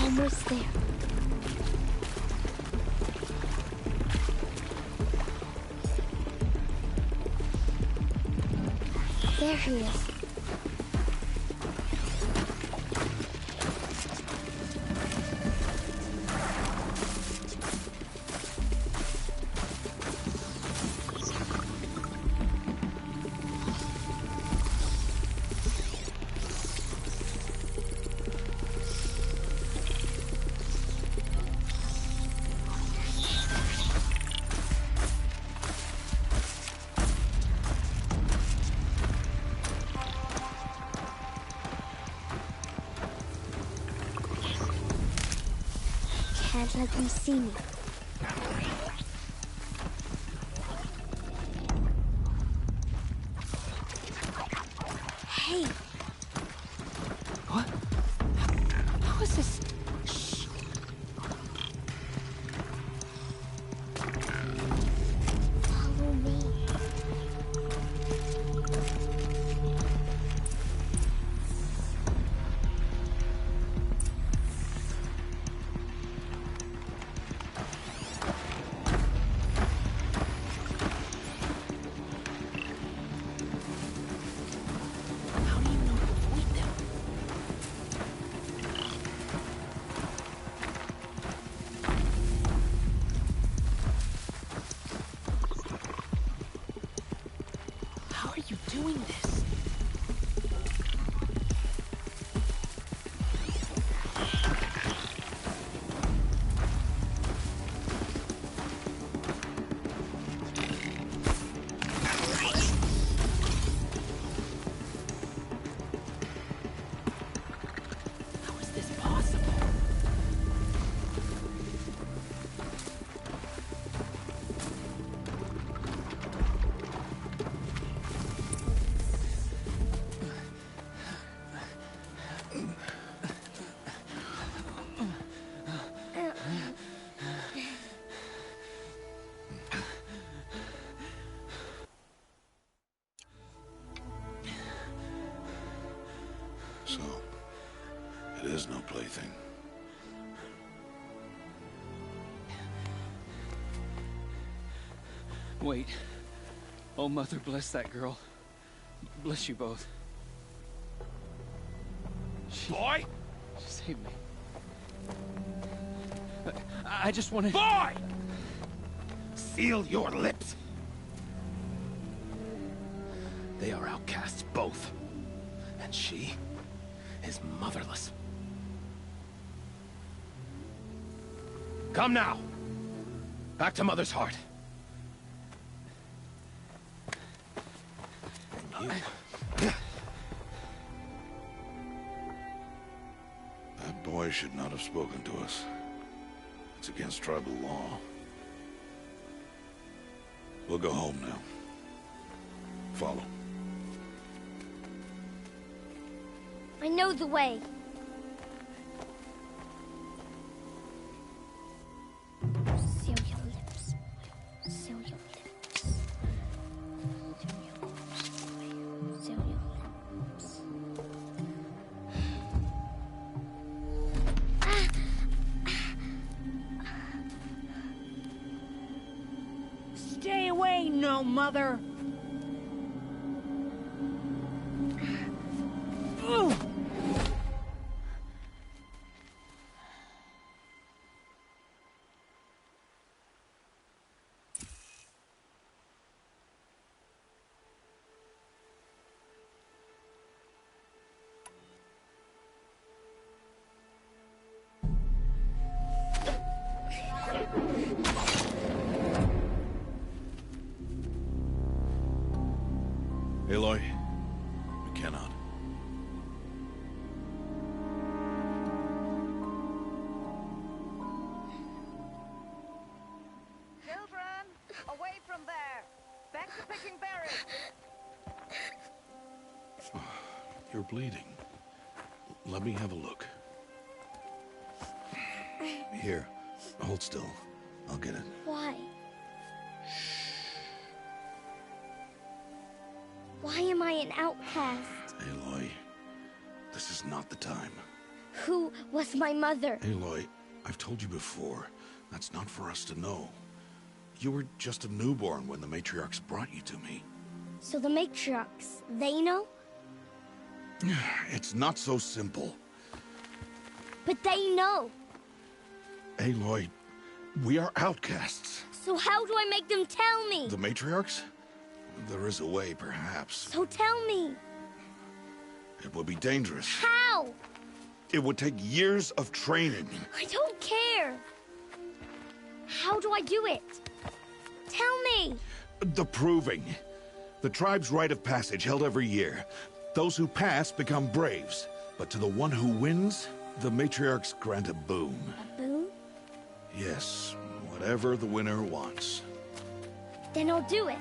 Almost there. There he is. Can't let them see me. Hey! What? How is this? Shh! Follow me. How do you know to avoid them? How are you doing this? How is this possible? So, it is no plaything. Wait. Oh, Mother, bless that girl. Bless you both. Boy! She saved me. I just wanted... Boy! Seal your lips. They are outcasts, both. And she is motherless. Come now. Back to Mother's heart. And you... That boy should not have spoken to us. It's against tribal law. We'll go home now. Follow. I know the way. Seal your lips. Seal your lips. Seal your lips. Seal your lips. Stay away, no mother. Ugh. Aloy, we cannot. Children, away from there. Back to picking berries. You're bleeding. Let me have a look. Here, hold still. I'll get it. Why? Why am I an outcast? Aloy, this is not the time. Who was my mother? Aloy, I've told you before, that's not for us to know. You were just a newborn when the matriarchs brought you to me. So the matriarchs, they know? It's not so simple. But they know. Aloy, we are outcasts. So how do I make them tell me? The matriarchs? There is a way, perhaps. So tell me. It would be dangerous. How? It would take years of training. I don't care. How do I do it? Tell me. The proving. The tribe's rite of passage held every year. Those who pass become braves. But to the one who wins, the matriarchs grant a boon. A boon? Yes, whatever the winner wants. Then I'll do it.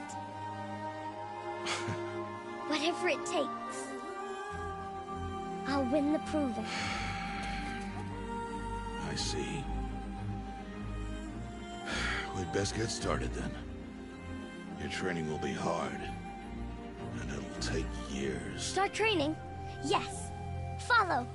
Whatever it takes. I'll win the proving. I see. We'd best get started then. Your training will be hard. And it'll take years. Start training? Yes. Follow.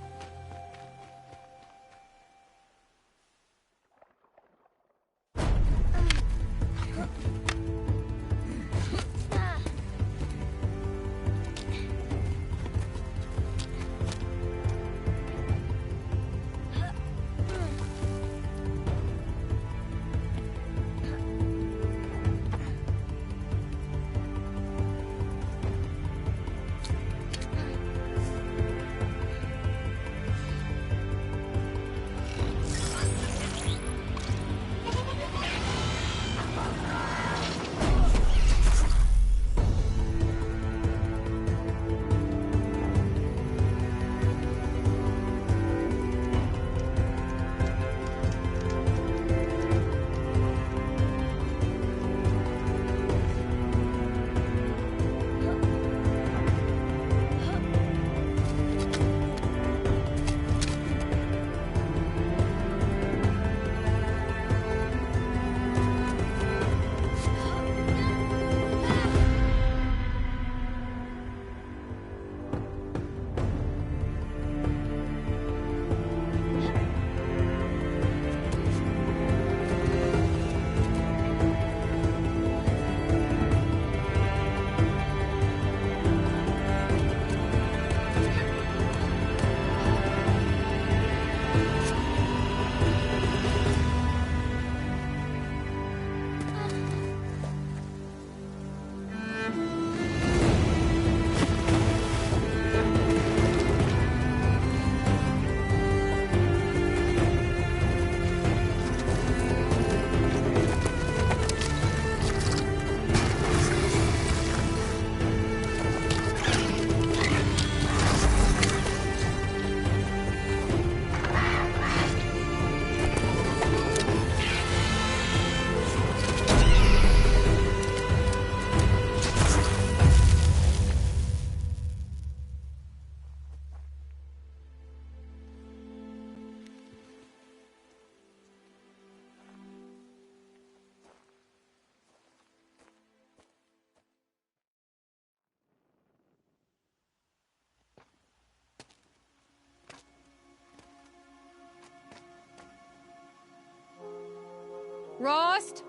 Rost?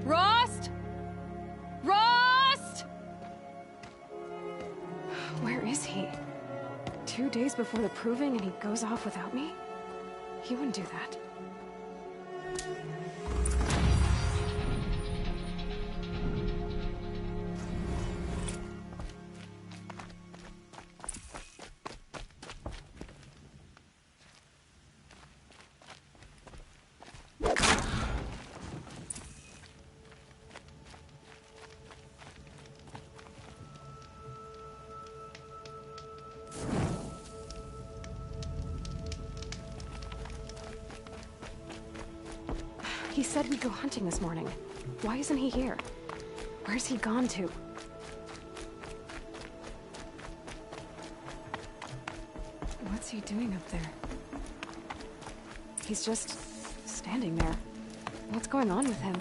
Rost? Rost? Where is he? 2 days before the proving and he goes off without me? He wouldn't do that. He said we'd go hunting this morning. Why isn't he here? Where's he gone to? What's he doing up there? He's just standing there. What's going on with him?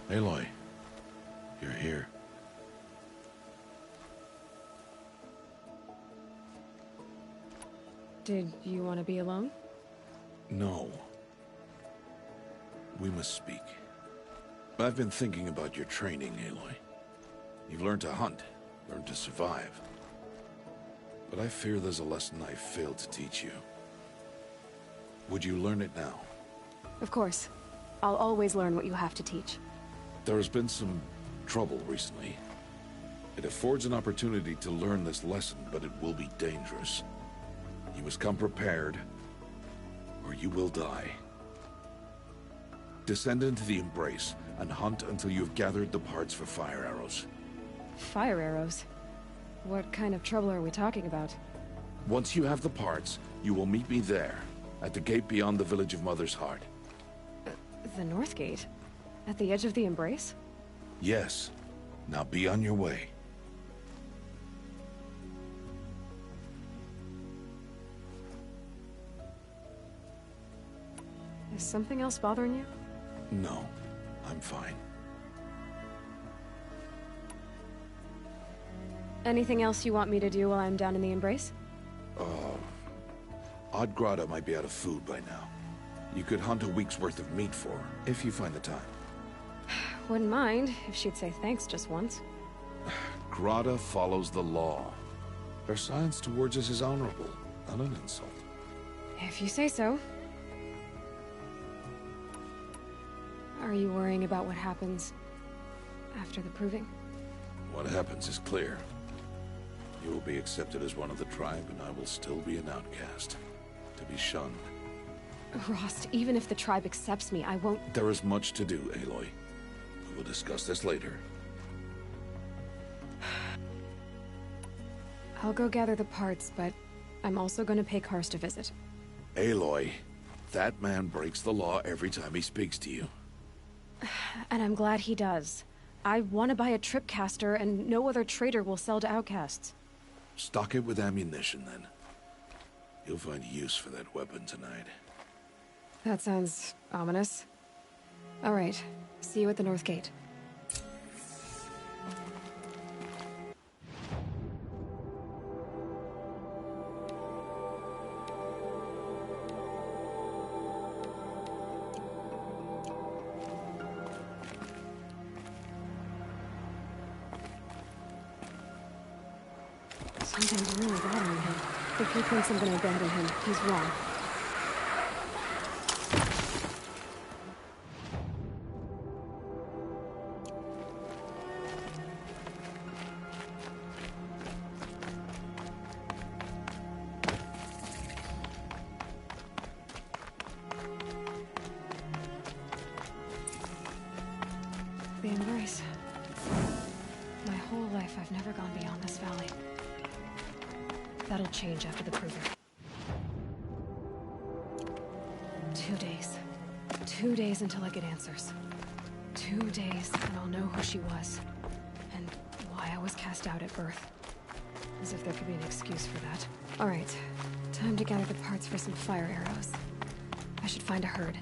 Aloy, you're here. Did you want to be alone? No. We must speak. I've been thinking about your training, Aloy. You've learned to hunt, learned to survive. But I fear there's a lesson I failed to teach you. Would you learn it now? Of course. I'll always learn what you have to teach. There has been some trouble recently. It affords an opportunity to learn this lesson, but it will be dangerous. You must come prepared, or you will die. Descend into the Embrace, and hunt until you've gathered the parts for fire arrows. Fire arrows? What kind of trouble are we talking about? Once you have the parts, you will meet me there, at the gate beyond the village of Mother's Heart. The North Gate? At the edge of the Embrace? Yes. Now be on your way. Is something else bothering you? No, I'm fine. Anything else you want me to do while I'm down in the Embrace? Odd Grotto might be out of food by now. You could hunt a week's worth of meat for her, if you find the time. Wouldn't mind if she'd say thanks just once. Grotto follows the law. Her silence towards us is honorable, not an insult. If you say so. Are you worrying about what happens after the proving? What happens is clear. You will be accepted as one of the tribe, and I will still be an outcast, to be shunned. Rost, even if the tribe accepts me, I won't— There is much to do, Aloy. We will discuss this later. I'll go gather the parts, but I'm also going to pay Karst a visit. Aloy, that man breaks the law every time he speaks to you. And I'm glad he does. I want to buy a tripcaster, and no other trader will sell to outcasts. Stock it with ammunition, then. You'll find use for that weapon tonight. That sounds ominous. All right. See you at the North Gate. Something's really bothering him. If he thinks I'm gonna abandon him, he's wrong. The Embrace. My whole life, I've never gone beyond this valley. That'll change after the proving. 2 days. 2 days until I get answers. 2 days, and I'll know who she was. And why I was cast out at birth. As if there could be an excuse for that. Alright, time to gather the parts for some fire arrows. I should find a herd.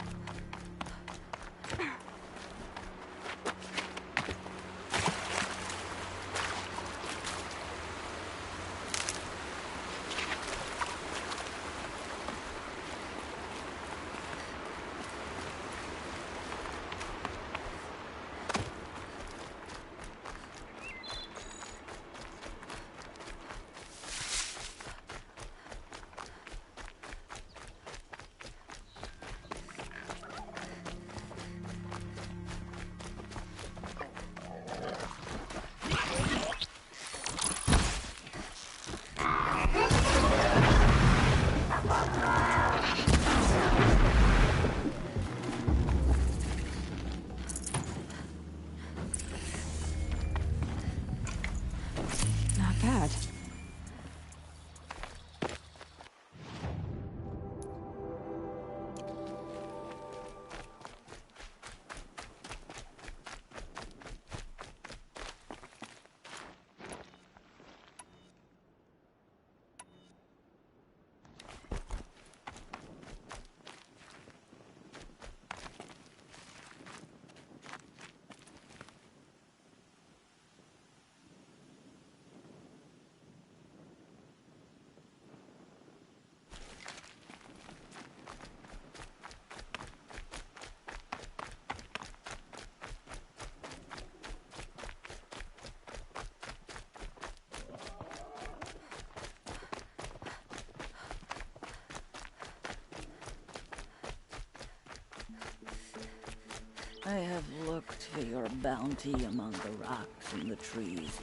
I have looked for your bounty among the rocks and the trees,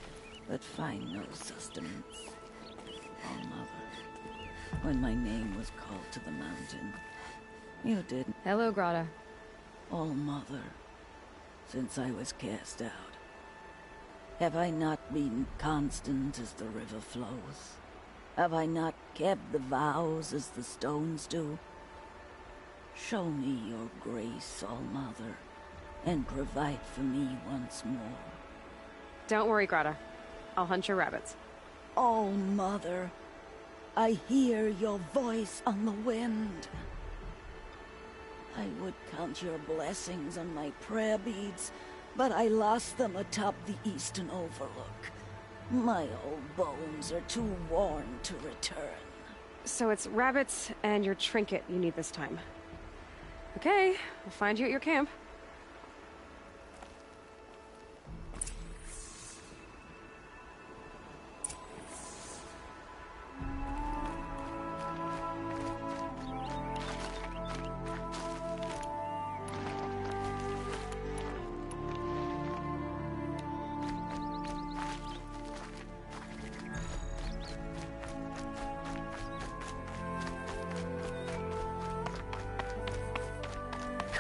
but find no sustenance. Oh, Mother, when my name was called to the mountain, you didn't. Hello, Grata. Oh, Mother, since I was cast out, have I not been constant as the river flows? Have I not kept the vows as the stones do? Show me your grace, All-Mother, and provide for me once more. Don't worry, Grata. I'll hunt your rabbits. Oh, Mother, I hear your voice on the wind. I would count your blessings on my prayer beads, but I lost them atop the eastern overlook. My old bones are too worn to return. So it's rabbits and your trinket you need this time. Okay, I'll find you at your camp.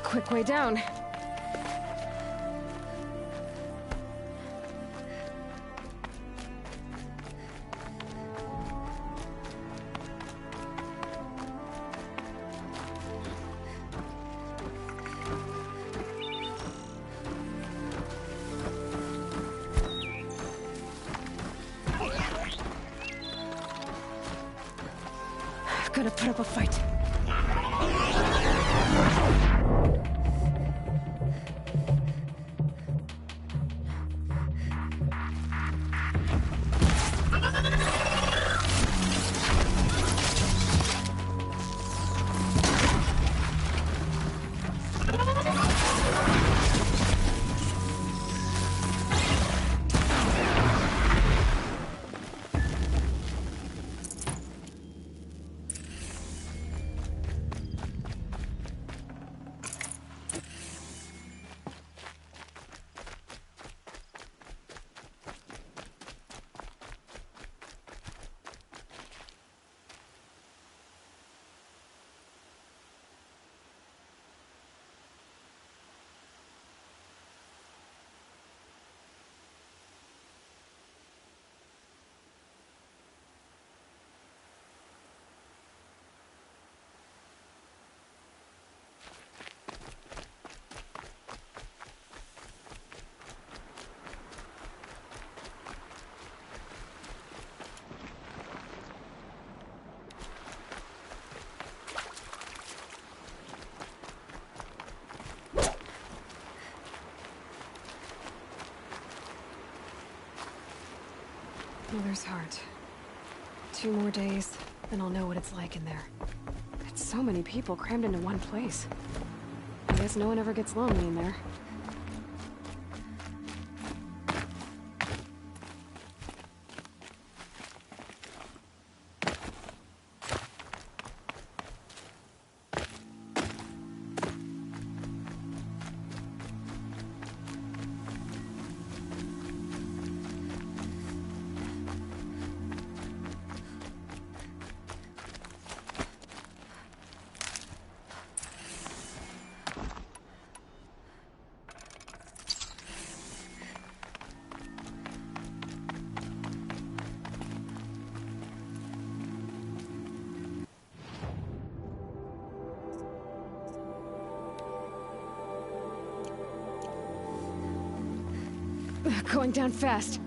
Quick way down. I've got to put up a fight. Mother's heart. 2 more days, then I'll know what it's like in there. It's so many people crammed into one place. I guess no one ever gets lonely in there. Going down fast.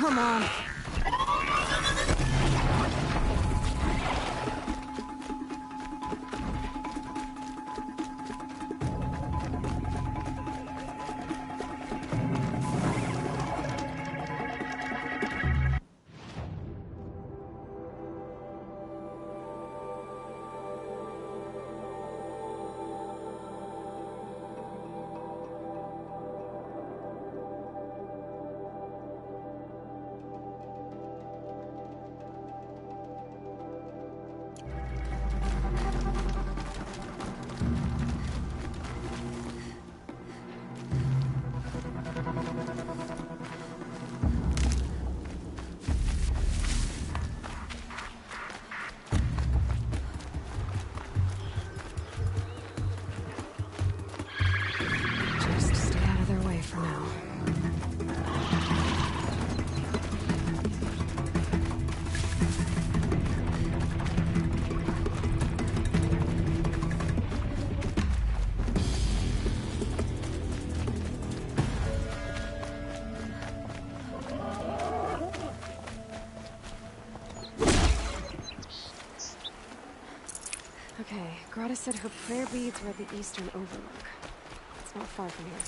come on. Just stay out of their way for now. Okay, Grata said her prayer beads were at the Eastern Overlook. It's not far from here.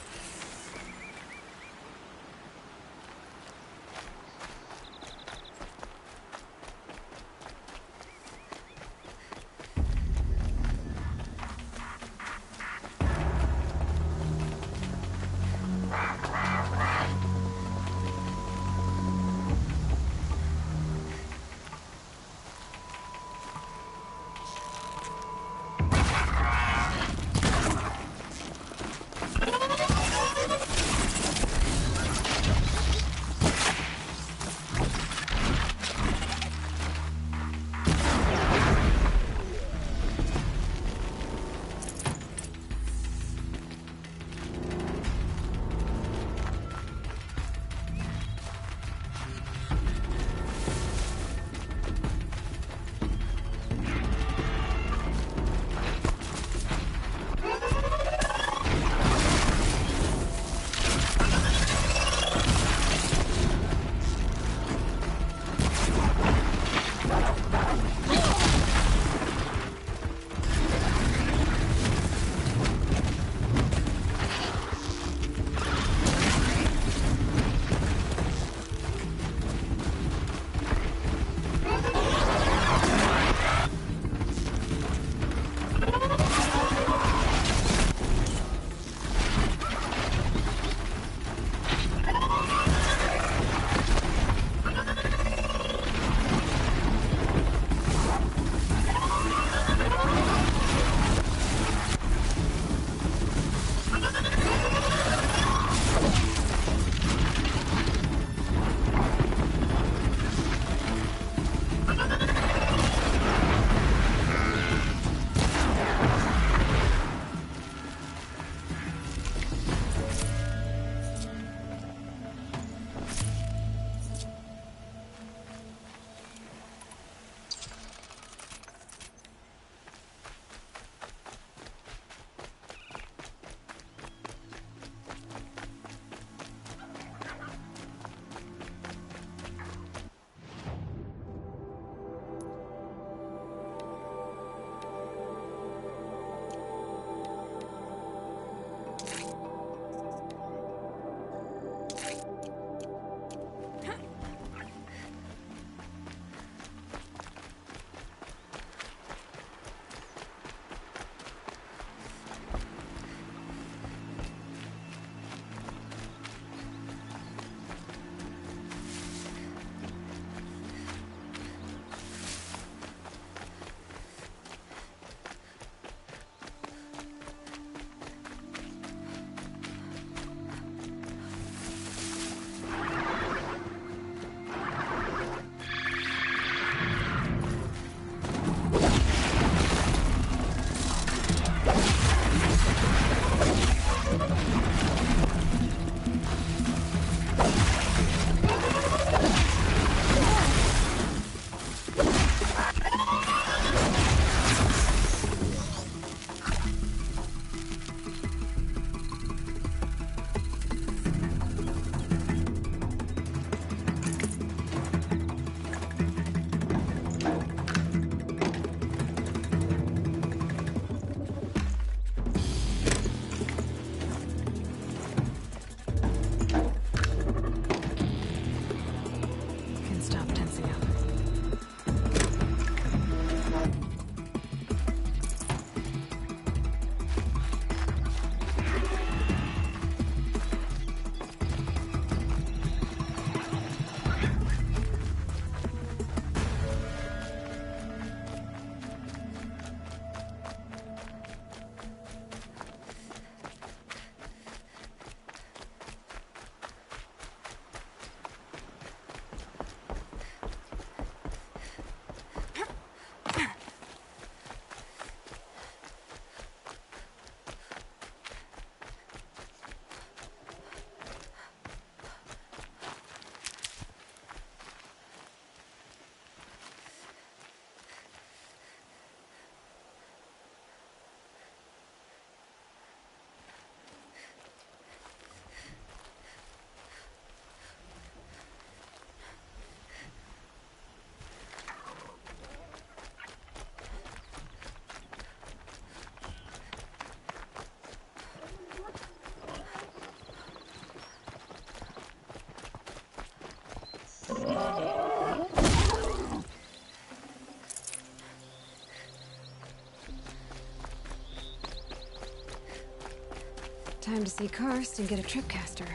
Time to see Karst and get a tripcaster.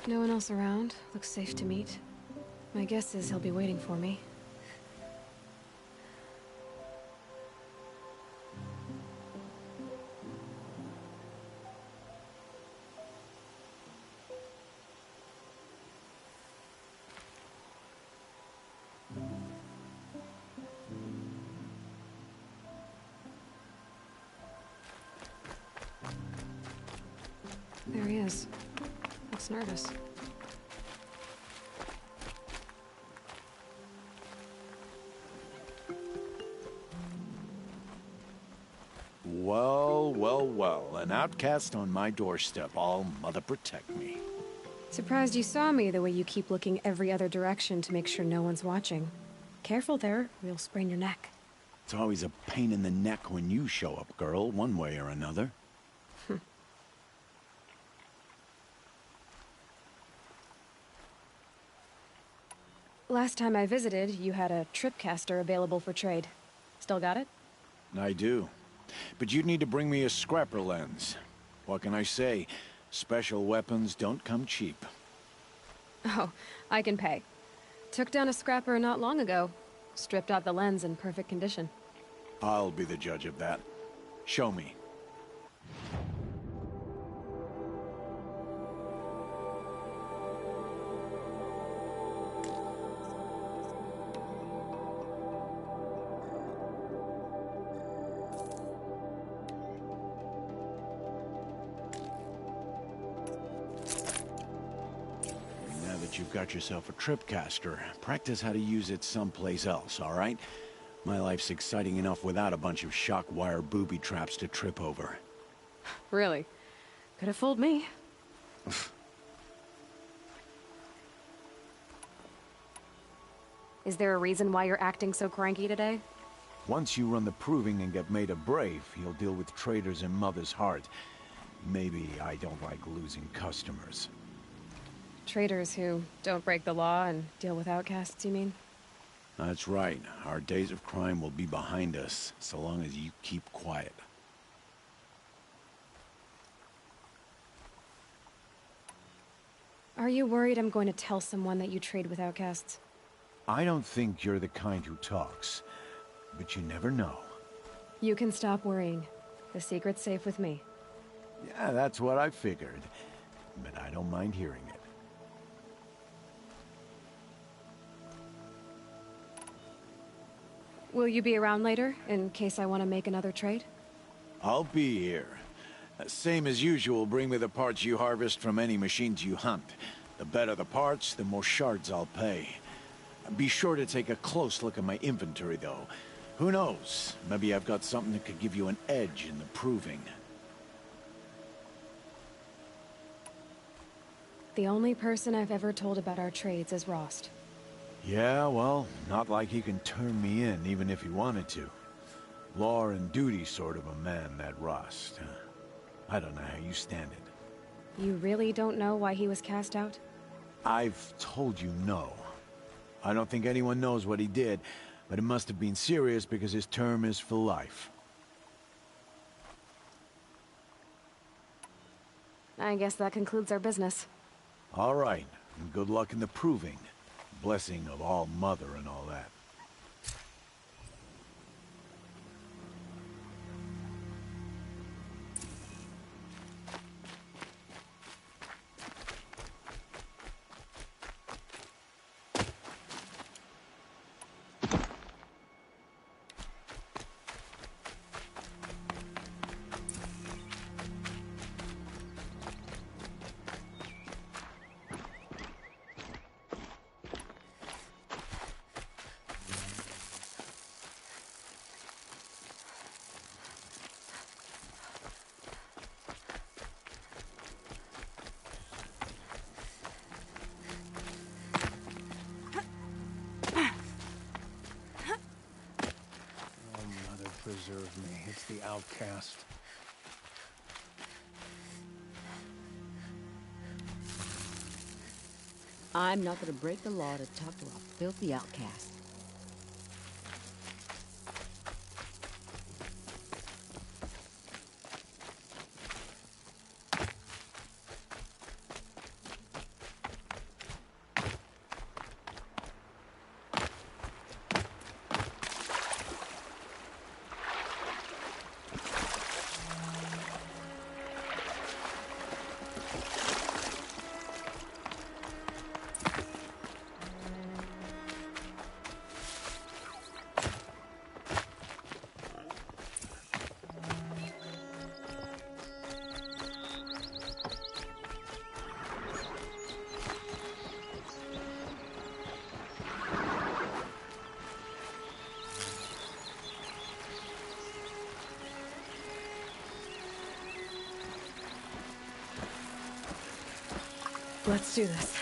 No one else around. Looks safe to meet. My guess is he'll be waiting for me. There he is. Looks nervous. Well, well, well. An outcast on my doorstep. All mother protect me. Surprised you saw me the way you keep looking every other direction to make sure no one's watching. Careful there, or you'll sprain your neck. It's always a pain in the neck when you show up, girl, one way or another. Last time I visited, you had a tripcaster available for trade. Still got it? I do. But you'd need to bring me a scrapper lens. What can I say? Special weapons don't come cheap. Oh, I can pay. Took down a scrapper not long ago. Stripped out the lens in perfect condition. I'll be the judge of that. Show me. You've got yourself a tripcaster. Practice how to use it someplace else, all right? My life's exciting enough without a bunch of shock wire booby traps to trip over. Really? Could have fooled me. Is there a reason why you're acting so cranky today? Once you run the proving and get made a brave, you'll deal with traitors in Mother's Heart. Maybe I don't like losing customers. Traitors who don't break the law and deal with outcasts, you mean? That's right. Our days of crime will be behind us, so long as you keep quiet. Are you worried I'm going to tell someone that you trade with outcasts? I don't think you're the kind who talks, but you never know. You can stop worrying. The secret's safe with me. Yeah, that's what I figured, but I don't mind hearing it. Will you be around later, in case I want to make another trade? I'll be here. Same as usual, bring me the parts you harvest from any machines you hunt. The better the parts, the more shards I'll pay. Be sure to take a close look at my inventory, though. Who knows? Maybe I've got something that could give you an edge in the proving. The only person I've ever told about our trades is Rost. Yeah, well, not like he can turn me in, even if he wanted to. Law and duty sort of a man, that Rost. I don't know how you stand it. You really don't know why he was cast out? I've told you no. I don't think anyone knows what he did, but it must have been serious because his term is for life. I guess that concludes our business. All right, and good luck in the proving. Blessing of All Mother and all that. Preserve me. It's the outcast. I'm not gonna break the law to talk to a filthy outcast. Let's do this.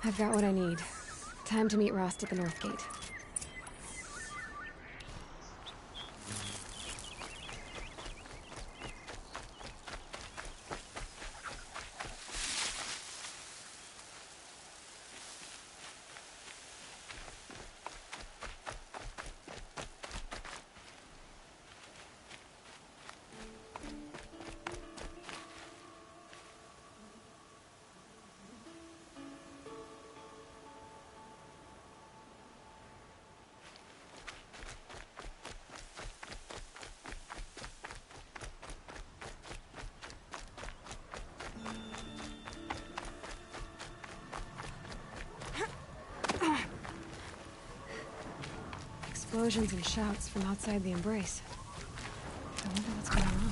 I've got what I need. Time to meet Rost at the North Gate. Explosions and shouts from outside the Embrace. I wonder what's going on.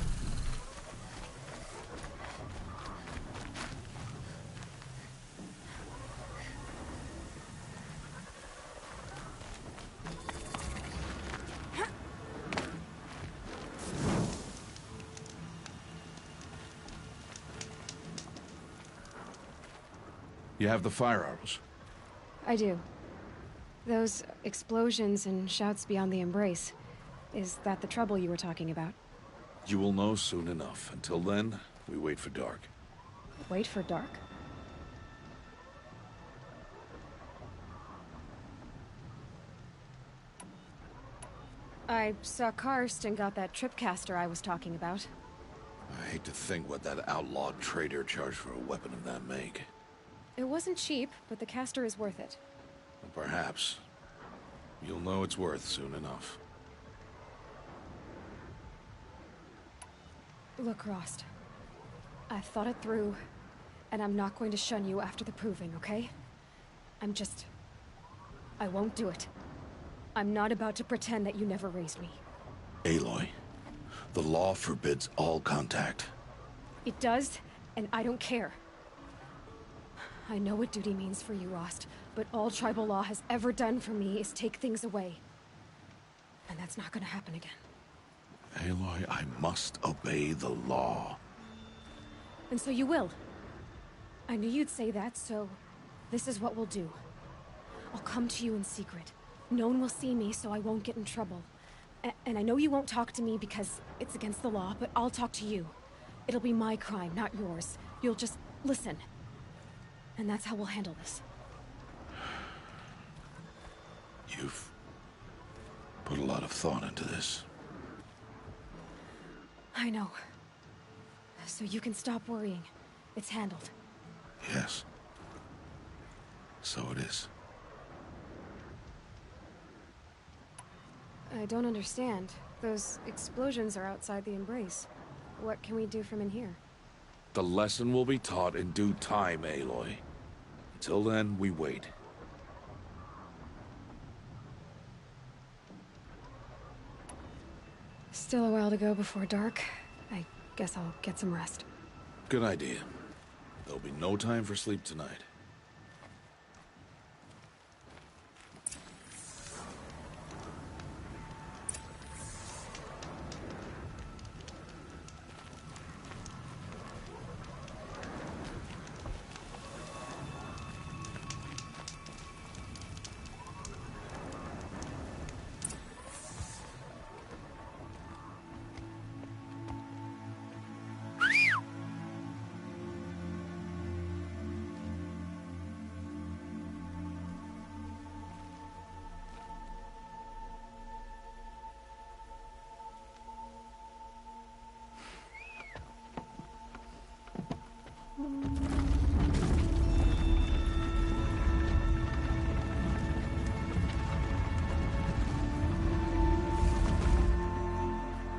You have the fire arrows? I do. Those explosions and shouts beyond the Embrace. Is that the trouble you were talking about? You will know soon enough. Until then, we wait for dark. Wait for dark? I saw Karst and got that tripcaster I was talking about. I hate to think what that outlawed trader charged for a weapon of that make. It wasn't cheap, but the caster is worth it. Perhaps. You'll know it's worth soon enough. Look, Rost. I've thought it through, and I'm not going to shun you after the proving, okay? I won't do it. I'm not about to pretend that you never raised me. Aloy, the law forbids all contact. It does, and I don't care. I know what duty means for you, Rost, but all tribal law has ever done for me is take things away. And that's not gonna happen again. Aloy, I must obey the law. And so you will. I knew you'd say that, so this is what we'll do. I'll come to you in secret. No one will see me, so I won't get in trouble. And I know you won't talk to me because it's against the law, but I'll talk to you. It'll be my crime, not yours. You'll just listen. And that's how we'll handle this. You've put a lot of thought into this. I know. So you can stop worrying. It's handled. Yes. So it is. I don't understand. Those explosions are outside the Embrace. What can we do from in here? The lesson will be taught in due time, Aloy. Until then, we wait. Still a while to go before dark. I guess I'll get some rest. Good idea. There'll be no time for sleep tonight.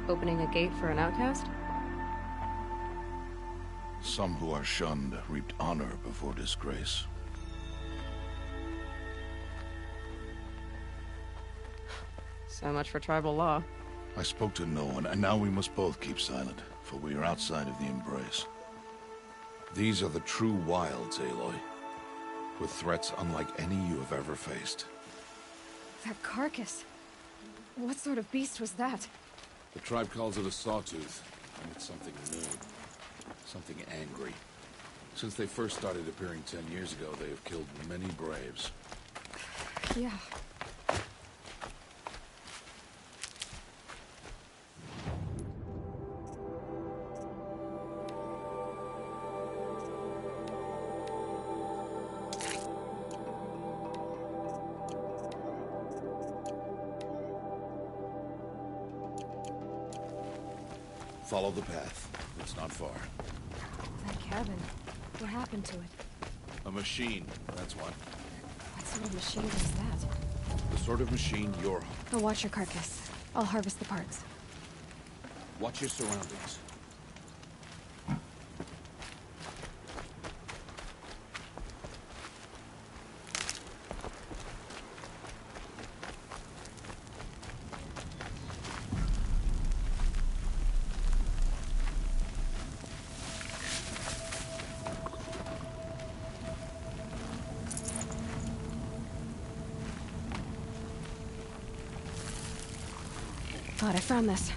Opening a gate for an outcast? Some who are shunned reaped honor before disgrace. So much for tribal law. I spoke to no one, and now we must both keep silent, for we are outside of the Embrace. These are the true wilds, Aloy, with threats unlike any you have ever faced. That carcass. What sort of beast was that? The tribe calls it a sawtooth, and it's something new, something angry. Since they first started appearing 10 years ago, they have killed many braves. Yeah. Follow the path. It's not far. That cabin. What happened to it? A machine, that's what. What sort of machine is that? The sort of machine you're on. I'll watch your carcass. I'll harvest the parts. Watch your surroundings. Thought I found this.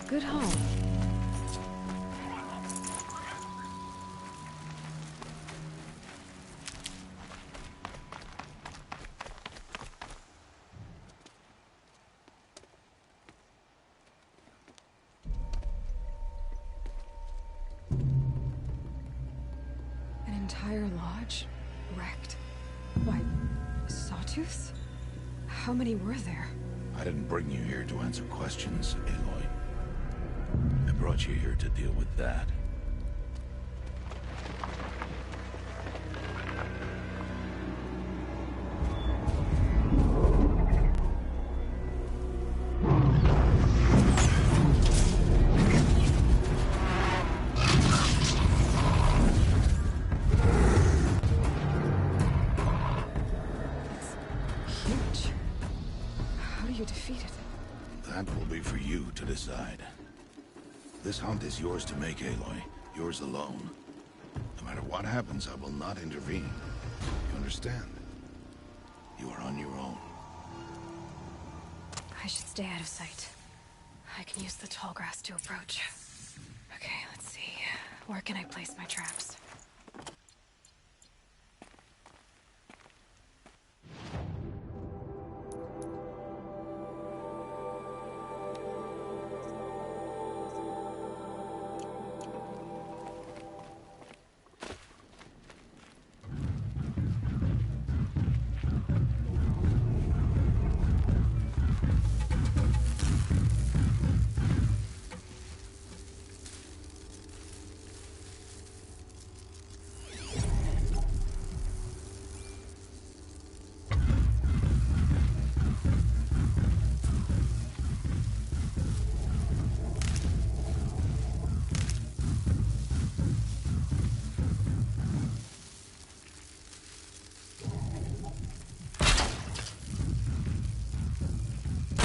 Good haul. An entire lodge wrecked. Why, sawtooths? How many were there? I didn't bring you here to answer questions, Aloy. I brought you here to deal with that. Huge. How do you defeat it? That will be for you to decide. This hunt is yours to make, Aloy. Yours alone. No matter what happens, I will not intervene. You understand? You are on your own. I should stay out of sight. I can use the tall grass to approach. Okay, let's see. Where can I place my traps?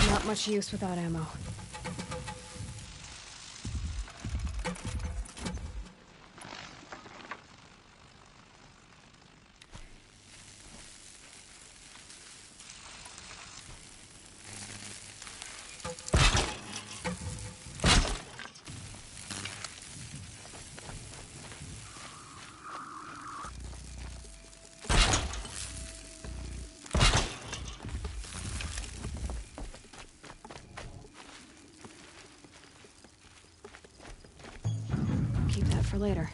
Not much use without ammo. Keep that for later.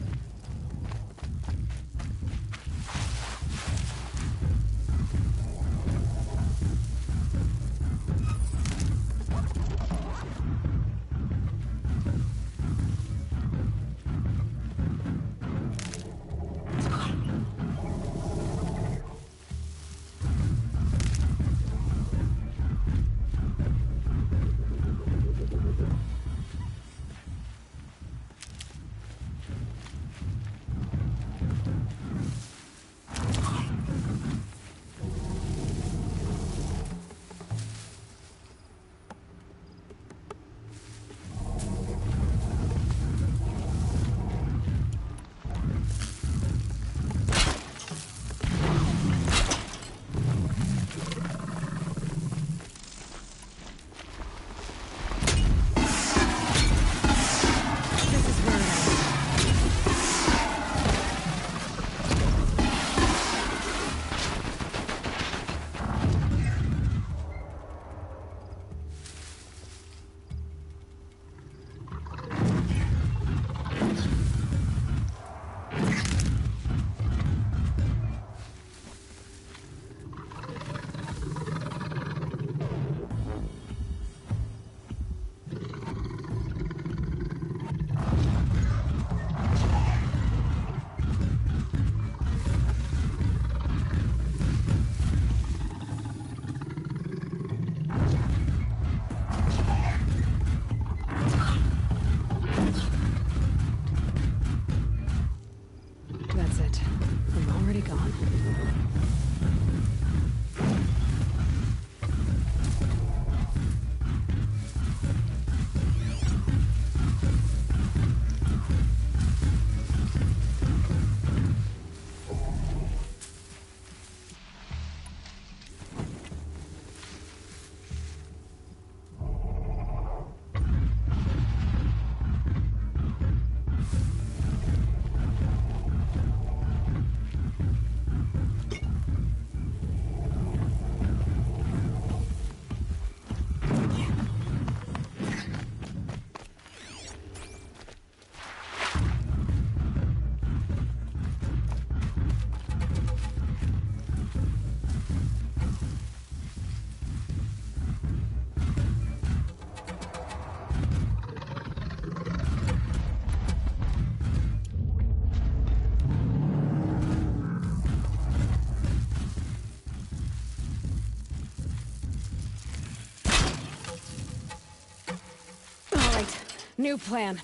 New plan.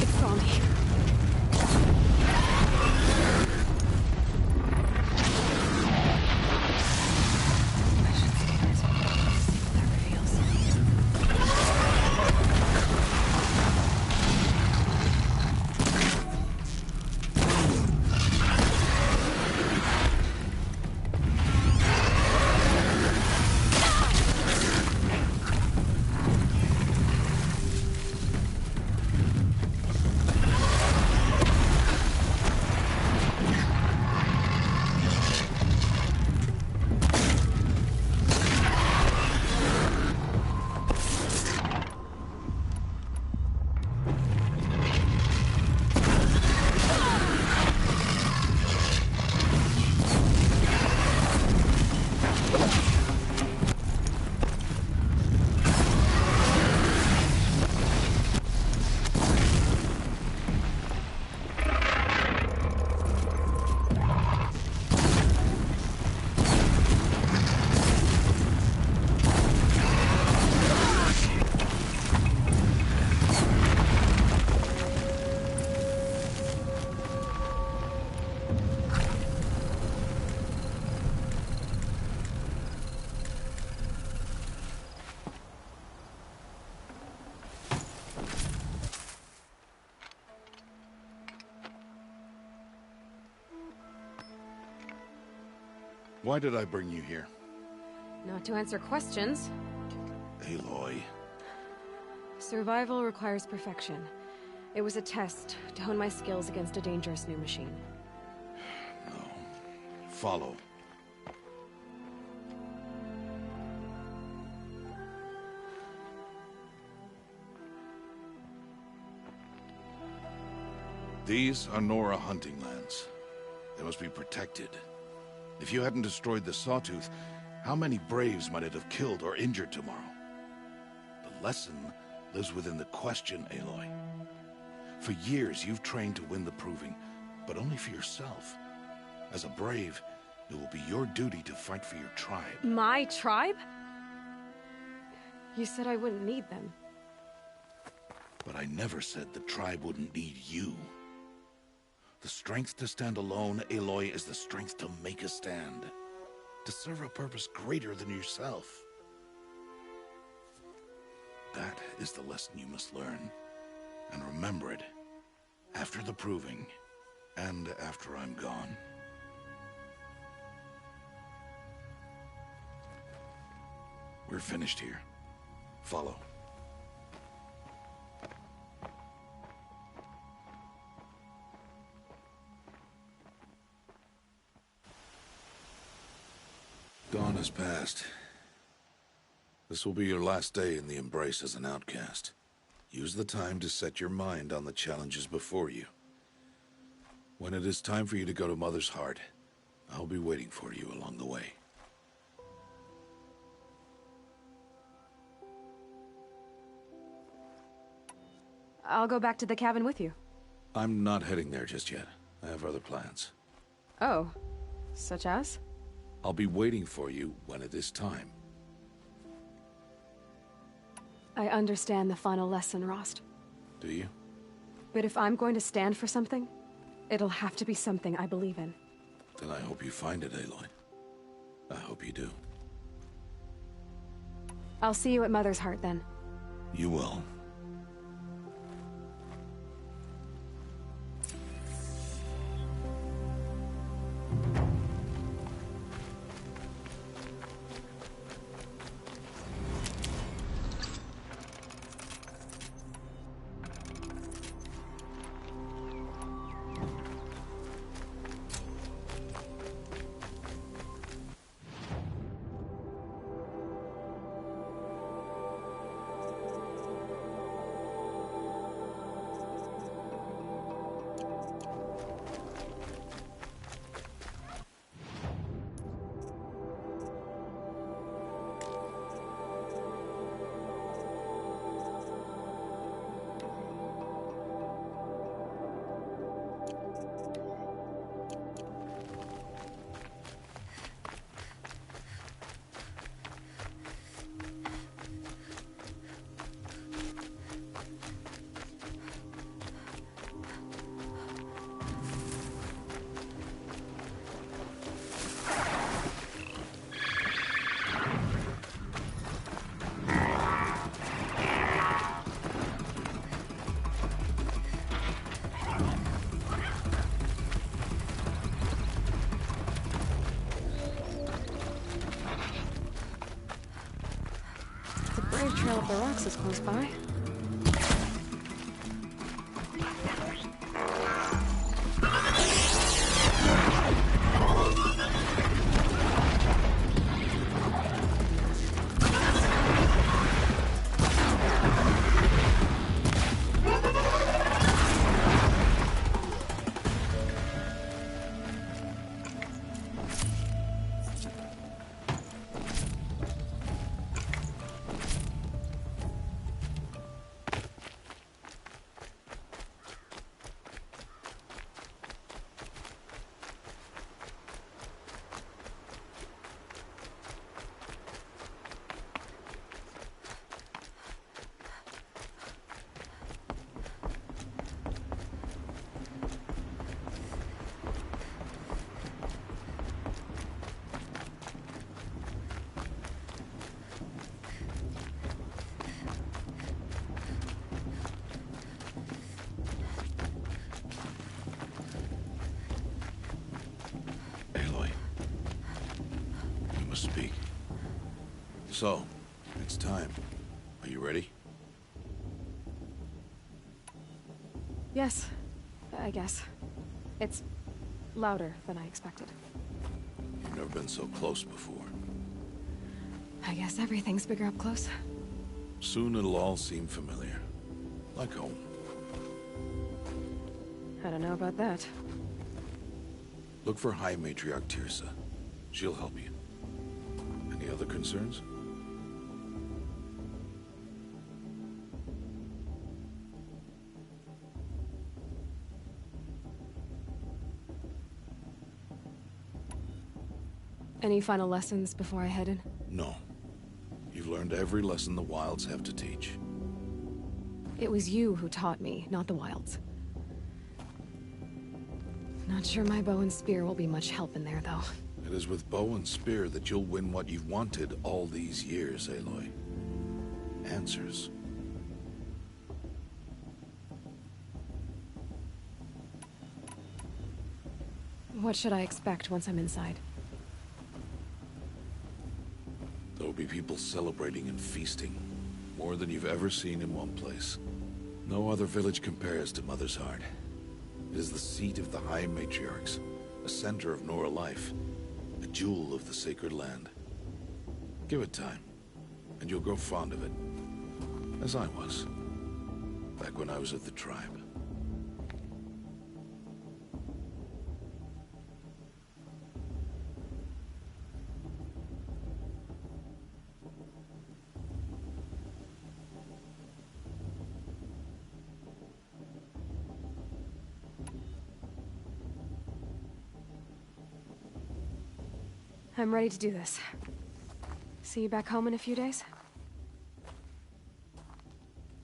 It's on me. Why did I bring you here? Not to answer questions. Aloy. Survival requires perfection. It was a test to hone my skills against a dangerous new machine. No. Follow. These are Nora hunting lands. They must be protected. If you hadn't destroyed the Sawtooth, how many Braves might it have killed or injured tomorrow? The lesson lives within the question, Aloy. For years, you've trained to win the Proving, but only for yourself. As a Brave, it will be your duty to fight for your tribe. My tribe? You said I wouldn't need them. But I never said the tribe wouldn't need you. The strength to stand alone, Aloy, is the strength to make a stand. To serve a purpose greater than yourself. That is the lesson you must learn. And remember it. After the Proving. And after I'm gone. We're finished here. Follow. Dawn has passed. This will be your last day in the Embrace as an outcast. Use the time to set your mind on the challenges before you. When it is time for you to go to Mother's Heart, I'll be waiting for you along the way. I'll go back to the cabin with you. I'm not heading there just yet. I have other plans. Oh, such as? I'll be waiting for you when it is time. I understand the final lesson, Rost. Do you? But if I'm going to stand for something, it'll have to be something I believe in. Then I hope you find it, Aloy. I hope you do. I'll see you at Mother's Heart, then. You will. The Brave Trail of the Rocks is close by. Aloy. We must speak. So, it's time. Are you ready? Yes, I guess. It's louder than I expected. You've never been so close before. I guess everything's bigger up close. Soon it'll all seem familiar. Like home. I don't know about that. Look for High Matriarch Teersa. She'll help you. Any other concerns? Any final lessons before I head in? No. You've learned every lesson the Wilds have to teach. It was you who taught me, not the Wilds. Not sure my bow and spear will be much help in there, though. It is with bow and spear that you'll win what you've wanted all these years, Aloy. Answers. What should I expect once I'm inside? There will be people celebrating and feasting. More than you've ever seen in one place. No other village compares to Mother's Heart. It is the seat of the High Matriarchs, a center of Nora life, a jewel of the sacred land. Give it time, and you'll grow fond of it. As I was, back when I was at the tribe. I'm ready to do this. See you back home in a few days?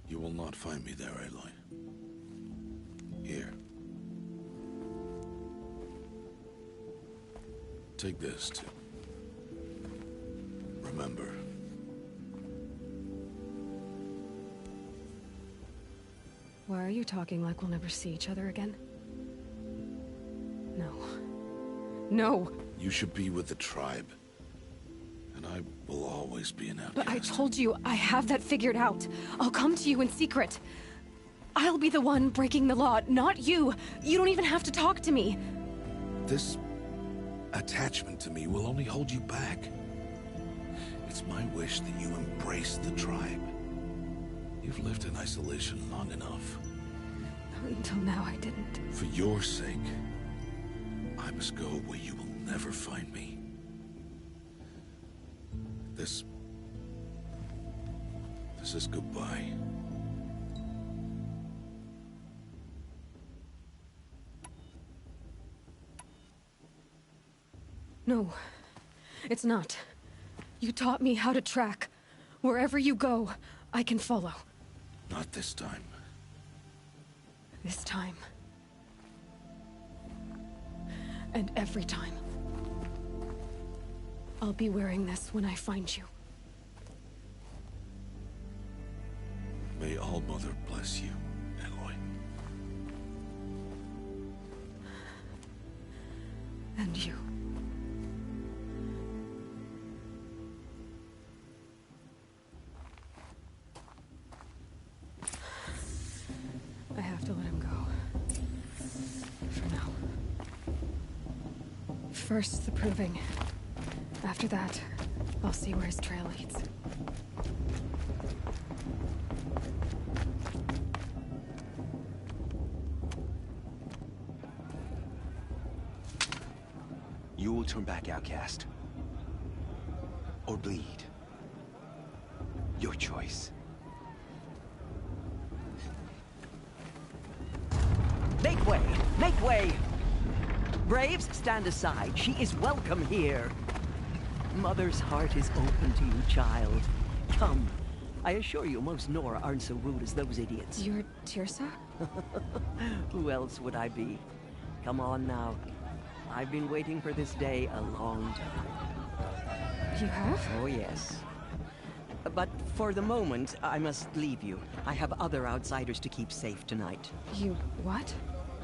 You will not find me there, Aloy. Here. Take this, too. Remember. Why are you talking like we'll never see each other again? No. No! You should be with the tribe. And I will always be an outcast. But I told you, I have that figured out. I'll come to you in secret. I'll be the one breaking the law, not you. You don't even have to talk to me. This attachment to me will only hold you back. It's my wish that you embrace the tribe. You've lived in isolation long enough. Until now, I didn't. For your sake, I must go where you will never find me. This is goodbye. No, it's not. You taught me how to track. Wherever you go, I can follow. Not this time. This time. And every time. I'll be wearing this when I find you. May All Mother bless you, Aloy. And you. I have to let him go. For now. First, the proving. After that, I'll see where his trail leads. You will turn back, outcast. Or bleed. Your choice. Make way! Make way! Braves, stand aside. She is welcome here. Mother's heart is open to you, child. Come. I assure you, most Nora aren't so rude as those idiots. You're Teersa? Who else would I be? Come on now. I've been waiting for this day a long time. You have? Oh, yes. But for the moment, I must leave you. I have other outsiders to keep safe tonight. You what?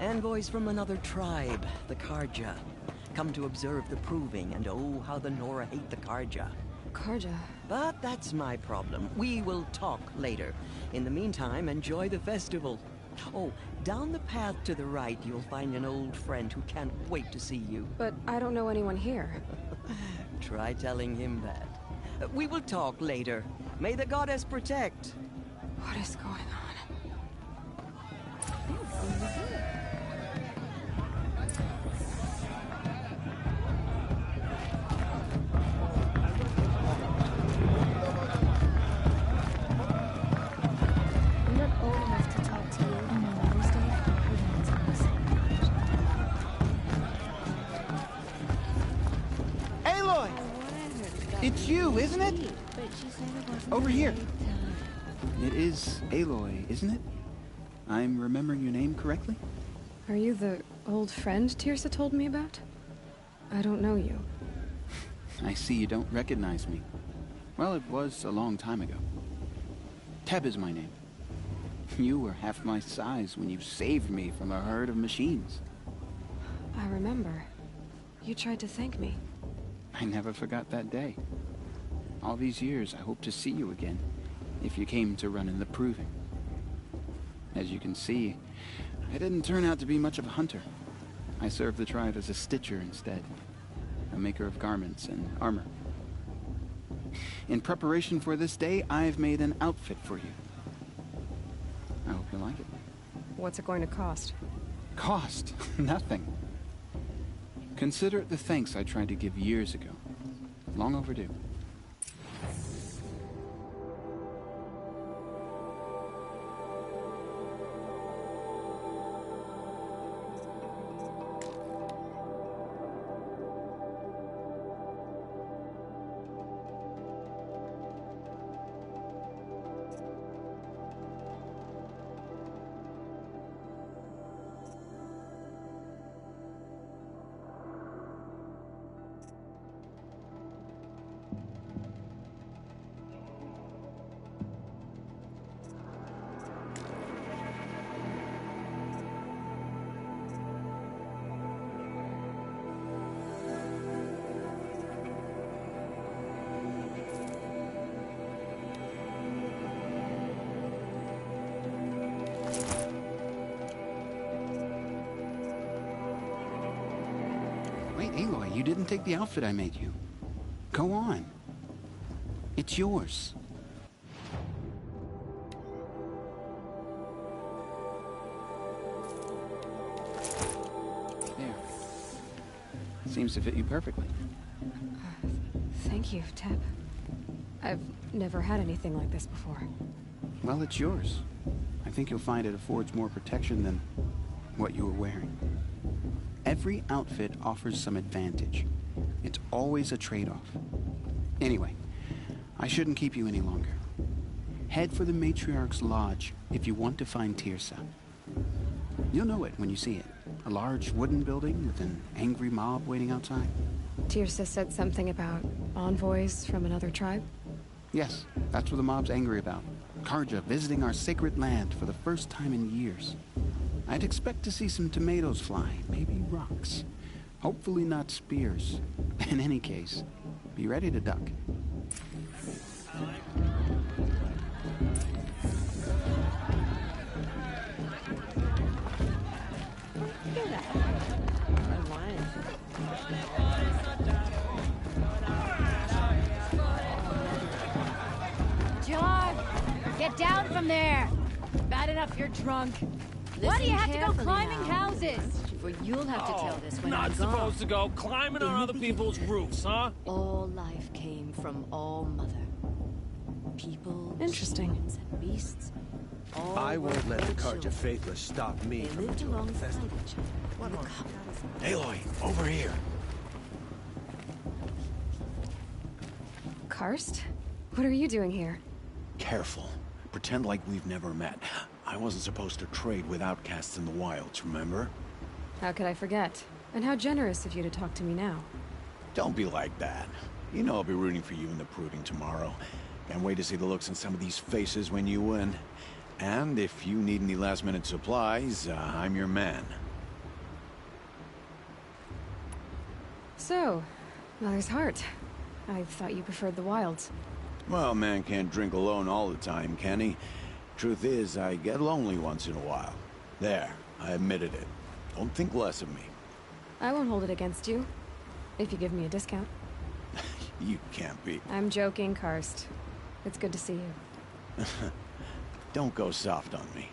Envoys from another tribe, the Carja. Come to observe the proving, and oh, how the Nora hate the Carja. Carja? But that's my problem. We will talk later. In the meantime, enjoy the festival. Oh, down the path to the right, you'll find an old friend who can't wait to see you. But I don't know anyone here. Try telling him that. We will talk later. May the goddess protect. What is going on? I'm not old enough to talk to you on Mother's Day. Aloy! It's you, isn't it? Over here. It is Aloy, isn't it? I'm remembering your name correctly? Are you the old friend Teersa told me about? I don't know you. I see you don't recognize me. Well, it was a long time ago. Teb is my name. You were half my size when you saved me from a herd of machines. I remember. You tried to thank me. I never forgot that day. All these years, I hope to see you again, if you came to run in the proving. As you can see, I didn't turn out to be much of a hunter. I served the tribe as a stitcher instead, a maker of garments and armor. In preparation for this day, I've made an outfit for you. I hope you like it. What's it going to cost? Cost? Nothing. Consider it the thanks I tried to give years ago. Long overdue. Aloy, you didn't take the outfit I made you. Go on. It's yours. There. Seems to fit you perfectly. Thank you, Teb. I've never had anything like this before. Well, it's yours. I think you'll find it affords more protection than what you were wearing. Every outfit offers some advantage. It's always a trade-off. Anyway, I shouldn't keep you any longer. Head for the Matriarch's Lodge if you want to find Teersa. You'll know it when you see it. A large wooden building with an angry mob waiting outside. Teersa said something about envoys from another tribe? Yes, that's what the mob's angry about. Carja visiting our sacred land for the first time in years. I'd expect to see some tomatoes fly, maybe rocks. Hopefully not spears. In any case, be ready to duck. John, get down from there. Bad enough you're drunk. Why do you have to go climbing houses? For you'll have to tell this when Not I'm gone. supposed to go climbing on other people's roofs, huh? All life came from All Mother. People, Interesting. humans, and beasts. All I won't were let the her Carja children. faithless stop me They from lived enjoying the alongside festival. each other. The couples- Aloy, over here. Karst? What are you doing here? Careful. Pretend like we've never met. I wasn't supposed to trade with outcasts in the wilds, remember? How could I forget? And how generous of you to talk to me now. Don't be like that. You know I'll be rooting for you in the proving tomorrow. Can't wait to see the looks on some of these faces when you win. And if you need any last-minute supplies, I'm your man. So, Mother's Heart. I thought you preferred the wilds. Well, man can't drink alone all the time, can he? Truth is, I get lonely once in a while. There, I admitted it. Don't think less of me. I won't hold it against you. If you give me a discount. You can't be. I'm joking, Karst. It's good to see you. Don't go soft on me.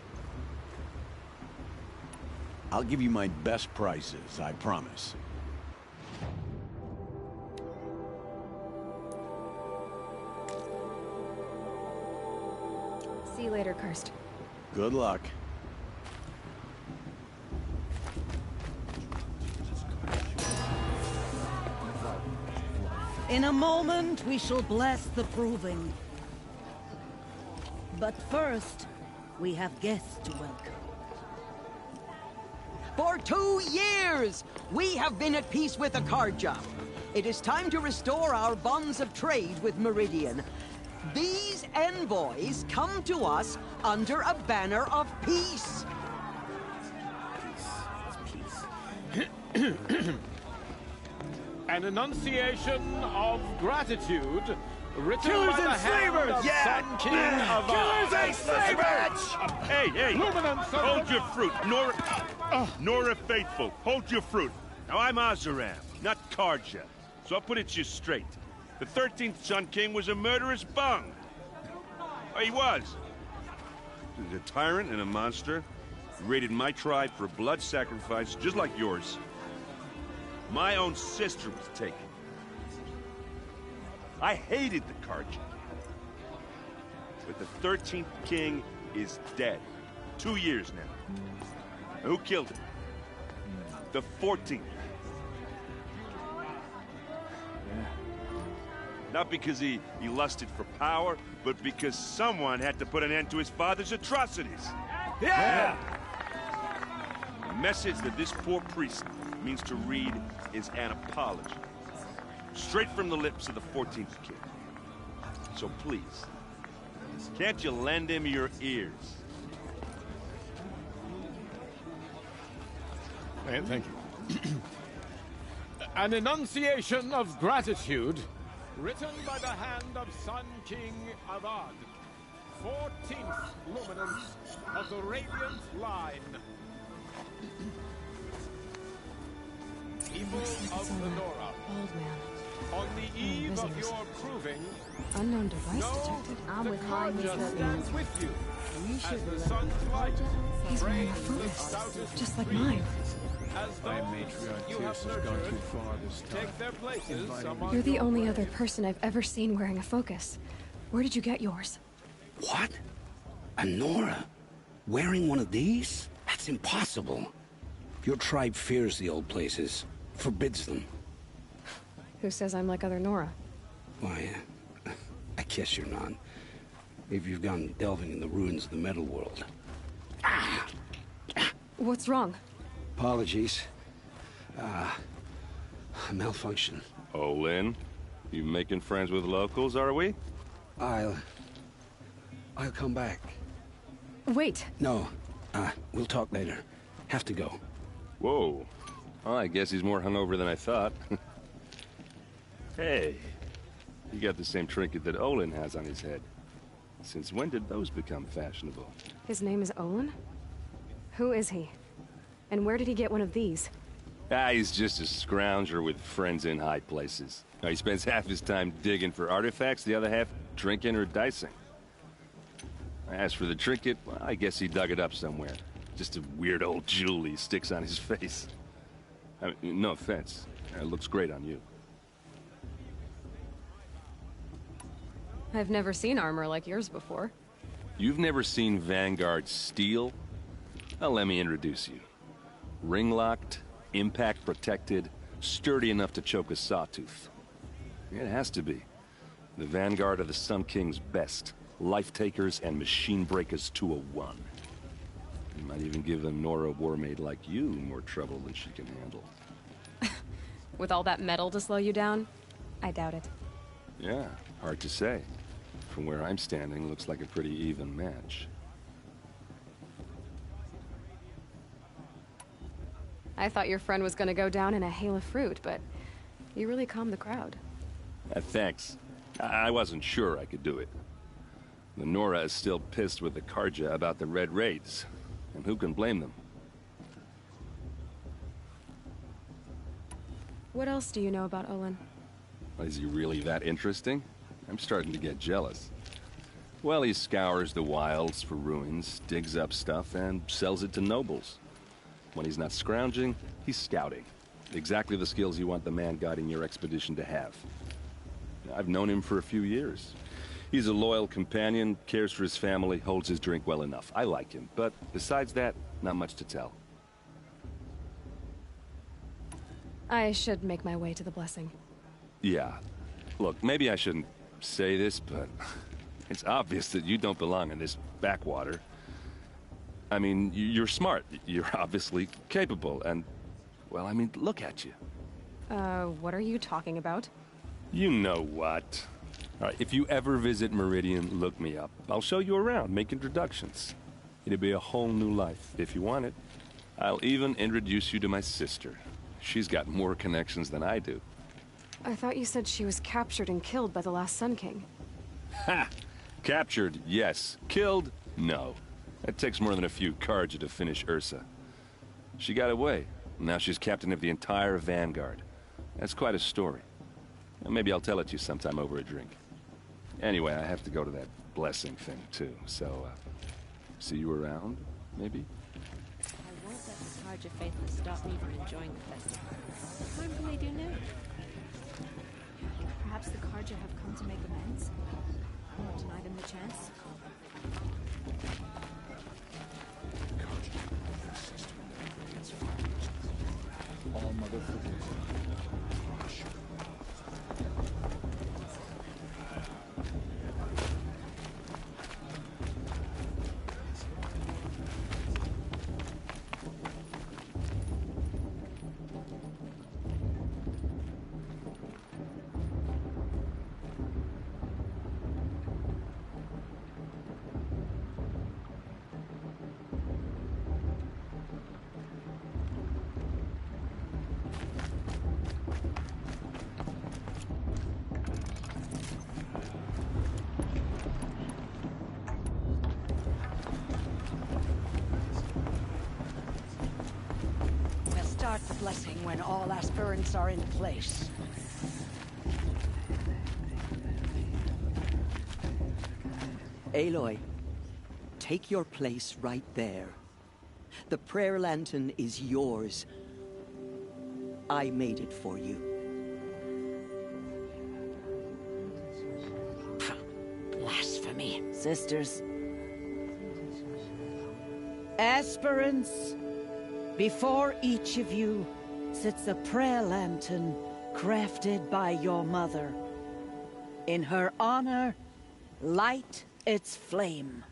I'll give you my best prices, I promise. See you later, Karst. Good luck. In a moment, we shall bless the proving. But first, we have guests to welcome. For 2 years, we have been at peace with the Carja. It is time to restore our bonds of trade with Meridian. These envoys come to us under a banner of peace. An enunciation of gratitude written Killers by the and hand slavers! of Yeah! Sun King of Killers and slavers! Hey, hey! Luminance of Hold the- your fruit, Nora Faithful. Hold your fruit. Now, I'm Oseram, not Carja, so I'll put it to you straight. The 13th Sun King was a murderous bung. Oh, he was. He was a tyrant and a monster. He raided my tribe for blood sacrifice, just like yours. My own sister was taken. I hated the Carja. But the 13th king is dead. 2 years now. And who killed him? The 14th. Not because he lusted for power, but because someone had to put an end to his father's atrocities. Yeah! The message that this poor priest means to read is an apology. Straight from the lips of the 14th king. So please, can't you lend him your ears? Thank you. An enunciation of gratitude written by the hand of Sun King Avad, 14th luminance of the Radiant Line. people of Lenora. Old man. On the eve of your proving, Unknown device know detected. the Carja stands with you. As the sun's light He's wearing a frames the focus, stoutest just like creeds. mine. As My those matriarch you have Tears has gone nurtured too far this time. take their places Inviting among You're the your only braves. other person I've ever seen wearing a focus. Where did you get yours? What? A Nora? Wearing one of these? That's impossible. Your tribe fears the old places, forbids them. Who says I'm like other Nora? Why, I guess you're not. If you've gone delving in the ruins of the metal world. What's wrong? Apologies. A malfunction. Oh, Lynn? You making friends with locals, are we? I'll come back. Wait. No, we'll talk later. Have to go. Whoa. Well, I guess he's more hungover than I thought. Hey, you got the same trinket that Olin has on his head. Since when did those become fashionable? His name is Olin? Who is he? And where did he get one of these? He's just a scrounger with friends in high places. Now, he spends half his time digging for artifacts, the other half drinking or dicing. As for the trinket, well, I guess he dug it up somewhere. Just a weird old jewel he sticks on his face. I mean, no offense. It looks great on you. I've never seen armor like yours before. You've never seen Vanguard steel? Well, let me introduce you. Ring-locked, impact-protected, sturdy enough to choke a sawtooth. It has to be. The Vanguard of the Sun King's best. Life-takers and machine breakers to a one. You might even give a Nora warmaid like you more trouble than she can handle. With all that metal to slow you down? I doubt it. Yeah, hard to say. From where I'm standing, looks like a pretty even match. I thought your friend was gonna go down in a hail of fruit, but you really calmed the crowd. Thanks. I wasn't sure I could do it. The Nora is still pissed with the Carja about the Red Raids, and who can blame them? What else do you know about Olin? Is he really that interesting? I'm starting to get jealous. Well, he scours the wilds for ruins, digs up stuff, and sells it to nobles. When he's not scrounging, he's scouting. Exactly the skills you want the man guiding your expedition to have. I've known him for a few years. He's a loyal companion, cares for his family, holds his drink well enough. I like him, but besides that, not much to tell. I should make my way to the blessing. Yeah. Look, maybe I shouldn't say this, but it's obvious that you don't belong in this backwater. I mean, you're smart. You're obviously capable, and, well, I mean, look at you. What are you talking about? You know what. All right, if you ever visit Meridian, look me up. I'll show you around, make introductions. It'll be a whole new life, if you want it. I'll even introduce you to my sister. She's got more connections than I do. I thought you said she was captured and killed by the last Sun King. Ha! Captured, yes. Killed, no. That takes more than a few Carja to finish Ursa. She got away. Now she's captain of the entire Vanguard. That's quite a story. And maybe I'll tell it to you sometime over a drink. Anyway, I have to go to that blessing thing, too. So, see you around, maybe? I won't let the Carja faithful stop me from enjoying the festival. What harm can they do now? Perhaps the Carja have come to make amends? I won't deny them the chance. All Mother forgives. start the blessing when all aspirants are in place. Aloy, take your place right there. The prayer lantern is yours. I made it for you. Blasphemy. Sisters. Aspirants, before each of you sits a prayer lantern crafted by your mother. In her honor, light its flame.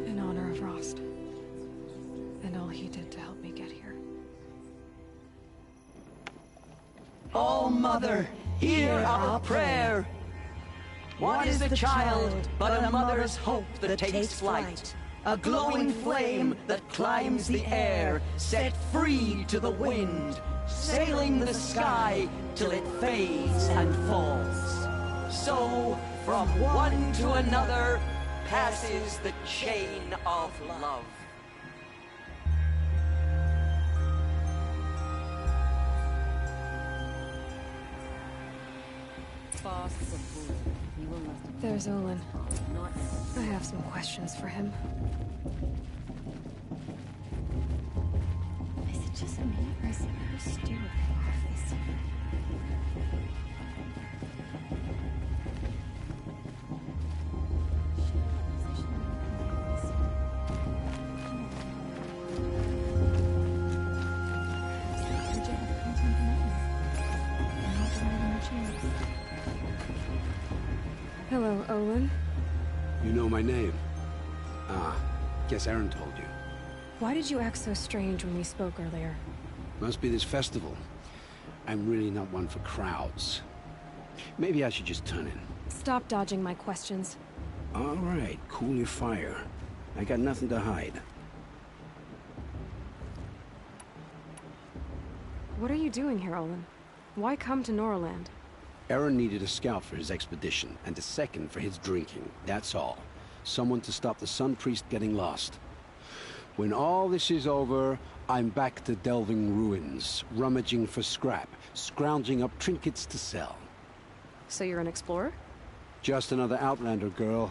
In honor of Rost. And all he did to help me get here. Oh, Mother, hear our prayer! What is the child but a mother's hope that takes flight? A glowing flame that climbs the air, set free to the wind, sailing the sky till it fades and falls. So, from one to another, passes the chain of love. There's Olin. I have some questions for him. Is it just me, or is her stew off? Hello, Olin. You know my name? Ah, guess Aaron told you. Why did you act so strange when we spoke earlier? Must be this festival. I'm really not one for crowds. Maybe I should just turn in. Stop dodging my questions. All right, cool your fire. I got nothing to hide. What are you doing here, Olin? Why come to Norland? Aaron needed a scout for his expedition, and a second for his drinking. That's all. Someone to stop the Sun Priest getting lost. When all this is over, I'm back to delving ruins, rummaging for scrap, scrounging up trinkets to sell. So you're an explorer? Just another Outlander, girl.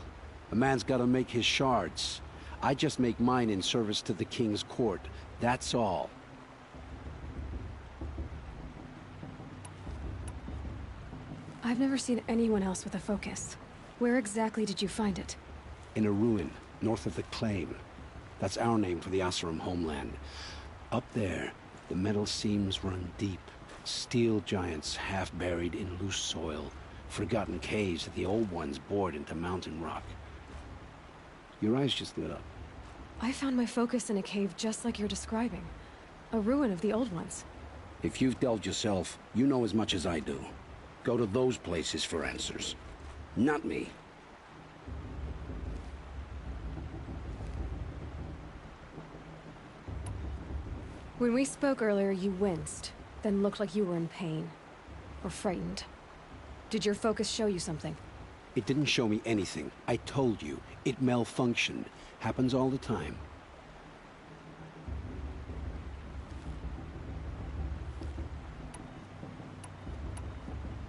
A man's gotta make his shards. I just make mine in service to the King's court. That's all. I've never seen anyone else with a focus. Where exactly did you find it? In a ruin, north of the Claim. That's our name for the Oseram homeland. Up there, the metal seams run deep. Steel giants half buried in loose soil. Forgotten caves that the old ones bored into mountain rock. Your eyes just lit up. I found my focus in a cave just like you're describing. A ruin of the old ones. If you've delved yourself, you know as much as I do. Go to those places for answers. Not me. When we spoke earlier, you winced, then looked like you were in pain. Or frightened. Did your focus show you something? It didn't show me anything. I told you. It malfunctioned. Happens all the time.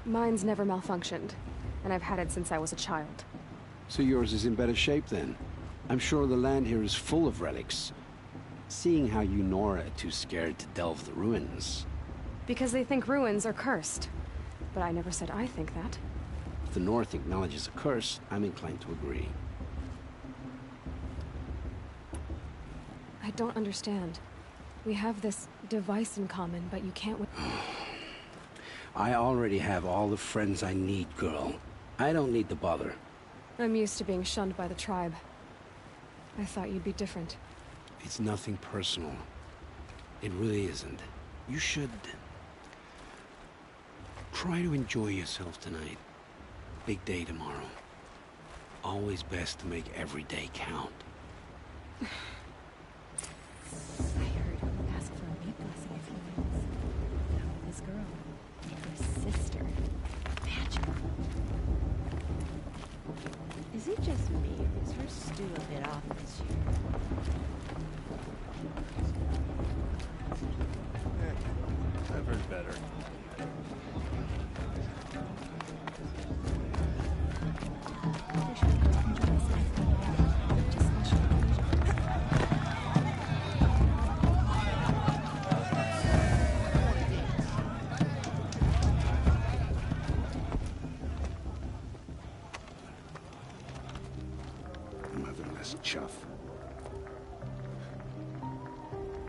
Mine's never malfunctioned, and I've had it since I was a child. So yours is in better shape then? I'm sure the land here is full of relics. Seeing how you Nora are too scared to delve the ruins. Because they think ruins are cursed. But I never said I think that. If the North acknowledges a curse, I'm inclined to agree. I don't understand. We have this device in common, but you can't... I already have all the friends I need, girl. I don't need the bother. I'm used to being shunned by the tribe. I thought you'd be different. It's nothing personal. It really isn't. You should... try to enjoy yourself tonight. Big day tomorrow. Always best to make every day count. I heard just me, or is her stew a bit off this year? I've heard better. Motherless chuff.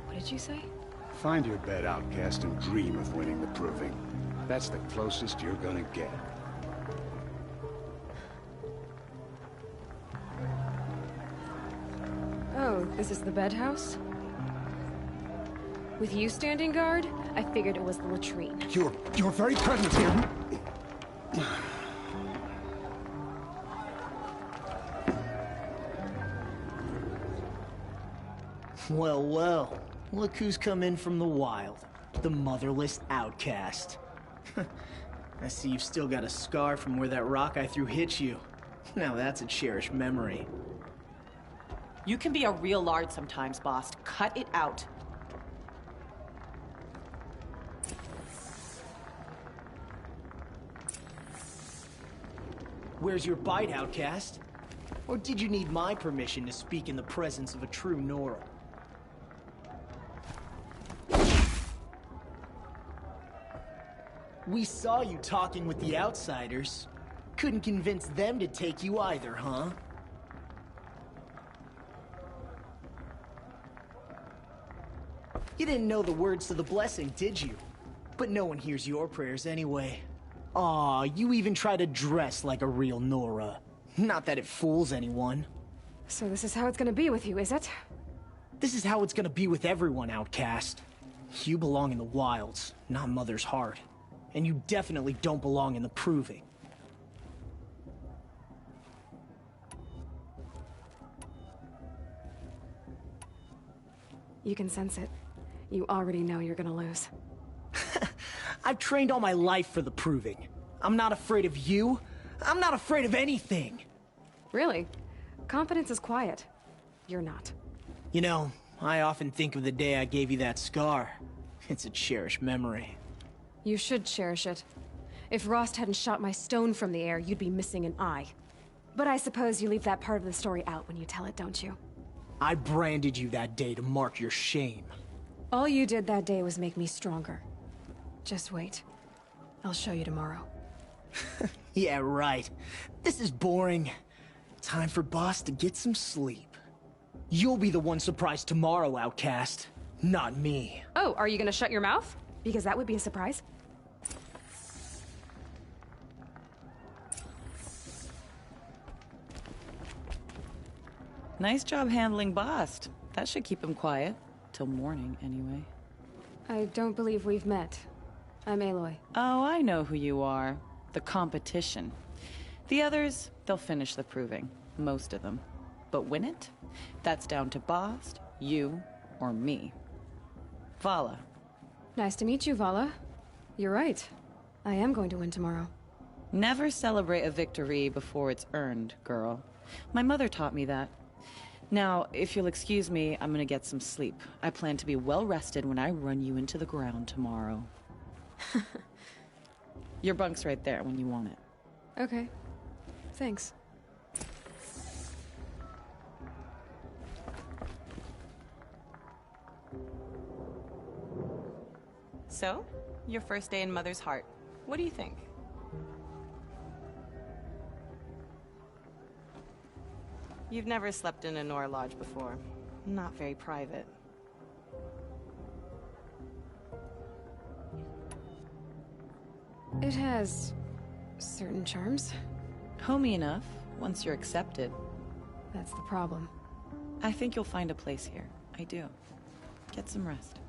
What did you say? Find your bed, outcast, and dream of winning the proving. That's the closest you're gonna get. Oh, this is the bed house? With you standing guard, I figured it was the latrine. Your very presence here. Well, well. Look who's come in from the wild. The motherless outcast. I see you've still got a scar from where that rock I threw hit you. Now that's a cherished memory. You can be a real lard sometimes, boss. Cut it out. Where's your bite, outcast? Or did you need my permission to speak in the presence of a true Nora? We saw you talking with the outsiders. Couldn't convince them to take you either, huh? You didn't know the words to the blessing, did you? But no one hears your prayers anyway. Aw, you even try to dress like a real Nora. Not that it fools anyone. So this is how it's gonna be with you, is it? This is how it's gonna be with everyone, outcast. You belong in the wilds, not Mother's heart. And you definitely don't belong in the proving. You can sense it. You already know you're gonna lose. I've trained all my life for the proving. I'm not afraid of you. I'm not afraid of anything. Really? Confidence is quiet. You're not. You know, I often think of the day I gave you that scar. It's a cherished memory. You should cherish it. If Rost hadn't shot my stone from the air, you'd be missing an eye. But I suppose you leave that part of the story out when you tell it, don't you? I branded you that day to mark your shame. All you did that day was make me stronger. Just wait. I'll show you tomorrow. Yeah, right. This is boring. Time for Boss to get some sleep. You'll be the one surprised tomorrow, outcast. Not me. Oh, are you gonna shut your mouth? Because that would be a surprise. Nice job handling Bast. That should keep him quiet. Till morning, anyway. I don't believe we've met. I'm Aloy. Oh, I know who you are. The competition. The others, they'll finish the proving. Most of them. But win it? That's down to Bast, you, or me. Vala. Nice to meet you, Vala. You're right. I am going to win tomorrow. Never celebrate a victory before it's earned, girl. My mother taught me that. Now, if you'll excuse me, I'm gonna get some sleep. I plan to be well rested when I run you into the ground tomorrow. Your bunk's right there when you want it. Okay. Thanks. So, your first day in Mother's heart. What do you think? You've never slept in a Nora lodge before. Not very private. It has certain charms. Homey enough, once you're accepted. That's the problem. I think you'll find a place here. I do. Get some rest.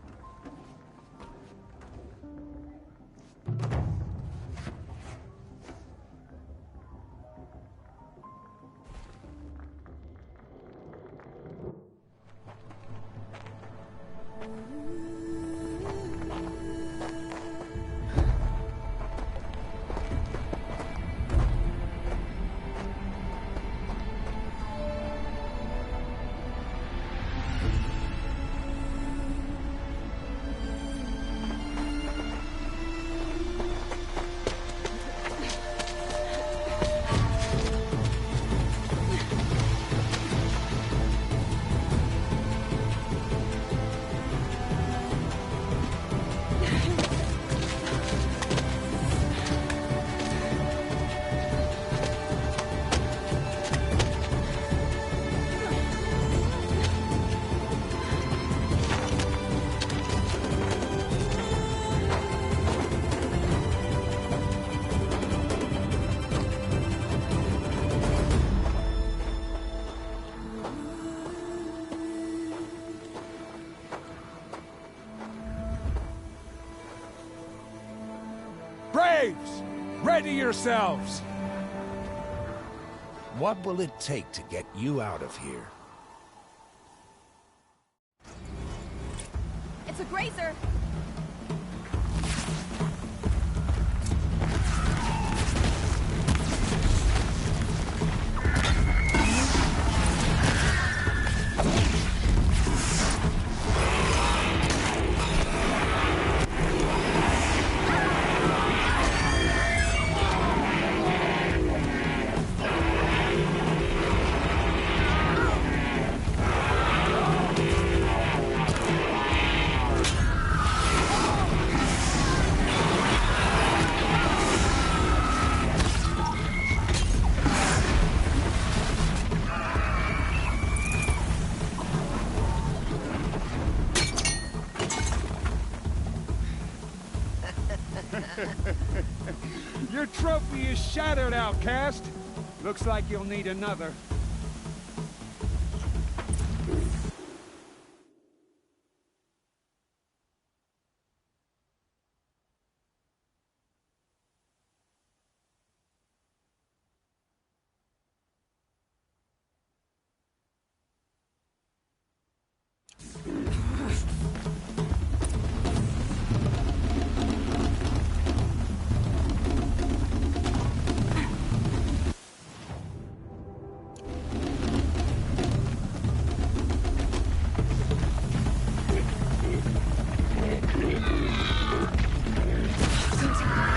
Braves! Ready yourselves! What will it take to get you out of here? It's a grazer! Your trophy is shattered, outcast. Looks like you'll need another.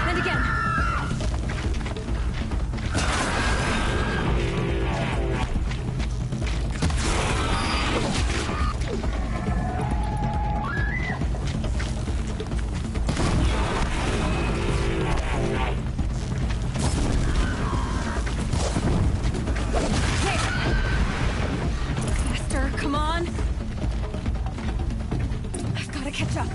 And again. Faster, come on. I've got to catch up.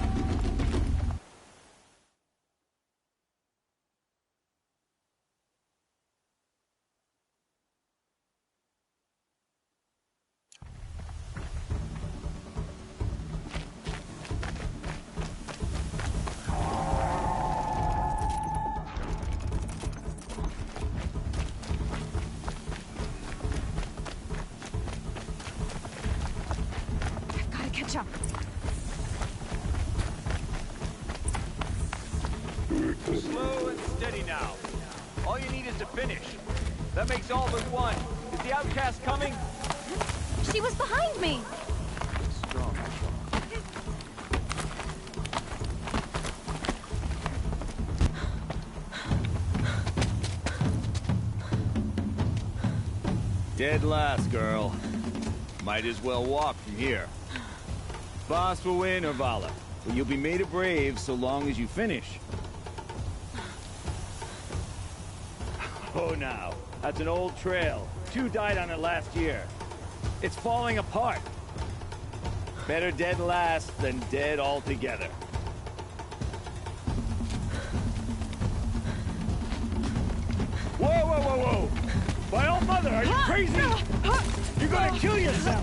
Gotta catch up. Slow and steady now. All you need is to finish. That makes all but one. Is the outcast coming? She was behind me. Strong. Dead last, girl. Might as well walk from here. Boss will win, or Vala. But you'll be made a brave so long as you finish. Oh, now. That's an old trail. 2 died on it last year. It's falling apart. Better dead last than dead altogether. Whoa, whoa, whoa, whoa! My old mother, are you crazy? You're gonna kill yourself!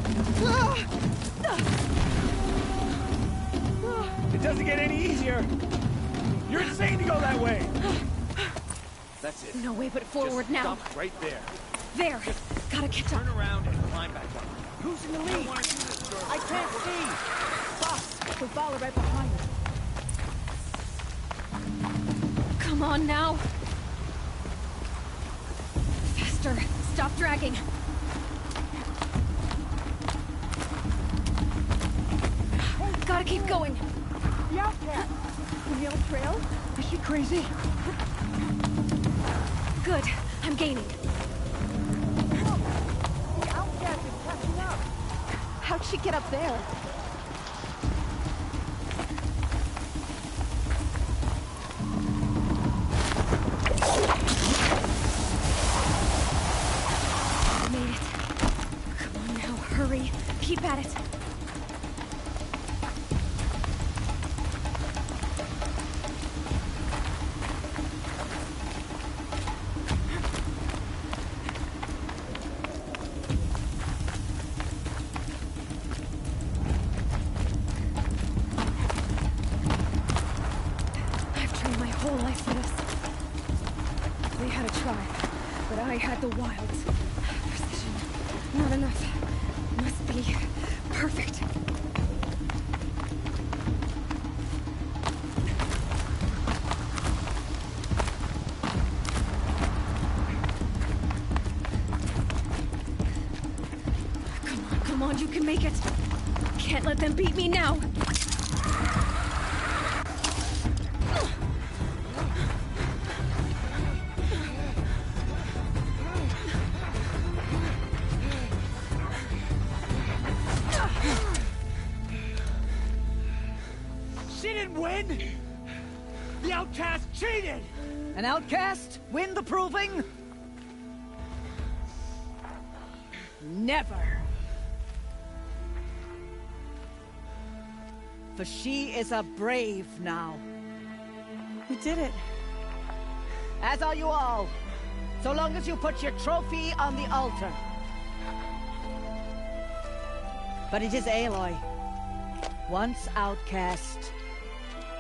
It doesn't get any easier! You're insane to go that way! That's it. No way but forward Just now. Stop right there. There. Gotta catch up. Turn around and climb back up. Who's in the lead? I can't see! Boss, with Vala right behind us. Come on now. Faster. Stop dragging. Gotta keep going. The outcast. The old trail? Is she crazy? Good. I'm gaining. The outcast is catching up. How'd she get up there? Made it. Come on now, hurry. Keep at it. I've trained my whole life for this. Come on, you can make it. Can't let them beat me now. She didn't win! The outcast cheated! An outcast win the proving? Never. For she is a brave now. You did it. As are you all. So long as you put your trophy on the altar. But it is Aloy. Once outcast,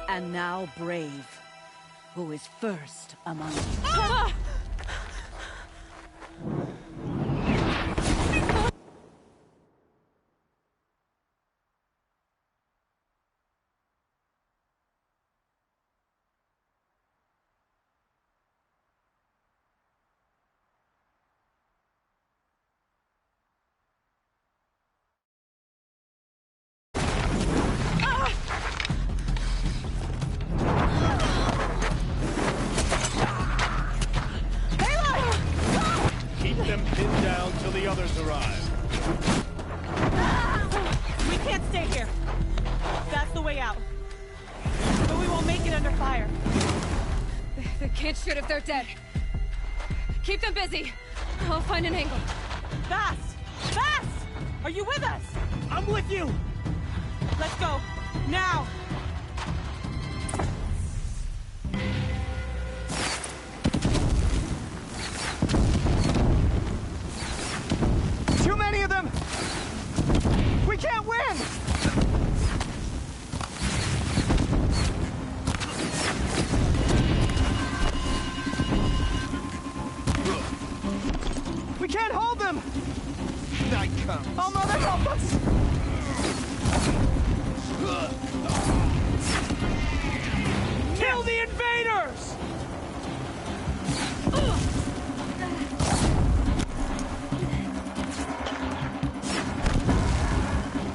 and now brave, who is first among you. Ah! We can't stay here. That's the way out. But we won't make it under fire. They can't shoot if they're dead. Keep them busy. I'll find an angle. Fast! Fast! Are you with us? I'm with you! Let's go. Now! Too many of them! We can't win! We can't hold them! Night comes. Oh, Mother, help us! Kill the invaders!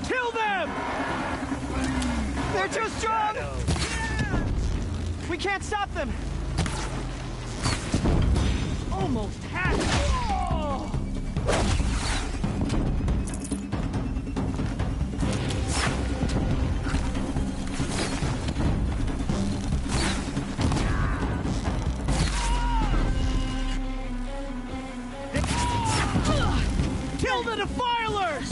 Kill them! They're too strong! We can't stop them! Almost had it! Oh! Kill the Defilers!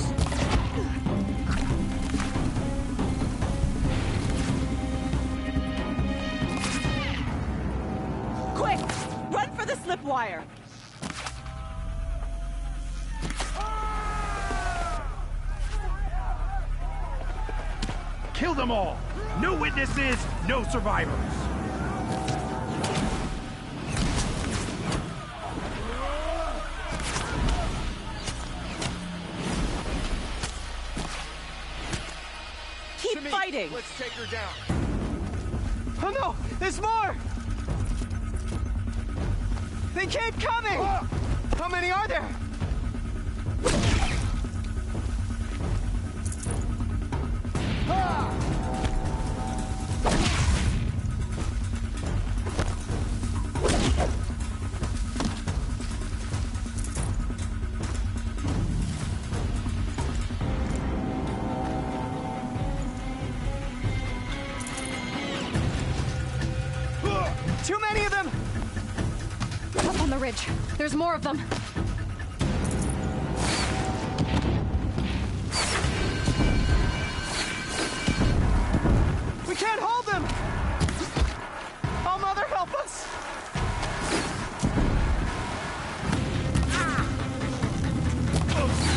Quick! Run for the slip wire! Kill them all! No witnesses, no survivors! Keep fighting! Let's take her down. Oh no! There's more! They keep coming! How many are there? Too many of them! Up on the ridge. There's more of them. We can't hold them! Oh, Mother, help us!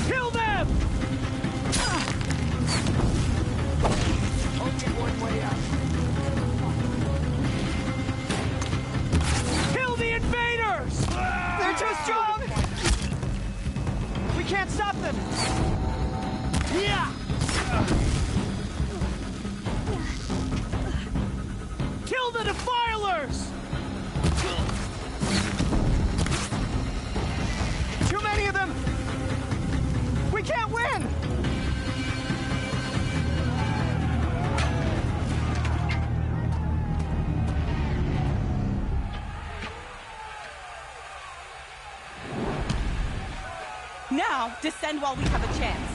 Kill them! Only one way out. Kill the invaders! They're too strong! We can't stop them! Yeah! Kill the Defilers! Too many of them! We can't win! Now, descend while we have a chance.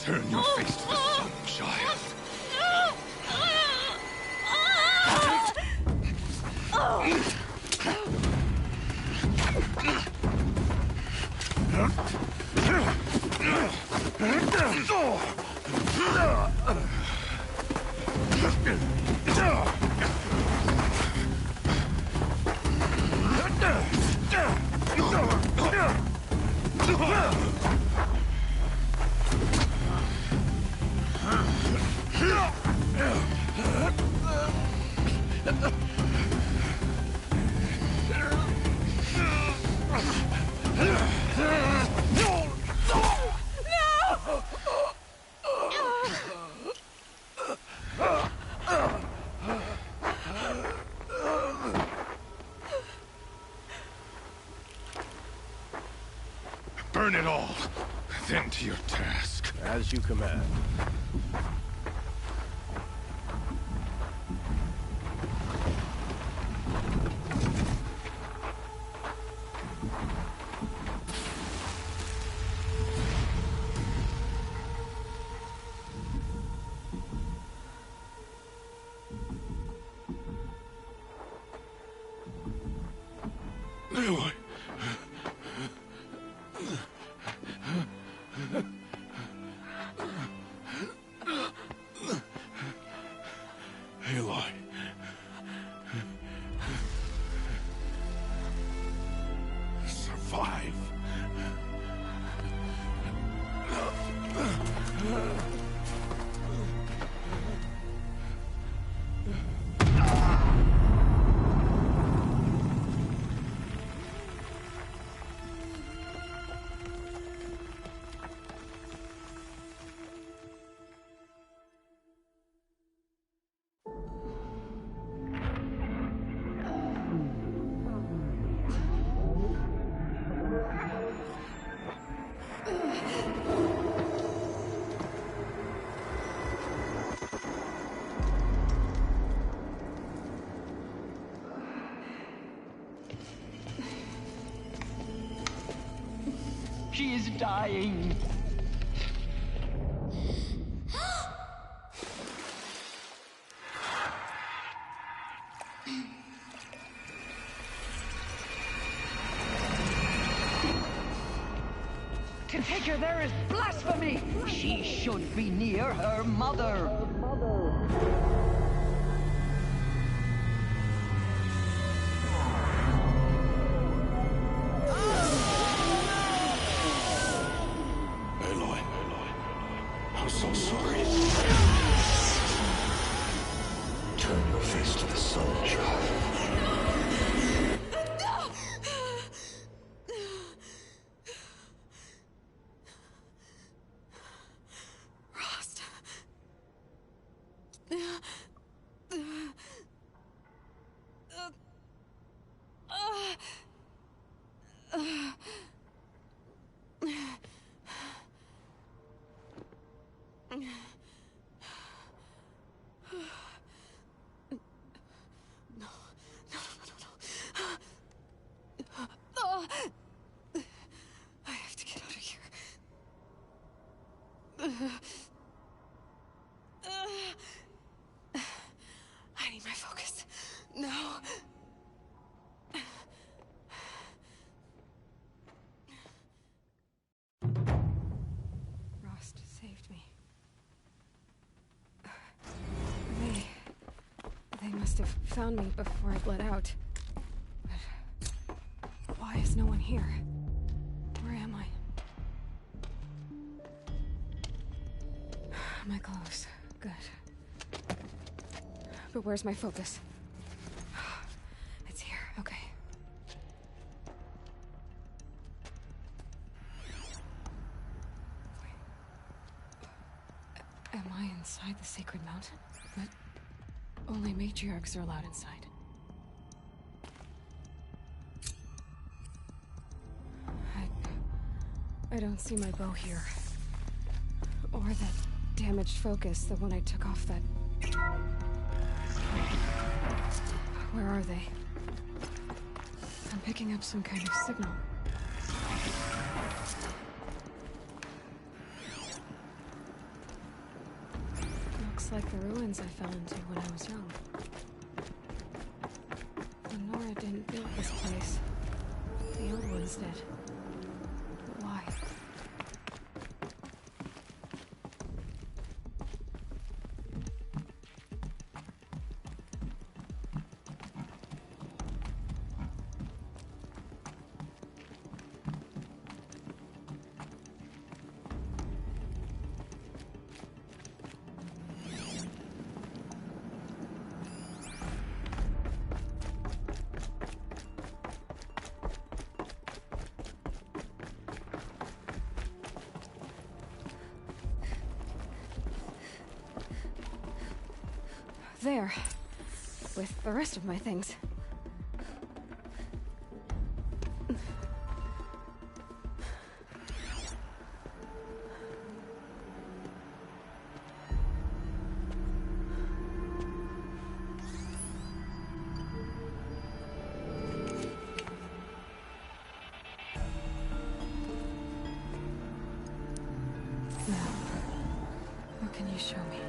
Turn your face to the sun, child. Burn it all, then to your task. As you command. Aloy. Aloy. Survive. is dying. To take her there is blasphemy! She should be near her mother! Aloy, I'm so sorry. Turn your face to the sun, child. I have to get out of here. I need my focus. No. Rost saved me. They must have found me before I bled out. But why is no one here? Where am I? My clothes. Good. But where's my focus? It's here. Okay. Am I inside the sacred mountain? But only matriarchs are allowed inside. I don't see my bow here. Or that damaged focus, the one I took off that... Where are they? I'm picking up some kind of signal. Looks like the ruins I fell into when I was young. Nora didn't build this place. The old ones did. But why? There. With the rest of my things. Now, what can you show me?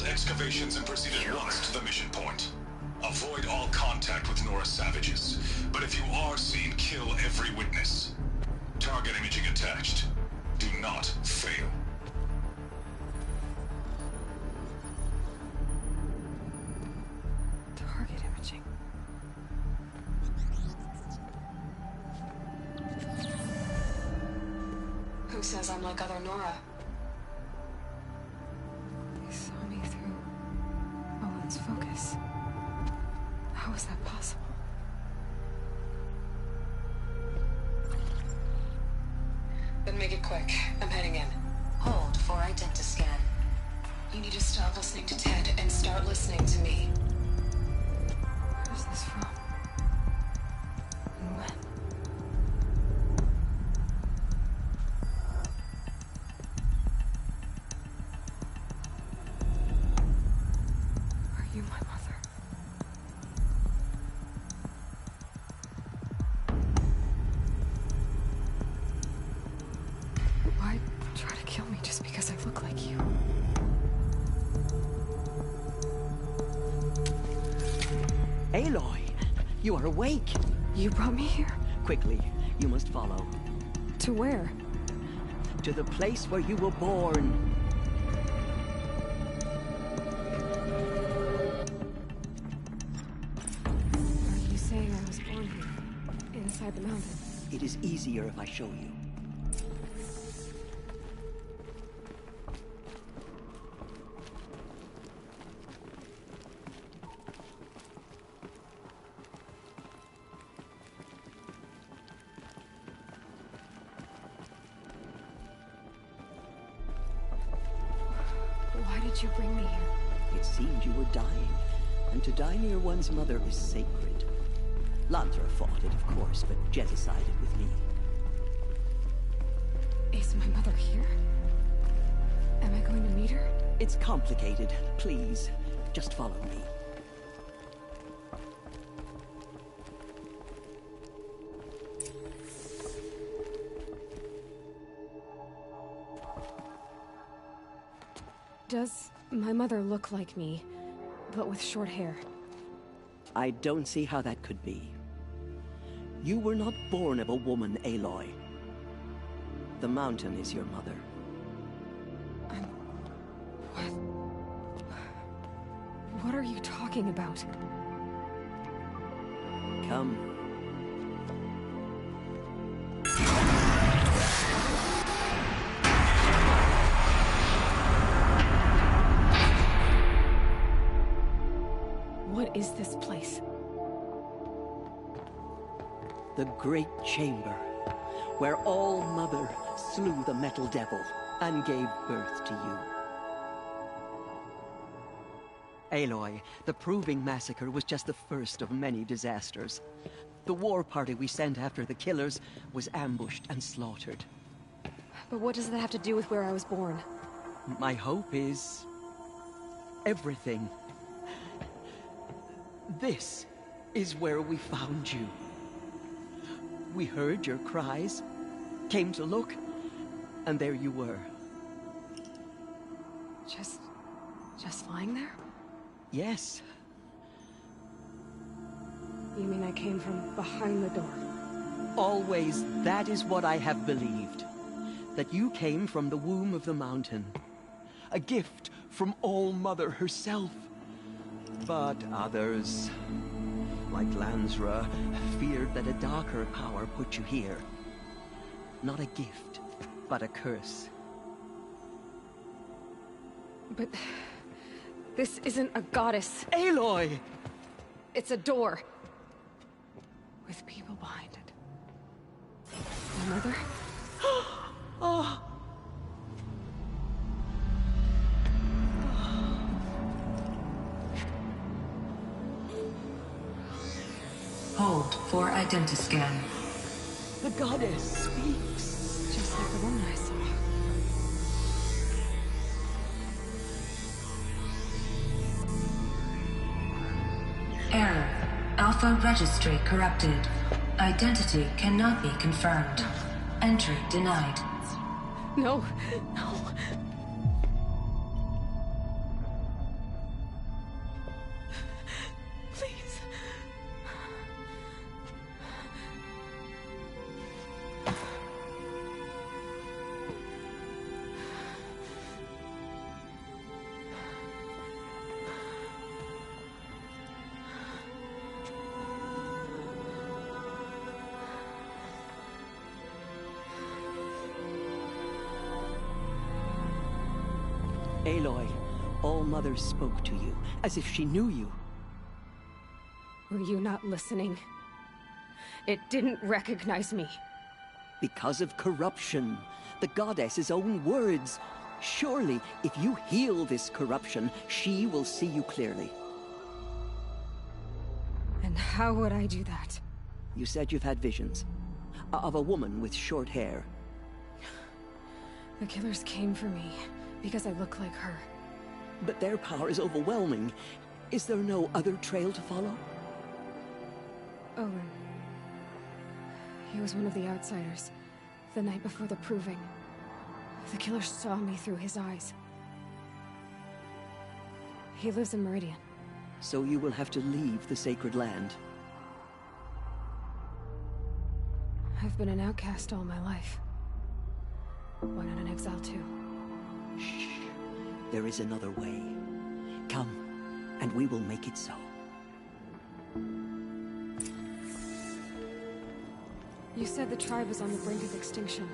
Excavations and proceed at once to the mission point. Avoid all contact with Nora savages, but if you are seen, kill every witness. Target imaging attached. Do not fail. Target imaging. Who says I'm like other Nora? Focus. How is that possible? Then make it quick. I'm heading in. Hold for identiscan. You need to stop listening to Ted and start listening to me. Where's this from? And when? try to kill me just because I look like you. Aloy, you are awake. You brought me here? Quickly, you must follow. To where? To the place where you were born. Are you saying I was born here? Inside the mountain? It is easier if I show you. Why did you bring me here? It seemed you were dying, and to die near one's mother is sacred. Lantra fought it, of course, but Jezza sided with me. Is my mother here? Am I going to meet her? It's complicated. Please, just follow me. Does my mother look like me, but with short hair? I don't see how that could be. You were not born of a woman, Aloy. The mountain is your mother. What are you talking about? Come. What is this place? The Great Chamber, where All-Mother slew the Metal Devil and gave birth to you. Aloy, the Proving Massacre was just the first of many disasters. The war party we sent after the killers was ambushed and slaughtered. But what does that have to do with where I was born? My hope is... everything. This is where we found you. We heard your cries, came to look, and there you were. Just lying there? Yes. You mean I came from behind the door? Always, that is what I have believed. That you came from the womb of the mountain. A gift from All-Mother herself. But others, like Lansra, feared that a darker power put you here. Not a gift, but a curse. But... this isn't a goddess. Aloy! It's a door. With people behind it. My mother? Oh! Hold for identiscan. The goddess speaks. Just like the woman I saw. Error. Alpha registry corrupted. Identity cannot be confirmed. Entry denied. No, no. Please. Aloy, All-Mother spoke to you, as if she knew you. Were you not listening? It didn't recognize me. Because of corruption. The goddess's own words. Surely, if you heal this corruption, she will see you clearly. And how would I do that? You said you've had visions. Of a woman with short hair. The killers came for me, because I look like her. But their power is overwhelming. Is there no other trail to follow? Owen. He was one of the outsiders. The night before the Proving. The killer saw me through his eyes. He lives in Meridian. So you will have to leave the sacred land. I've been an outcast all my life. Went on an exile too. Shh. There is another way. Come, and we will make it so. You said the tribe was on the brink of extinction.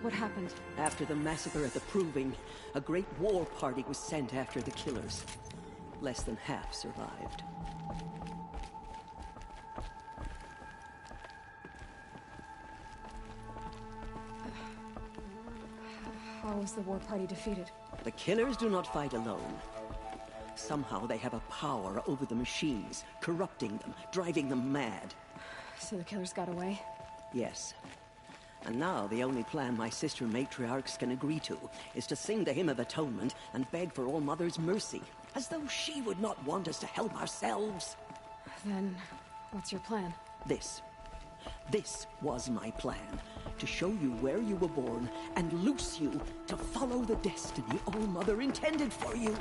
What happened? After the massacre at the Proving, a great war party was sent after the killers. Less than half survived. How was the war party defeated? The killers do not fight alone. Somehow they have a power over the machines, corrupting them, driving them mad. So the killers got away? Yes. And now the only plan my sister matriarchs can agree to is to sing the Hymn of Atonement and beg for All Mother's mercy, as though she would not want us to help ourselves. Then, what's your plan? This was my plan. To show you where you were born and loose you to follow the destiny All Mother intended for you.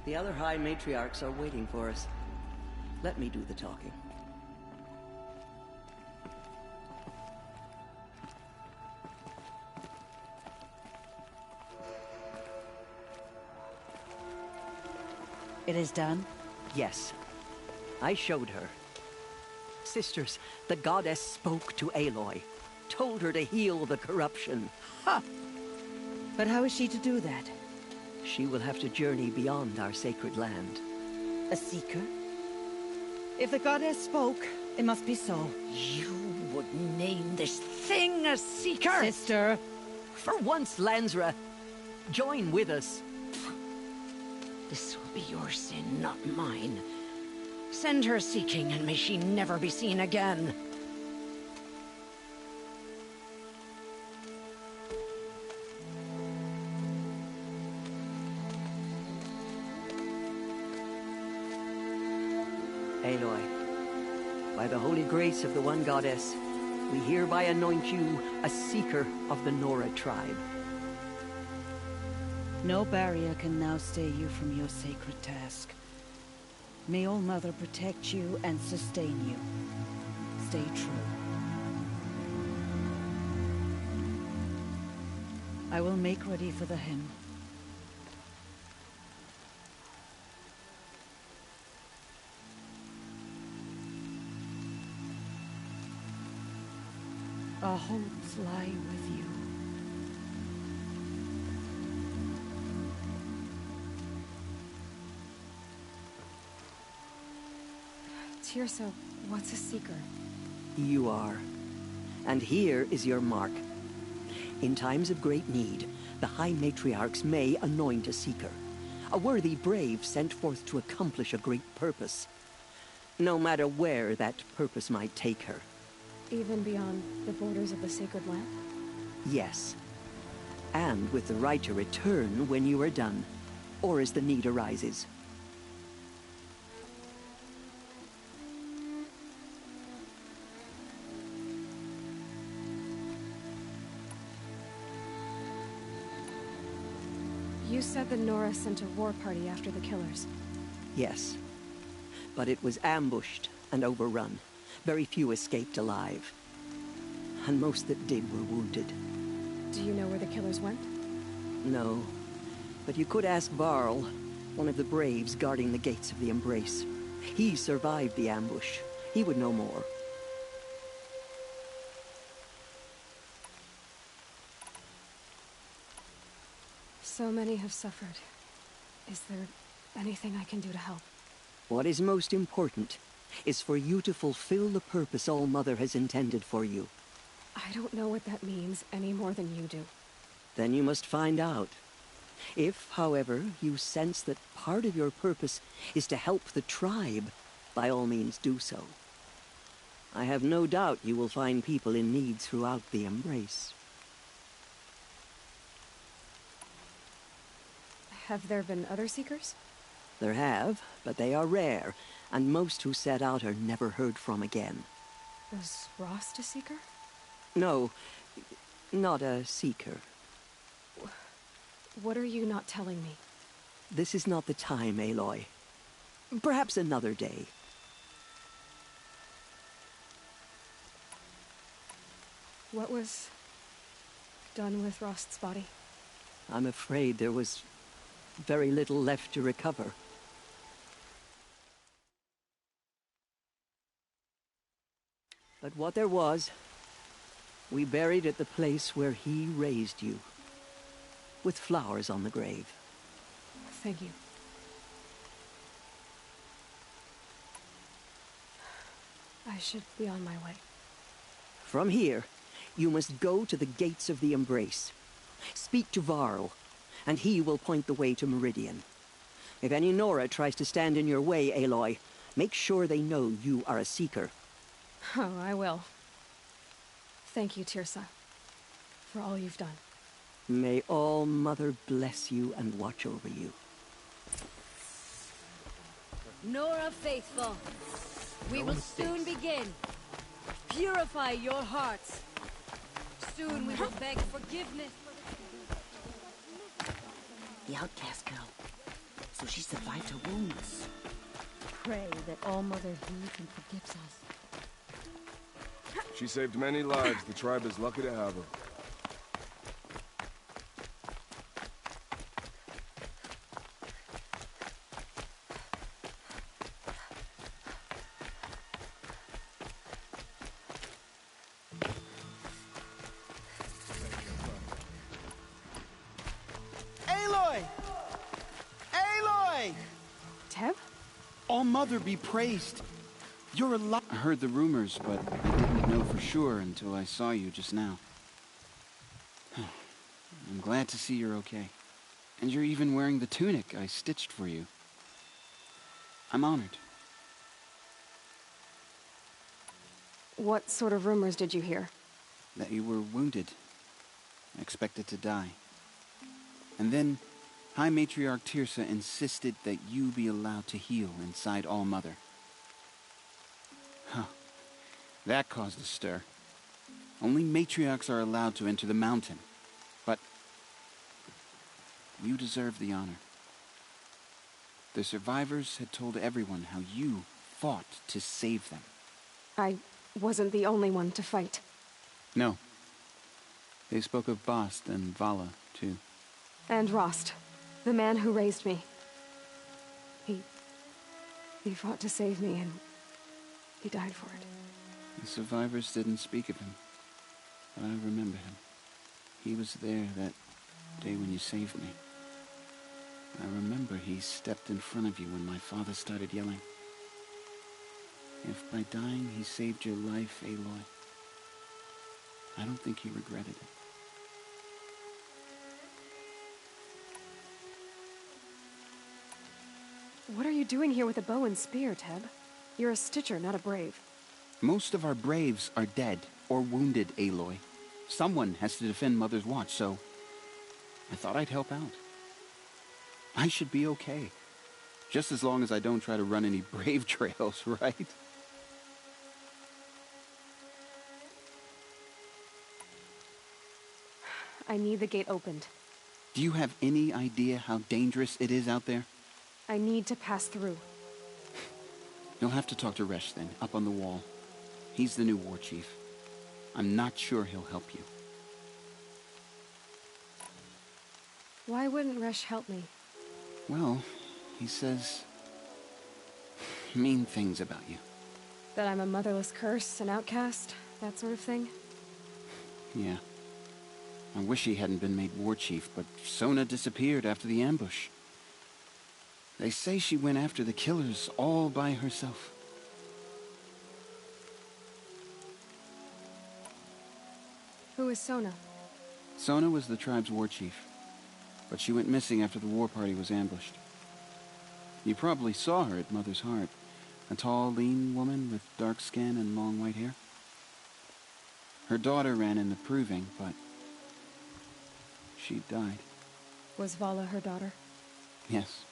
The other High Matriarchs are waiting for us. Let me do the talking. It is done? Yes. I showed her. Sisters, the goddess spoke to Aloy. Told her to heal the corruption. Ha! But how is she to do that? She will have to journey beyond our sacred land. A seeker? If the goddess spoke, it must be so. You would name this thing a seeker? Sister! For once, Lansra, join with us. This will be your sin, not mine. Send her seeking, and may she never be seen again. Aloy, by the holy grace of the One Goddess, we hereby anoint you a seeker of the Nora tribe. No barrier can now stay you from your sacred task. May All Mother protect you and sustain you. Stay true. I will make ready for the hymn. Our hopes lie with you. Teersa, what's a seeker? You are. And here is your mark. In times of great need, the High Matriarchs may anoint a seeker. A worthy brave sent forth to accomplish a great purpose. No matter where that purpose might take her. Even beyond the borders of the sacred land? Yes. And with the right to return when you are done, or as the need arises. You said the Nora sent a war party after the killers. Yes. But it was ambushed and overrun. Very few escaped alive. And most that did were wounded. Do you know where the killers went? No. But you could ask Varl, one of the braves guarding the gates of the Embrace. He survived the ambush. He would know more. So many have suffered. Is there anything I can do to help? What is most important is for you to fulfill the purpose All Mother has intended for you. I don't know what that means any more than you do. Then you must find out. If, however, you sense that part of your purpose is to help the tribe, by all means do so. I have no doubt you will find people in need throughout the Embrace. Have there been other seekers? There have, but they are rare, and most who set out are never heard from again. Was Rost a seeker? No. Not a seeker. What are you not telling me? This is not the time, Aloy. Perhaps another day. What was done with Rost's body? I'm afraid there was very little left to recover. But what there was, we buried at the place where he raised you, with flowers on the grave. Thank you. I should be on my way. From here, you must go to the gates of the Embrace. Speak to Varl, and he will point the way to Meridian. If any Nora tries to stand in your way, Aloy, make sure they know you are a Seeker. Oh, I will. Thank you, Teersa, for all you've done. May All Mother bless you and watch over you. Nora faithful, we will soon begin. Purify your hearts. Soon we will beg forgiveness. The outcast girl. So she survived her wounds. Pray that All Mother heeds and forgives us. She saved many lives. The tribe is lucky to have her. Aloy! Aloy! Teb? All Mother be praised. You're alive. I heard the rumors, but I didn't know for sure until I saw you just now. I'm glad to see you're okay. And you're even wearing the tunic I stitched for you. I'm honored. What sort of rumors did you hear? That you were wounded. Expected to die. And then, High Matriarch Teersa insisted that you be allowed to heal inside All Mother. Huh. That caused a stir. Only matriarchs are allowed to enter the mountain. But you deserve the honor. The survivors had told everyone how you fought to save them. I wasn't the only one to fight. No. They spoke of Bast and Vala, too. And Rost, the man who raised me. He fought to save me, and he died for it. The survivors didn't speak of him, but I remember him. He was there that day when you saved me. I remember he stepped in front of you when my father started yelling. If by dying he saved your life, Aloy, I don't think he regretted it. What are you doing here with a bow and spear, Teb? You're a Stitcher, not a Brave. Most of our Braves are dead or wounded, Aloy. Someone has to defend Mother's Watch, so I thought I'd help out. I should be okay. Just as long as I don't try to run any Brave trails, right? I need the gate opened. Do you have any idea how dangerous it is out there? I need to pass through. You'll have to talk to Resh then, up on the wall. He's the new war chief. I'm not sure he'll help you. Why wouldn't Resh help me? Well, he says mean things about you. That I'm a motherless curse, an outcast, that sort of thing? Yeah. I wish he hadn't been made war chief, but Sona disappeared after the ambush. They say she went after the killers all by herself. Who is Sona? Sona was the tribe's war chief, but she went missing after the war party was ambushed. You probably saw her at Mother's Heart. A tall, lean woman with dark skin and long white hair. Her daughter ran in the proving, but she died. Was Vala her daughter? Yes.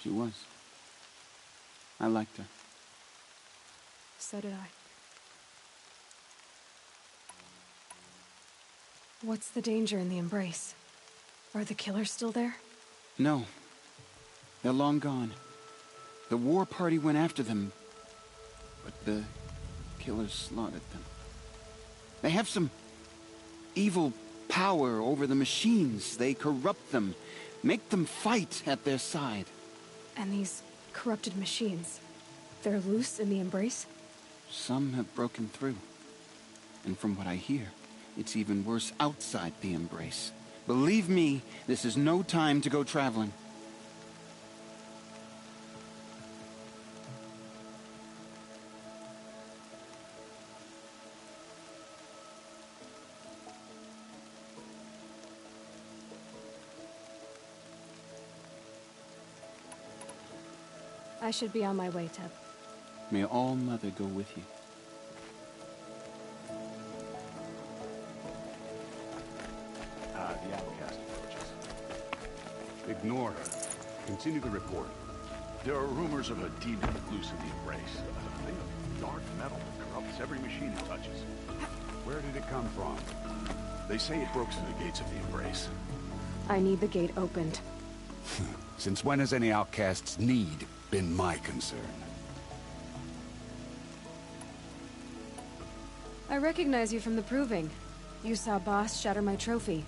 She was. I liked her. So did I. What's the danger in the Embrace? Are the killers still there? No. They're long gone. The war party went after them, but the killers slaughtered them. They have some evil power over the machines. They corrupt them, make them fight at their side. And these corrupted machines, they're loose in the Embrace? Some have broken through. And from what I hear, it's even worse outside the Embrace. Believe me, this is no time to go traveling. I should be on my way, Teb. May All-Mother go with you. The outcast approaches. Ignore her. Continue the report. There are rumors of a demon loose in the Embrace. A thing of dark metal that corrupts every machine it touches. Where did it come from? They say it broke through the gates of the Embrace. I need the gate opened. Since when has any outcast's need been my concern? I recognize you from the Proving. You saw Boss shatter my trophy,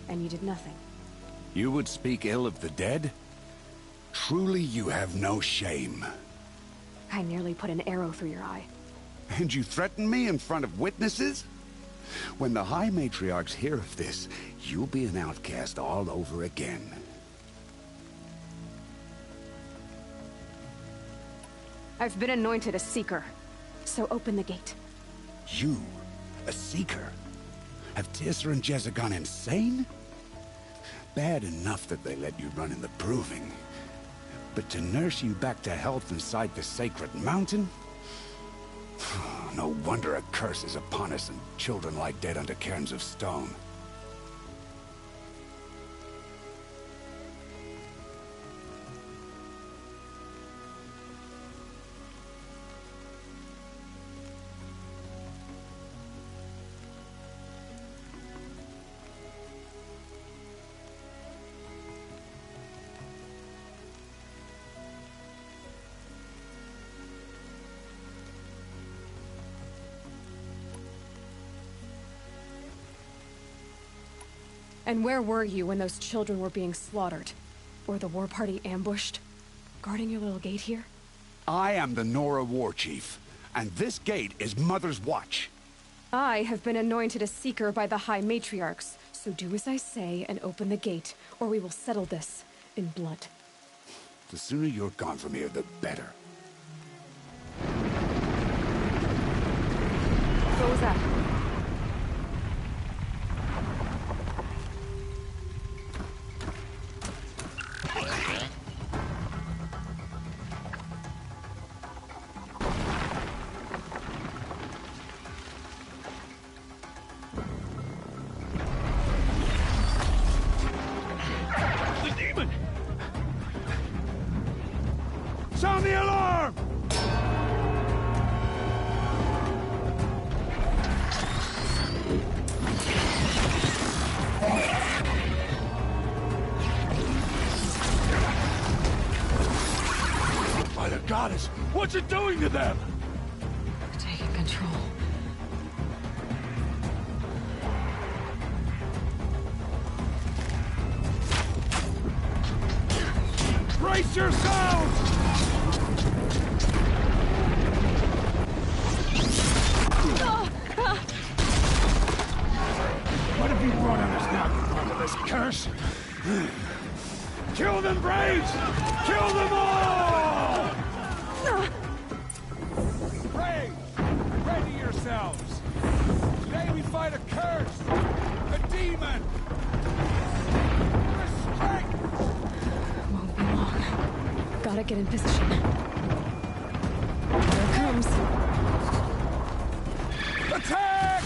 and you did nothing. You would speak ill of the dead? Truly you have no shame. I nearly put an arrow through your eye. And you threaten me in front of witnesses? When the High Matriarchs hear of this, you'll be an outcast all over again. I've been anointed a Seeker, so open the gate. You? A Seeker? Have Teersa and Jezza gone insane? Bad enough that they let you run in the Proving. But to nurse you back to health inside the Sacred Mountain? No wonder a curse is upon us and children lie dead under cairns of stone. And where were you when those children were being slaughtered? Or the war party ambushed? Guarding your little gate here? I am the Nora War Chief, and this gate is Mother's watch. I have been anointed a Seeker by the High Matriarchs, so do as I say and open the gate, or we will settle this in blood. The sooner you're gone from here, the better. What was that? Sound the alarm! By the goddess, what's it doing to them? Taking control. Brace yourselves! What have you brought on us now, you motherless curse? Kill them, Braves! Kill them all! Braves, ready yourselves! Today we fight a curse! A demon! Restraint! Won't be long. Gotta get in position. Here it comes. Attack!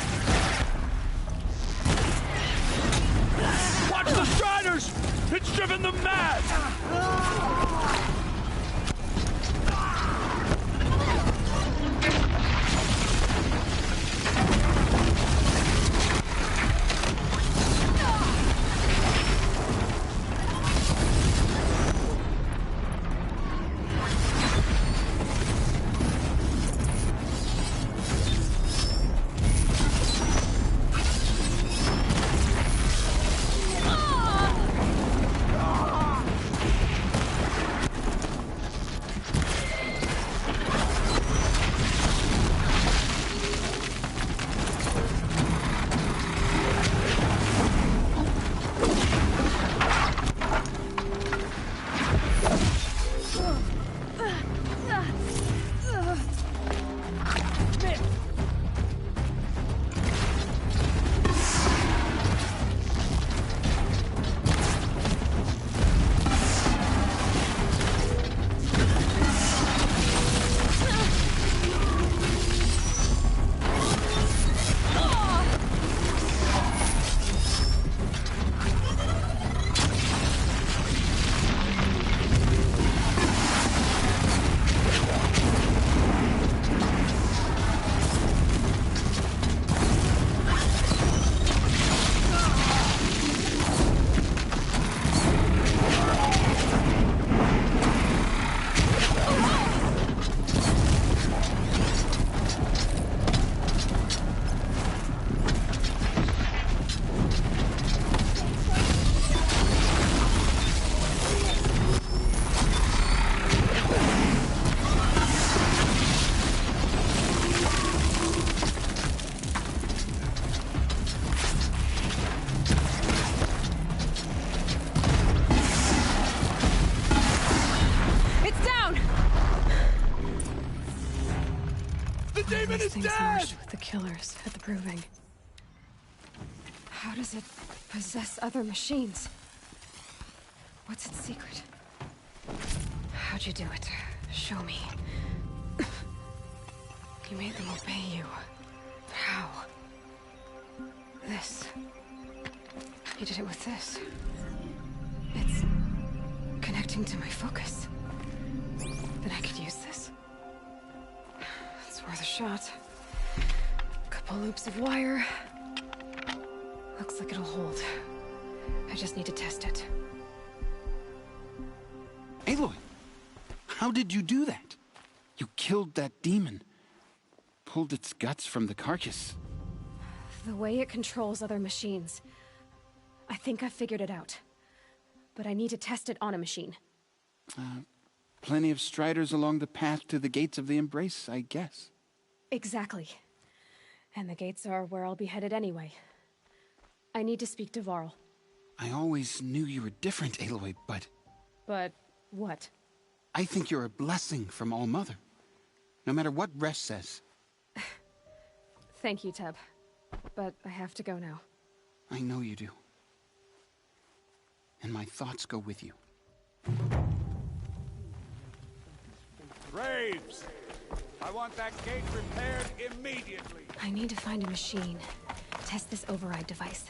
Watch the Striders! It's driven them mad! Everything's merged with the killers at the Proving. How does it possess other machines? What's its secret? How'd you do it? Show me. You made them obey you. How? This. You did it with this. It's connecting to my focus. Then I could use this. It's worth a shot. Couple loops of wire. Looks like it'll hold. I just need to test it. Aloy! How did you do that? You killed that demon. Pulled its guts from the carcass. The way it controls other machines. I think I figured it out. But I need to test it on a machine. Plenty of striders along the path to the gates of the Embrace, I guess. Exactly. And the gates are where I'll be headed anyway. I need to speak to Varl. I always knew you were different, Aloy, but... But what? I think you're a blessing from All-Mother. No matter what Resh says. Thank you, Teb. But I have to go now. I know you do. And my thoughts go with you. Graves! I want that gate repaired immediately. I need to find a machine. Test this override device.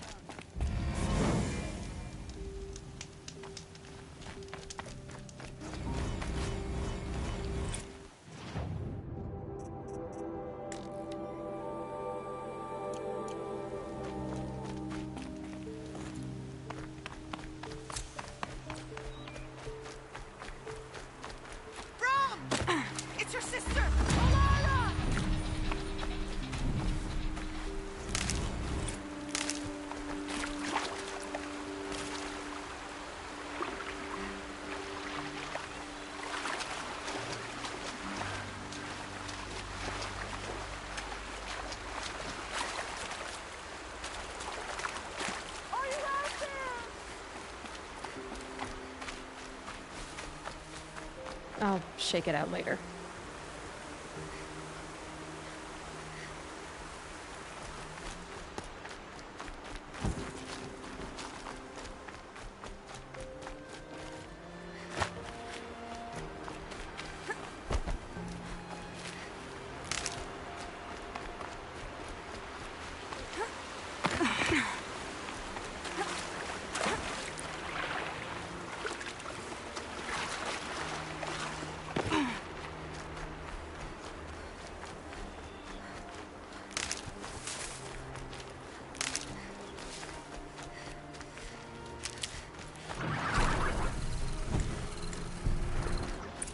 It's your sister! I'll shake it out later.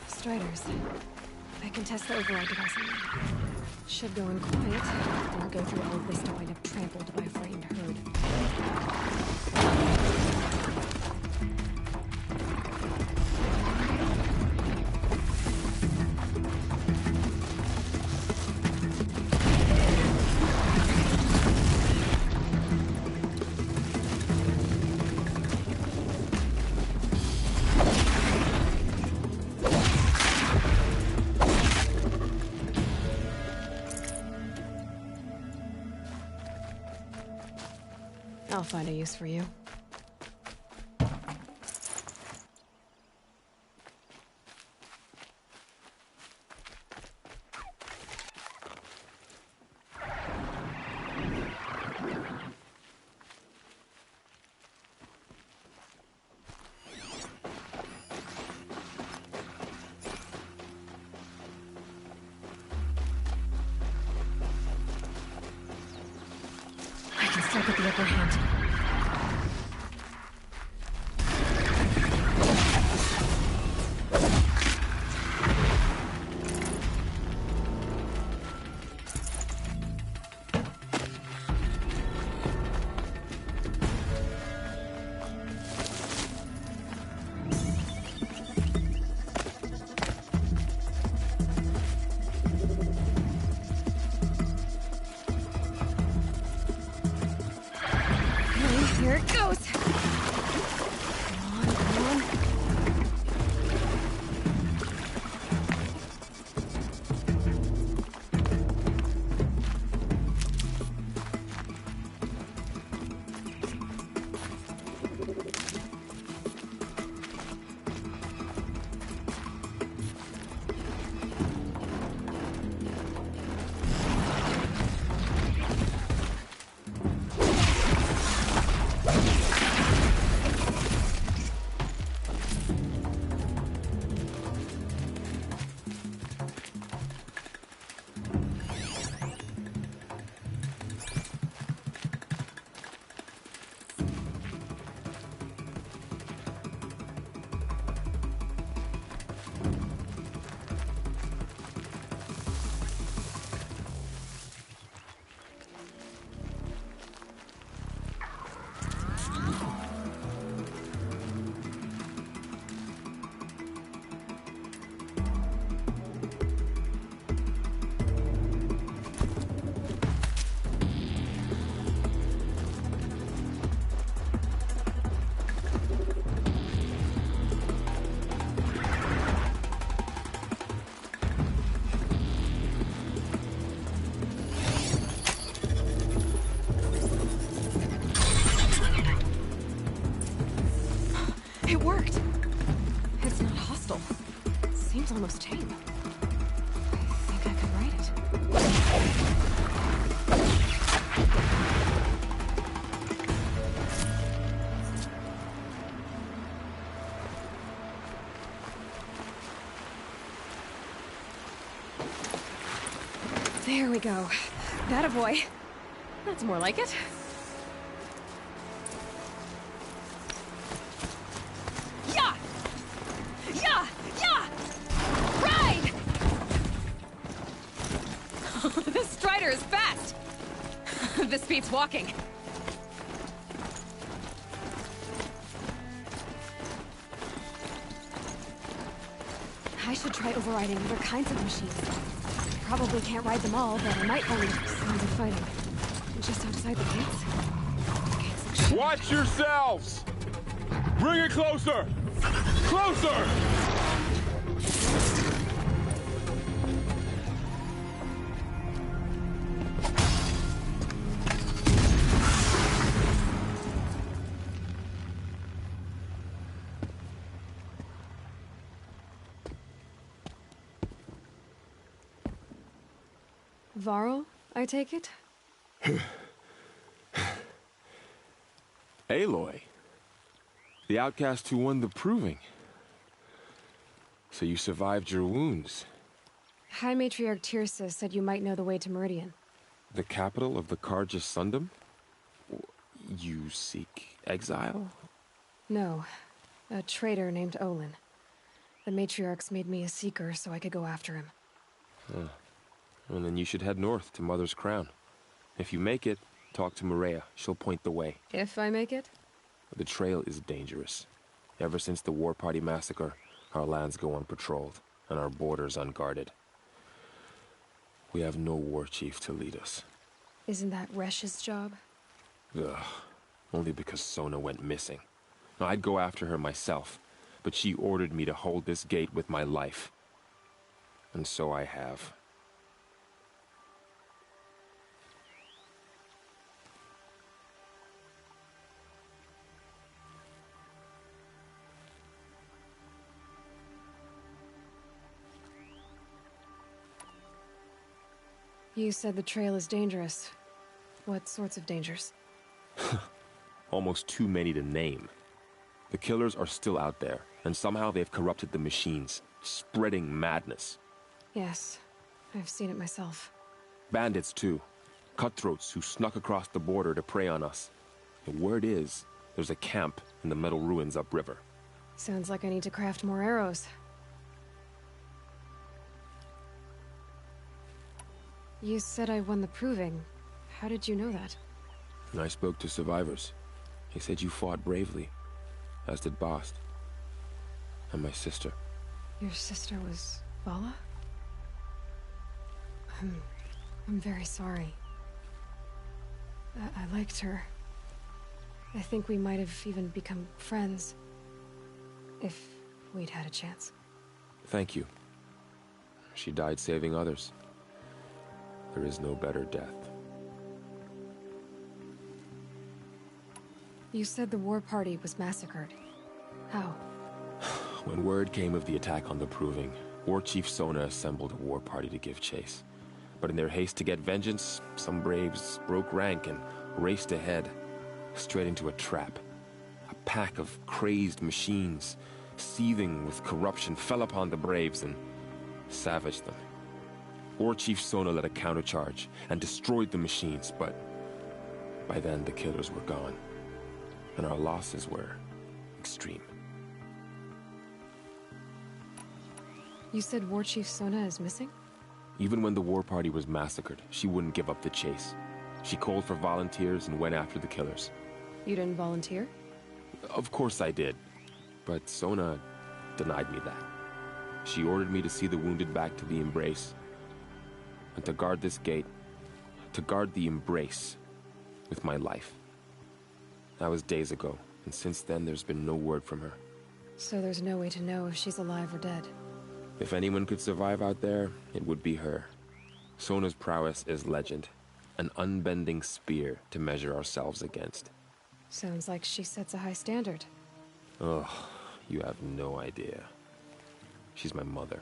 Striders. I can test the override device on them. Should go in quiet. Don't go through all of this to wind up trampled by a frightened herd. I'll find a use for you. I can still get the upper hand. Here it goes. Come on, come on. It worked! It's not hostile. It seems almost tame. I think I could write it. There we go. That a boy. That's more like it. Yeah! Yeah! Yeah! Ride! This Strider is fast! This beats walking. I should try overriding other kinds of machines. Probably can't ride them all, but I might find sounds of fighting. Just outside the gates. Watch yourselves! Bring it closer! Closer! Varl, I take it? Aloy. The outcast who won the proving. So you survived your wounds. High Matriarch Tirsa said you might know the way to Meridian. The capital of the Carja Sundom? You seek exile? No. A traitor named Olin. The Matriarchs made me a seeker so I could go after him. Huh. Well, then you should head north to Mother's Crown. If you make it, talk to Maria. She'll point the way. If I make it? The trail is dangerous. Ever since the War Party massacre, our lands go unpatrolled, and our borders unguarded. We have no war chief to lead us. Isn't that Resh's job? Ugh. Only because Sona went missing. Now, I'd go after her myself, but she ordered me to hold this gate with my life. And so I have. You said the trail is dangerous. What sorts of dangers? Almost too many to name. The killers are still out there, and somehow they've corrupted the machines, spreading madness. Yes, I've seen it myself. Bandits, too. Cutthroats who snuck across the border to prey on us. The word is, there's a camp in the metal ruins upriver. Sounds like I need to craft more arrows. You said I won the proving. How did you know that? I spoke to survivors. They said you fought bravely, as did Bast. And my sister. Your sister was Vala? I'm very sorry. I liked her. I think we might have even become friends. If we'd had a chance. Thank you. She died saving others. There is no better death. You said the war party was massacred. How? When word came of the attack on the Proving, War Chief Sona assembled a war party to give chase. But in their haste to get vengeance, some braves broke rank and raced ahead, straight into a trap. A pack of crazed machines, seething with corruption, fell upon the braves and savaged them. War Chief Sona led a countercharge and destroyed the machines, but by then the killers were gone, and our losses were extreme. You said War Chief Sona is missing? Even when the war party was massacred, she wouldn't give up the chase. She called for volunteers and went after the killers. You didn't volunteer? Of course I did, but Sona denied me that. She ordered me to see the wounded back to the Embrace, and to guard this gate, to guard the Embrace with my life. That was days ago, and since then there's been no word from her. So there's no way to know if she's alive or dead. If anyone could survive out there, it would be her. Sona's prowess is legend, an unbending spear to measure ourselves against. Sounds like she sets a high standard. Ugh, You have no idea. She's my mother.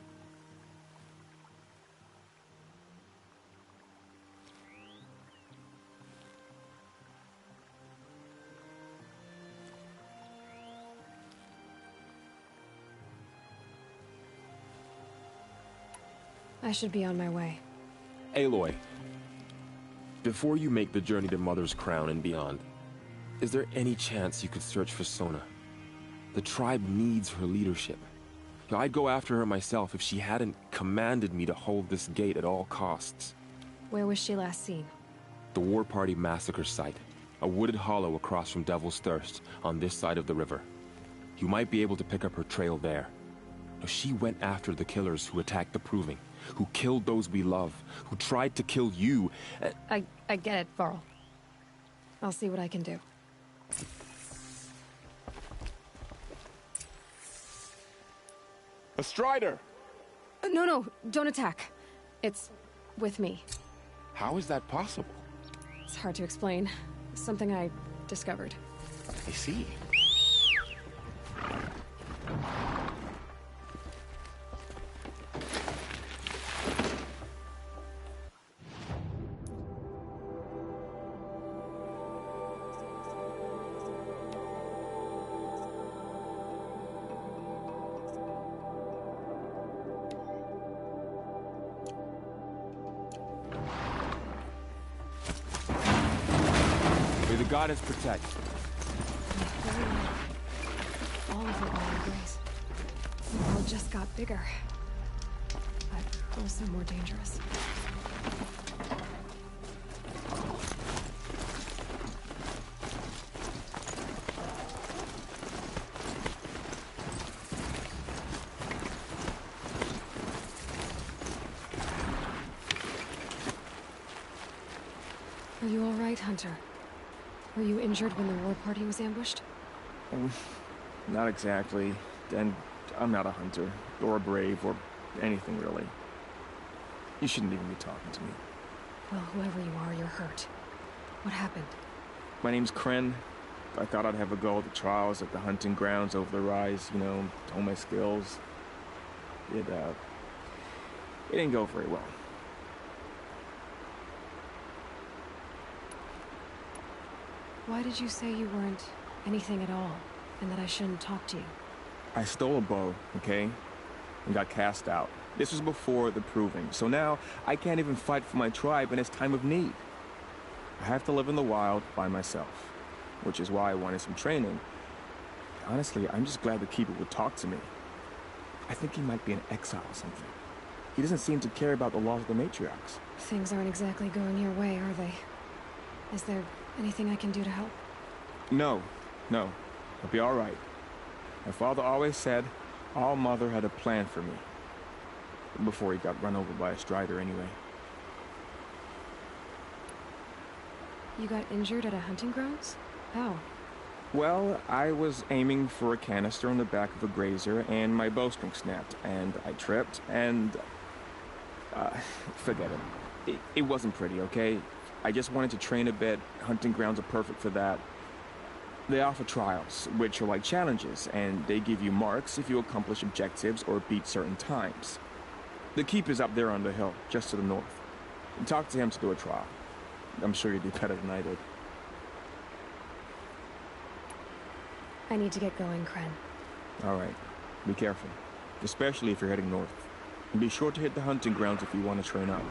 I should be on my way. Aloy, before you make the journey to Mother's Crown and beyond, is there any chance you could search for Sona? The tribe needs her leadership. I'd go after her myself if she hadn't commanded me to hold this gate at all costs. Where was she last seen? The War Party massacre site. A wooded hollow across from Devil's Thirst, on this side of the river. You might be able to pick up her trail there. Now, she went after the killers who attacked the Proving, who killed those we love, who tried to kill you. I get it, Varl. I'll see what I can do. A Strider! No, don't attack. It's with me. How is that possible? It's hard to explain. Something I discovered. I see. May the goddess protect. All of it all grace. The world just got bigger. But also more dangerous. Are you all right, Hunter? Were you injured when the war party was ambushed? Not exactly. And I'm not a hunter, or a brave, or anything really. You shouldn't even be talking to me. Well, whoever you are, you're hurt. What happened? My name's Kren. I thought I'd have a go at the trials at the hunting grounds over the rise, you know, hone my skills. It didn't go very well. Why did you say you weren't anything at all, and that I shouldn't talk to you? I stole a bow, okay? And got cast out. This was before the Proving, so now I can't even fight for my tribe in its time of need. I have to live in the wild by myself, which is why I wanted some training. Honestly, I'm just glad the Keeper would talk to me. I think he might be in exile or something. He doesn't seem to care about the laws of the matriarchs. Things aren't exactly going your way, are they? Is there anything I can do to help? No. I'll be all right. My father always said All Mother had a plan for me. Before he got run over by a Strider, anyway. You got injured at a hunting grounds? How? Well, I was aiming for a canister on the back of a grazer, and my bowstring snapped, and I tripped, and... forget it. It wasn't pretty, okay? I just wanted to train a bit. Hunting grounds are perfect for that. They offer trials, which are like challenges, and they give you marks if you accomplish objectives or beat certain times. The Keeper's up there on the hill, just to the north. Talk to him to do a trial. I'm sure you'd do better than I did. I need to get going, Kren. All right. Be careful. Especially if you're heading north. And be sure to hit the hunting grounds if you want to train up.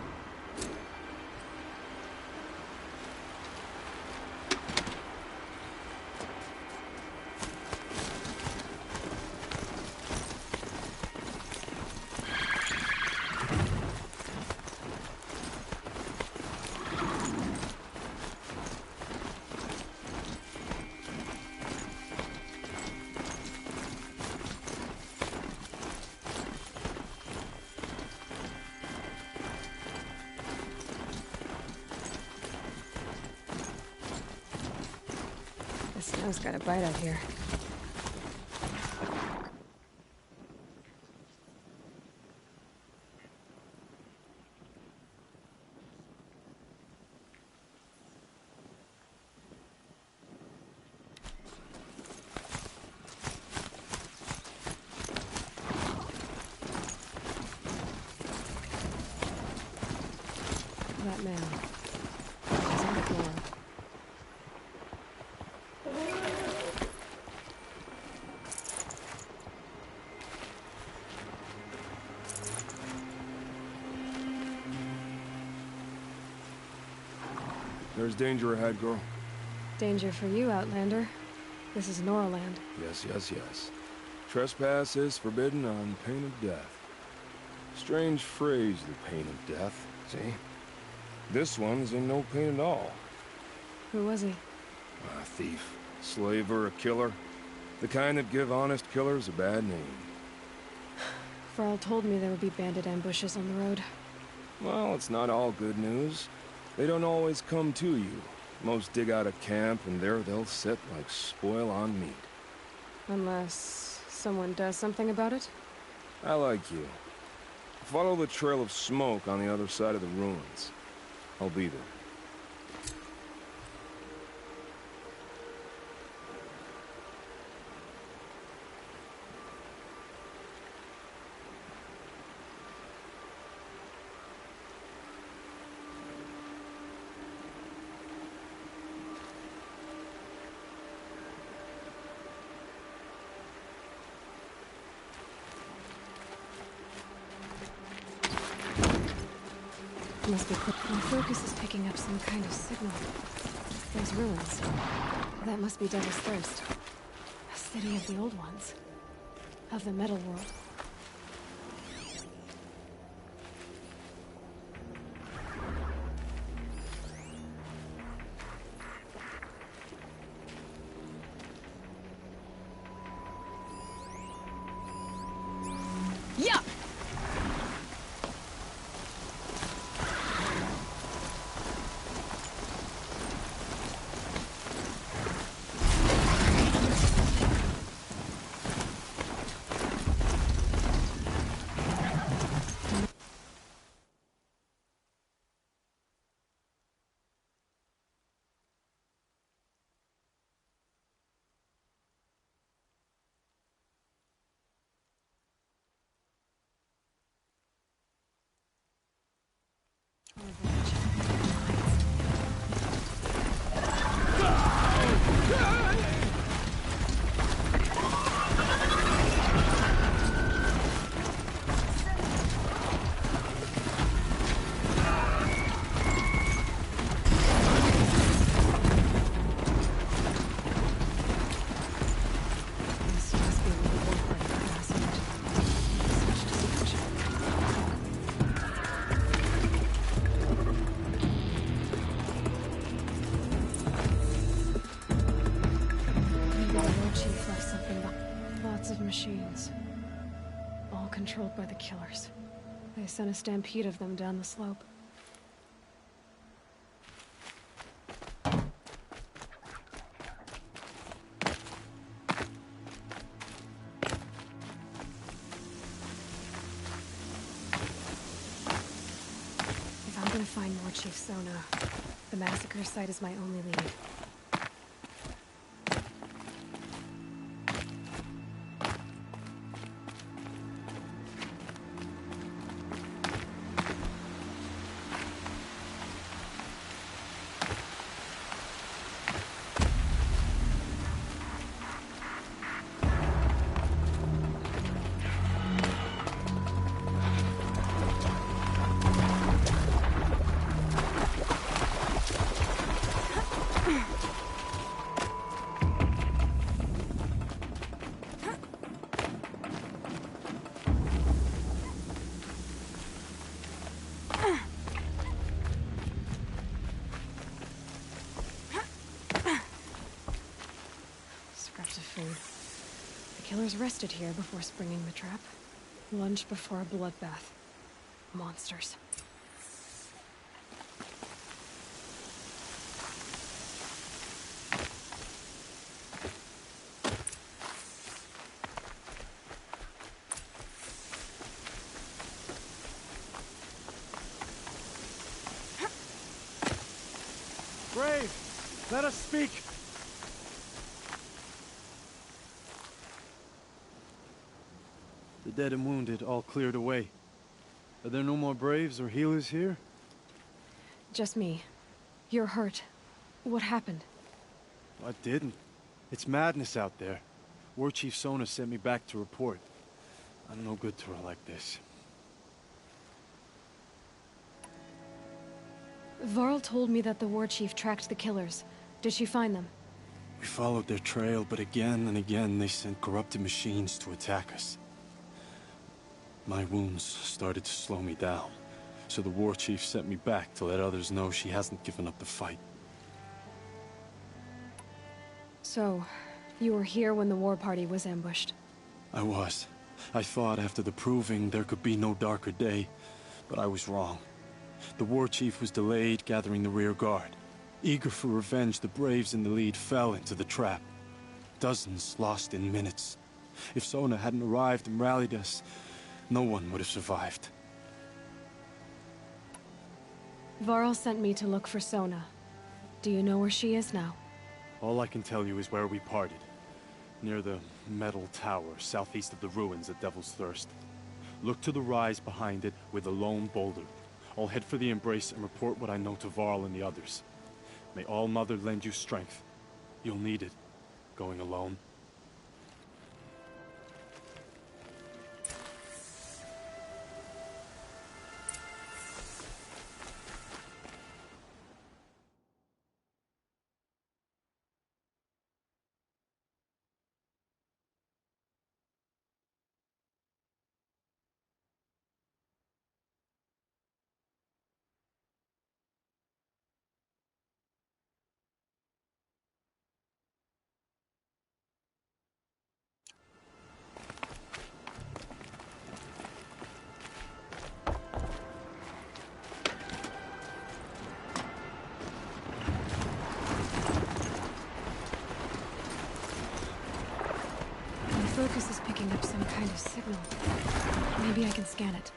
The snow's got a bite out here. man. He's on the floor. There's danger ahead, girl. Danger for you, Outlander. This is Noraland. Yes, yes, yes. Trespass is forbidden on pain of death. Strange phrase, the pain of death, see? This one's in no pain at all. Who was he? A thief, slaver, a killer. The kind that give honest killers a bad name. Varl told me there would be bandit ambushes on the road. Well, it's not all good news. They don't always come to you. Most dig out a camp, and there they'll sit like spoil on meat. Unless someone does something about it? I like you. Follow the trail of smoke on the other side of the ruins. I'll be there. Must be quick. My focus is picking up some kind of signal. Those ruins. That must be Devil's Thirst. A city of the old ones. Of the metal world. Yeah! Machines. All controlled by the killers. They sent a stampede of them down the slope. If I'm gonna find more Chief Sona, the massacre site is my only lead. Scraps of food. The killers rested here before springing the trap. Lunch before a bloodbath. Monsters. Brave, let us speak. The dead and wounded all cleared away. Are there no more Braves or healers here? Just me. You're hurt. What happened? I didn't. It's madness out there. War Chief Sona sent me back to report. I'm no good to her like this. Varl told me that the War Chief tracked the killers. Did she find them? We followed their trail, but again and again they sent corrupted machines to attack us. My wounds started to slow me down, so the War Chief sent me back to let others know she hasn't given up the fight. So, you were here when the war party was ambushed? I was. I thought after the proving there could be no darker day, but I was wrong. The War Chief was delayed gathering the rear guard. Eager for revenge, the Braves in the lead fell into the trap. Dozens lost in minutes. If Sona hadn't arrived and rallied us, no one would have survived. Varl sent me to look for Sona. Do you know where she is now? All I can tell you is where we parted. Near the metal tower, southeast of the ruins at Devil's Thirst. Look to the rise behind it with a lone boulder. I'll head for the Embrace and report what I know to Varl and the others. May All Mother lend you strength. You'll need it, going alone. Focus is picking up some kind of signal. Maybe I can scan it.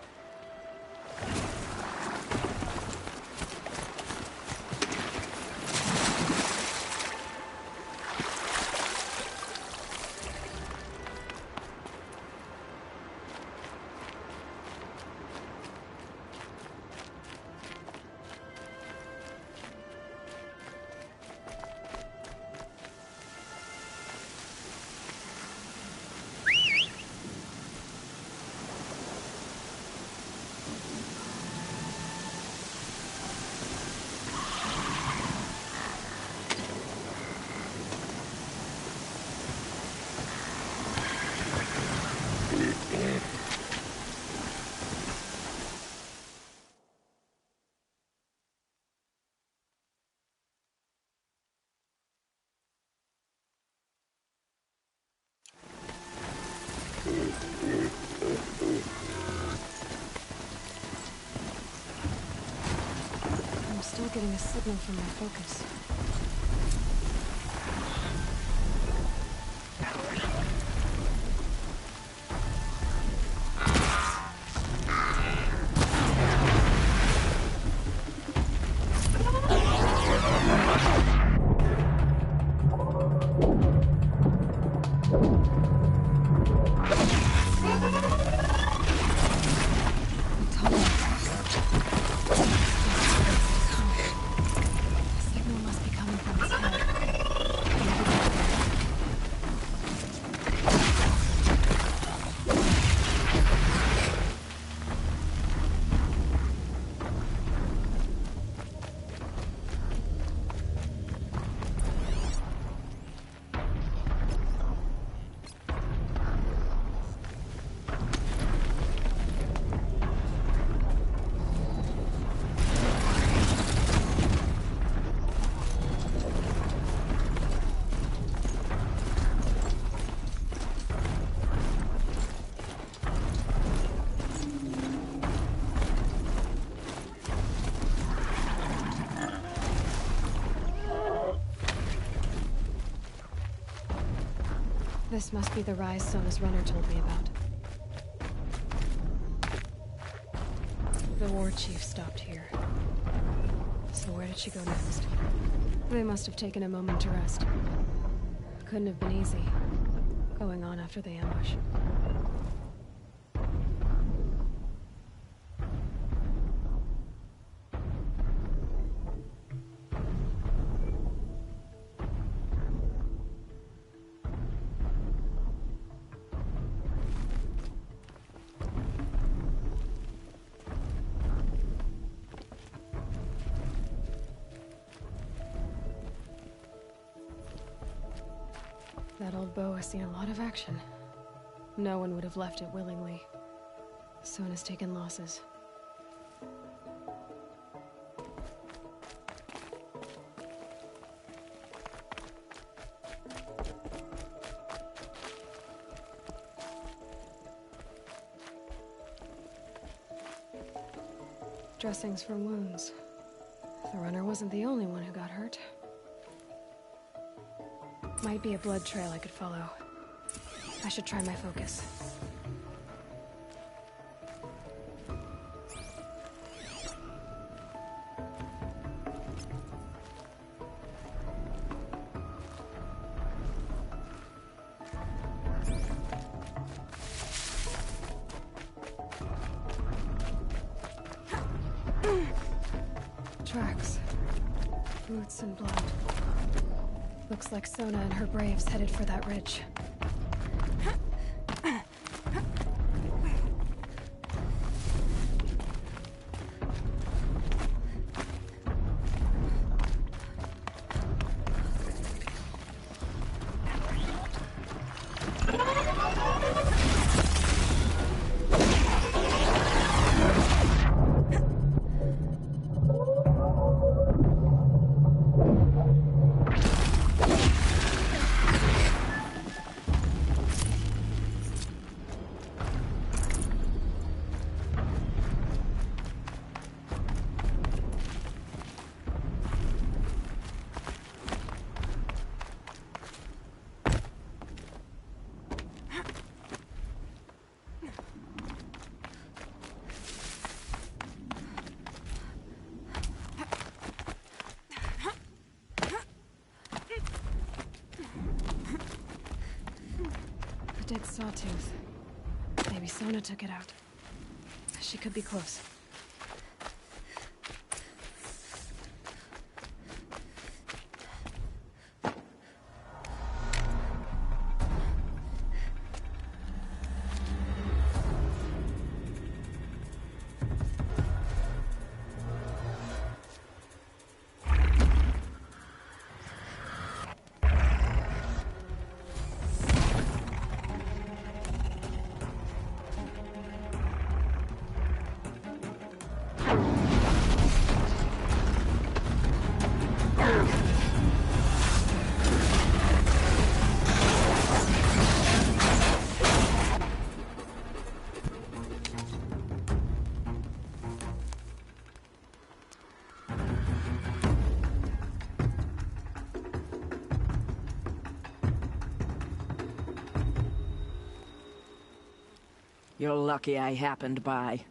I'm still getting a signal from my focus. This must be the rise Sona's runner told me about. The War Chief stopped here. So where did she go next? They must have taken a moment to rest. Couldn't have been easy, going on after the ambush. That old bow has seen a lot of action. No one would have left it willingly. Sona's taken losses. Dressings for wounds. The runner wasn't the only one who got hurt. Might be a blood trail I could follow. I should try my focus. Tracks. Boots and blood. Looks like Sona and her braves headed for that ridge. Dead sawtooth. Maybe Sona took it out. She could be close. You're lucky I happened by.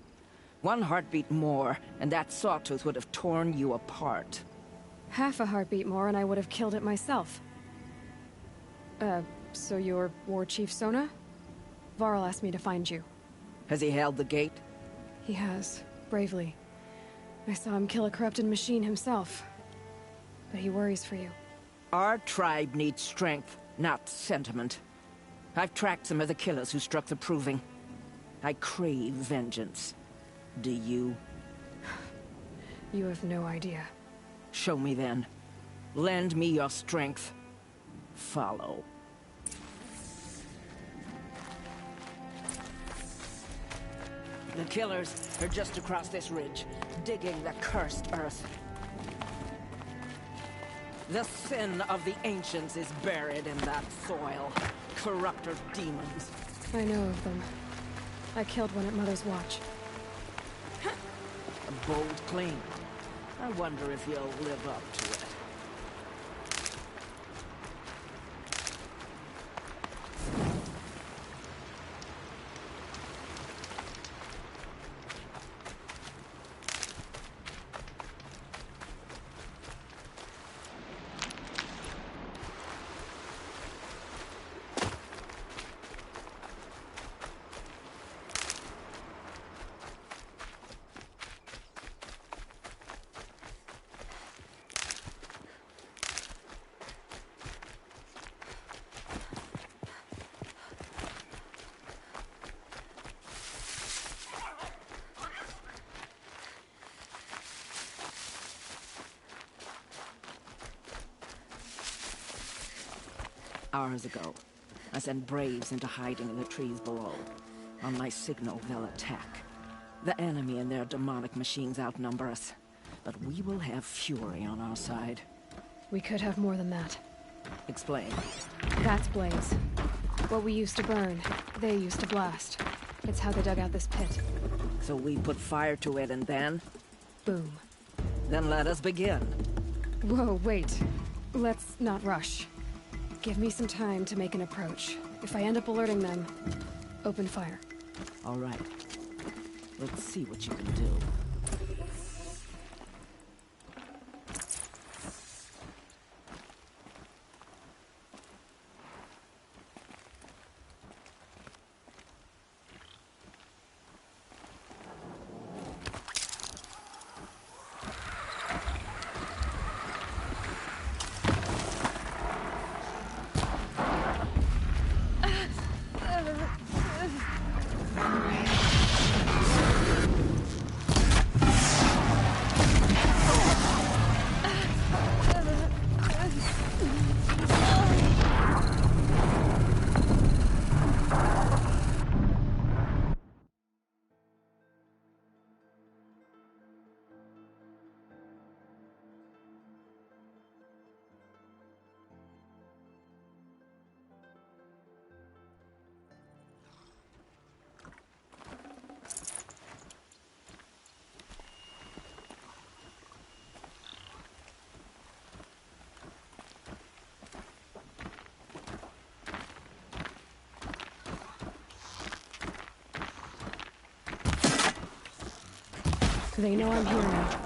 One heartbeat more, and that sawtooth would have torn you apart. Half a heartbeat more and I would have killed it myself. So you're War Chief Sona? Varl asked me to find you. Has he held the gate? He has, bravely. I saw him kill a corrupted machine himself. But he worries for you. Our tribe needs strength, not sentiment. I've tracked some of the killers who struck the Proving. I crave vengeance. Do you? You have no idea. Show me then. Lend me your strength. Follow. The killers are just across this ridge, digging the cursed earth. The sin of the ancients is buried in that soil. Corrupter demons. I know of them. I killed one at Mother's Watch. A bold claim. I wonder if you'll live up to it. Hours ago, I sent Braves into hiding in the trees below. On my signal, they'll attack. The enemy and their demonic machines outnumber us, but we will have Fury on our side. We could have more than that. Explain. That's Blaze. What we used to burn, they used to blast. It's how they dug out this pit. So we put fire to it and then? Boom. Then let us begin. Whoa, wait. Let's not rush. Give me some time to make an approach. If I end up alerting them, open fire. All right. Let's see what you can do. They know I'm here now.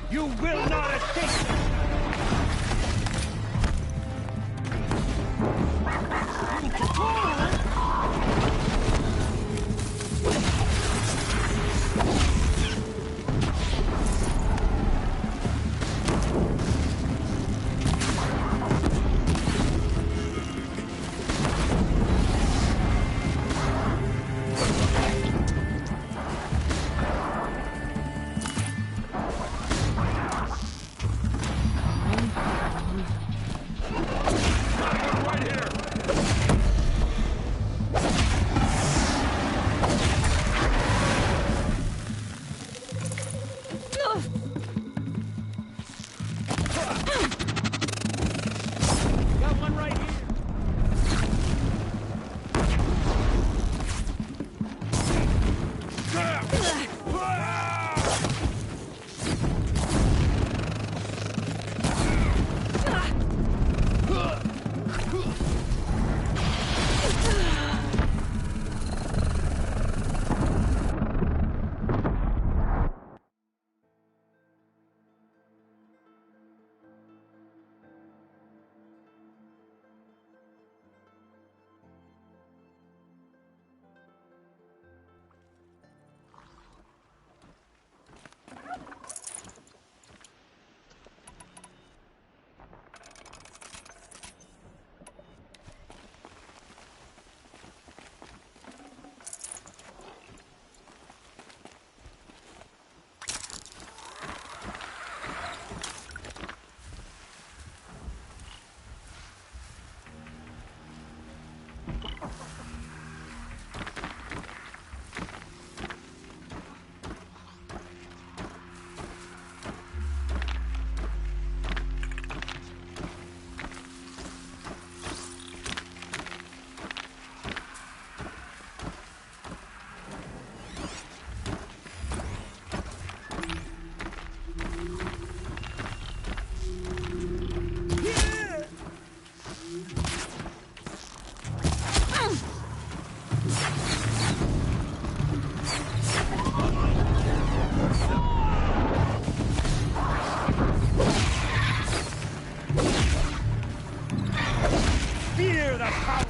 You will not escape! to the power!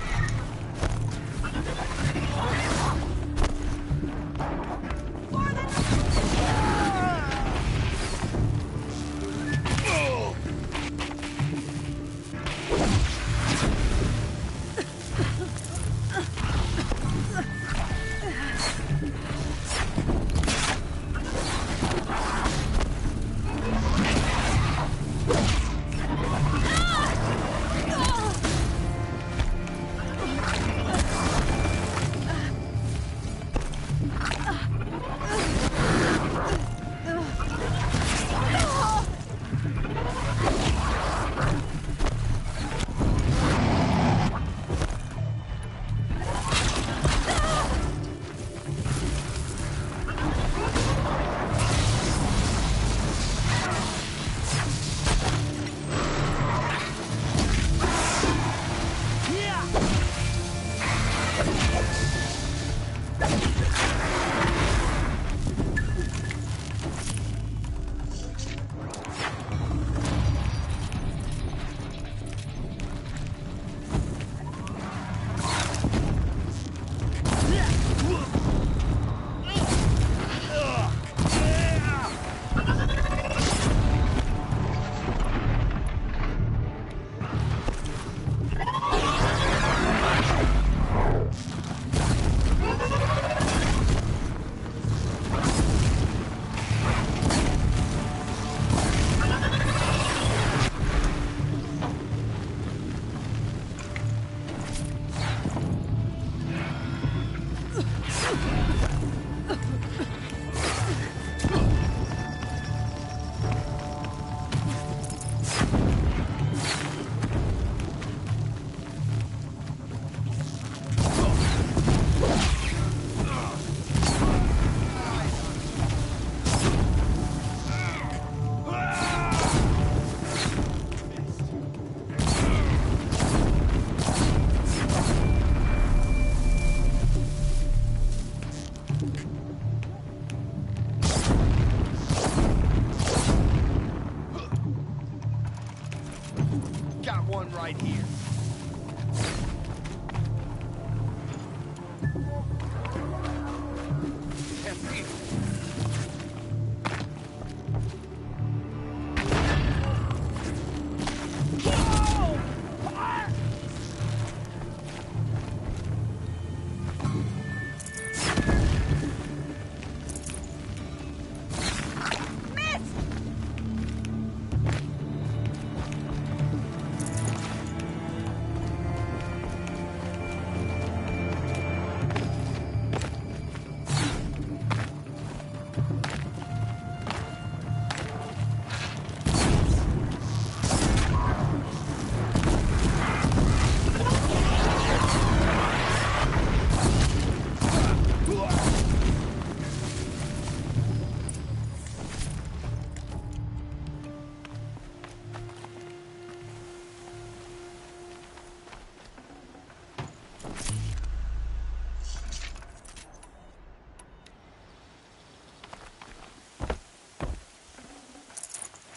Right here.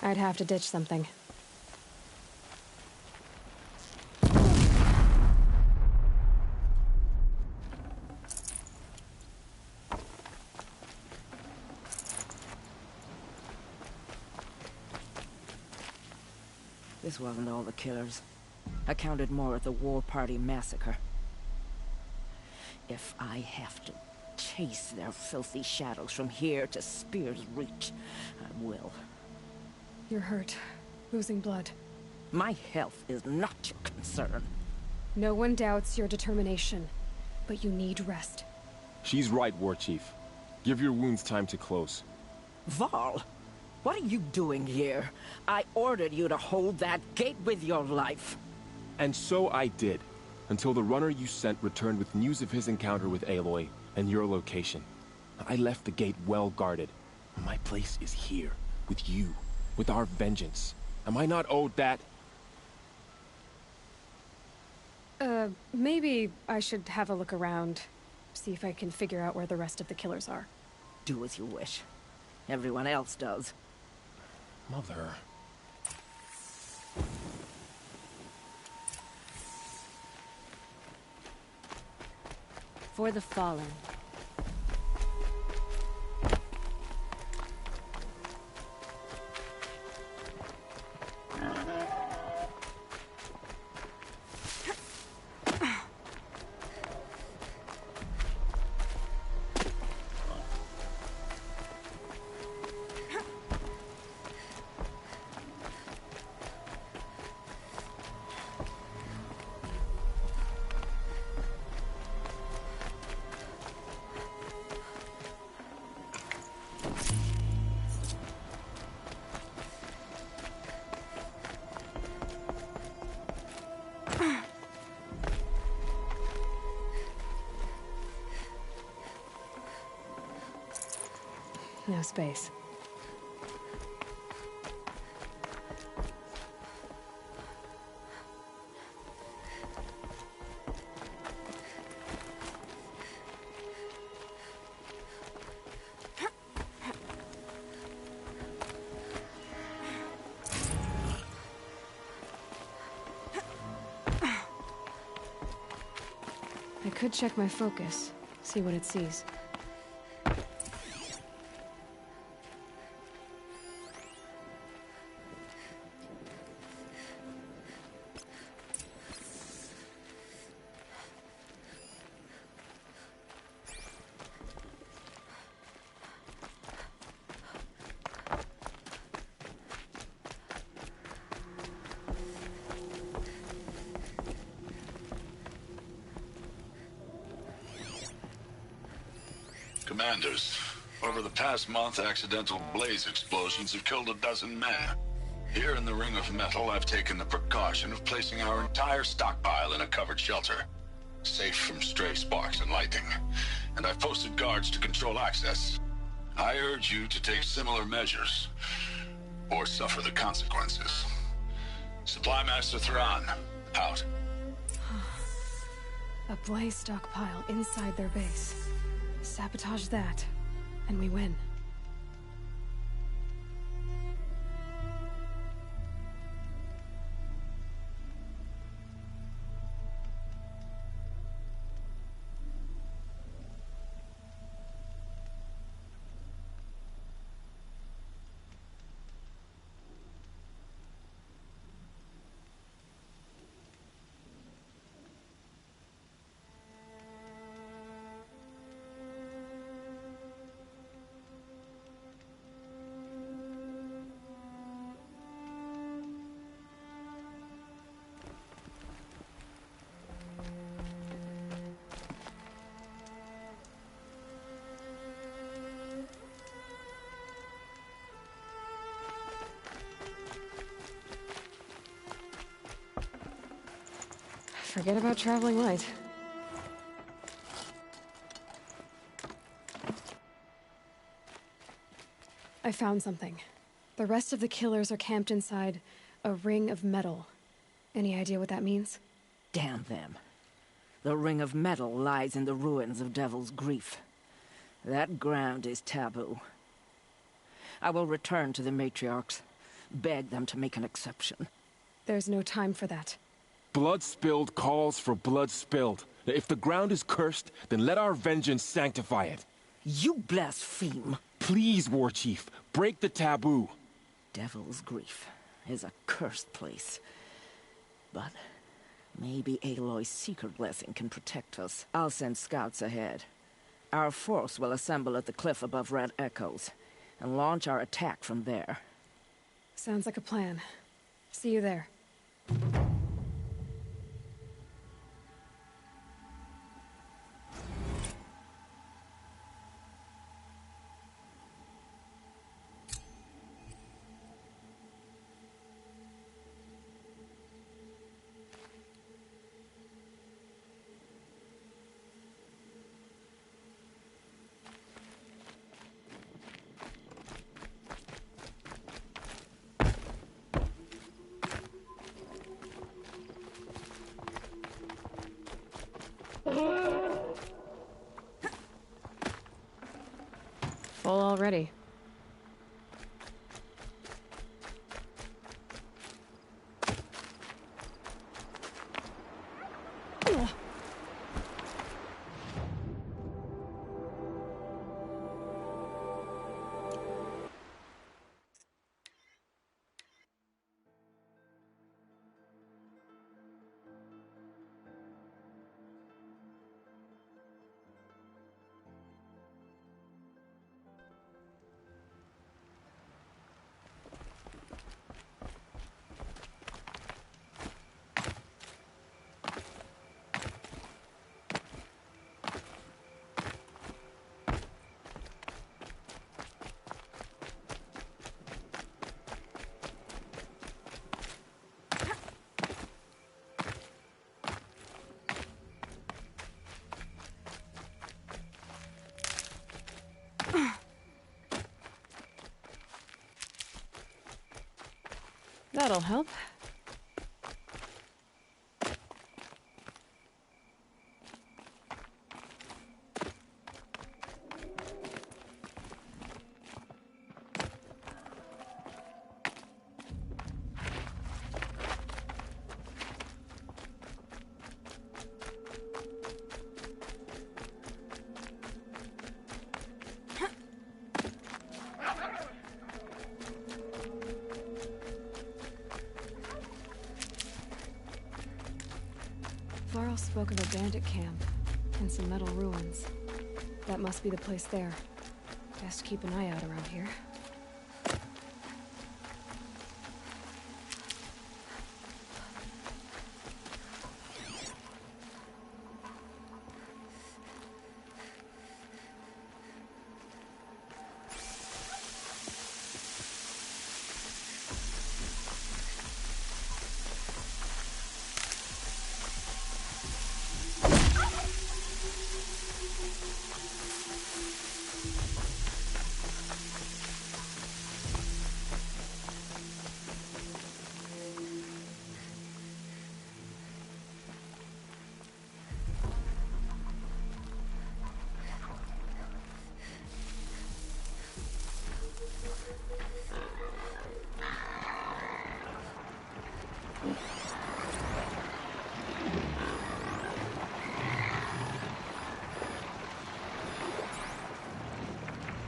I'd have to ditch something. This wasn't all the killers. I counted more at the War Party massacre. If I have to chase their filthy shadows from here to Spear's Reach, I will. You're hurt. Losing blood. My health is not your concern. No one doubts your determination, but you need rest. She's right, War Chief. Give your wounds time to close. Varl, what are you doing here? I ordered you to hold that gate with your life. And so I did, until the runner you sent returned with news of his encounter with Aloy and your location. I left the gate well guarded. My place is here, with you, with our vengeance. Am I not owed that? Maybe I should have a look around. See if I can figure out where the rest of the killers are. Do as you wish. Everyone else does. for the fallen. No space. I could check my focus, see what it sees. Commanders, over the past month, accidental blaze explosions have killed 12 men. Here in the Ring of Metal, I've taken the precaution of placing our entire stockpile in a covered shelter, safe from stray sparks and lightning. And I've posted guards to control access. I urge you to take similar measures, or suffer the consequences. Supply Master Thrawn, out. A blaze stockpile inside their base. Sabotage that, and we win. Forget about traveling light. I found something. The rest of the killers are camped inside a ring of metal. Any idea what that means? Damn them. The Ring of Metal lies in the ruins of Devil's Grief. That ground is taboo. I will return to the matriarchs, beg them to make an exception. There's no time for that. Blood spilled calls for blood spilled. If the ground is cursed, then let our vengeance sanctify it. You blaspheme. Please, War Chief, break the taboo. Devil's Grief is a cursed place. But maybe Aloy's secret blessing can protect us. I'll send scouts ahead. Our force will assemble at the cliff above Red Echoes, and launch our attack from there. Sounds like a plan. See you there. Full already. That'll help. Varl spoke of a bandit camp and some metal ruins. That must be the place there. Best keep an eye out around here.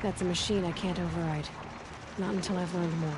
That's a machine I can't override. Not until I've learned more.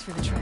For the trail.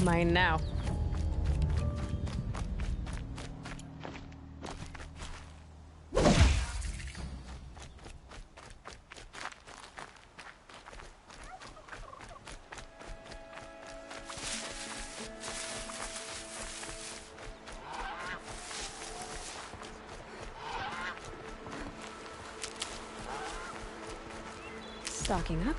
Mine now. Stocking up.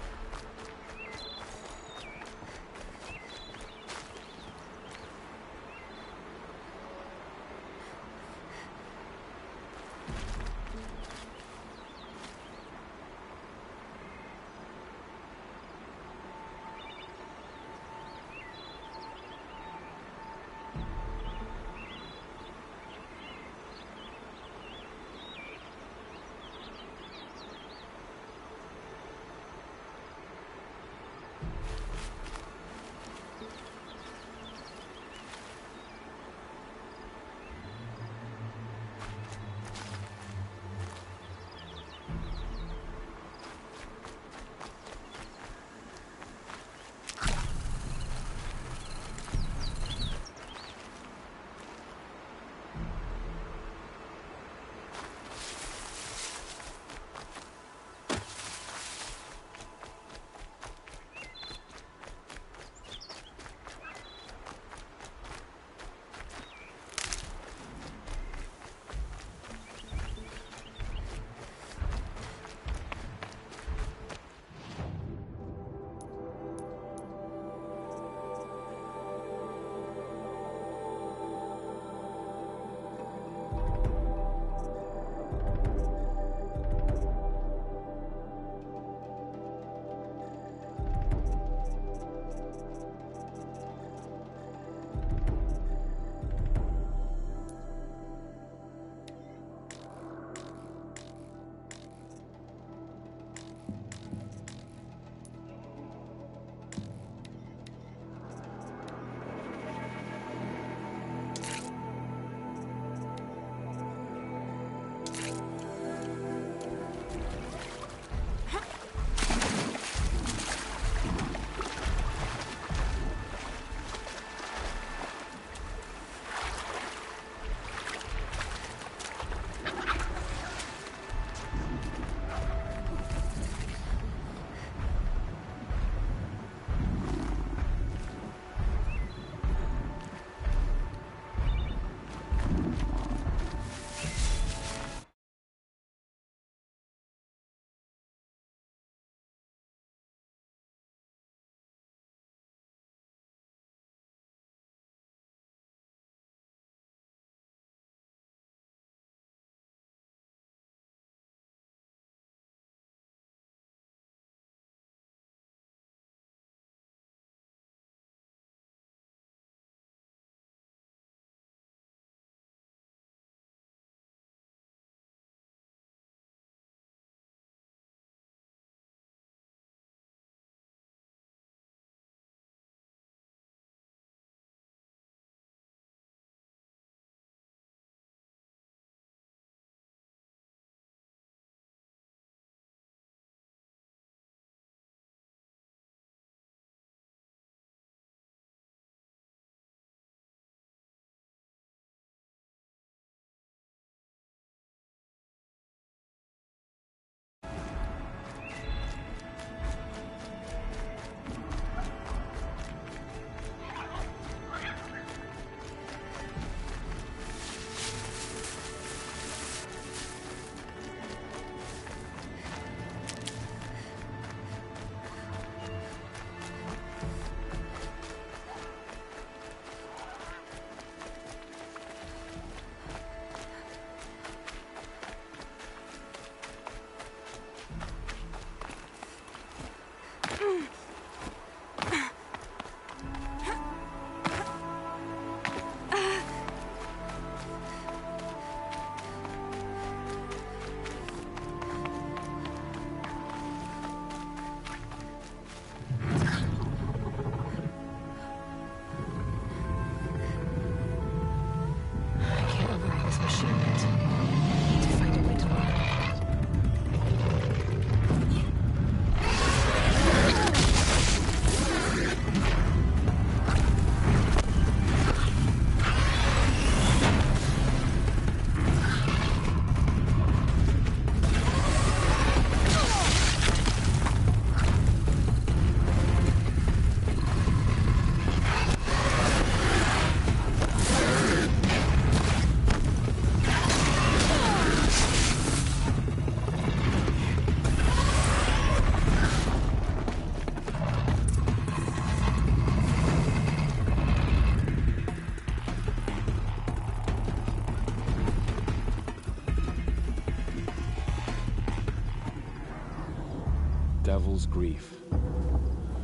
Devil's Grief.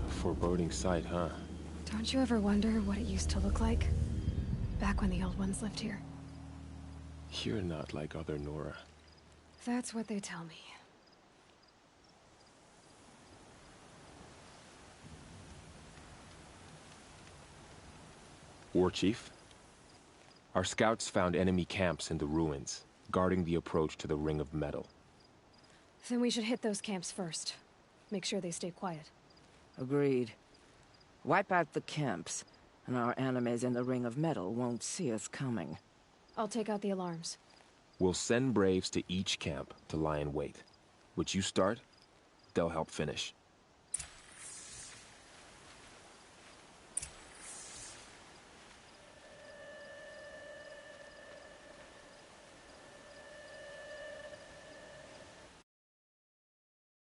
Foreboding sight, huh? Don't you ever wonder what it used to look like? Back when the old ones lived here. You're not like other Nora. That's what they tell me. War Chief? Our scouts found enemy camps in the ruins, guarding the approach to the Ring of Metal. Then we should hit those camps first. Make sure they stay quiet. Agreed. Wipe out the camps, and our enemies in the Ring of Metal won't see us coming. I'll take out the alarms. We'll send Braves to each camp to lie in wait. Which you start, they'll help finish.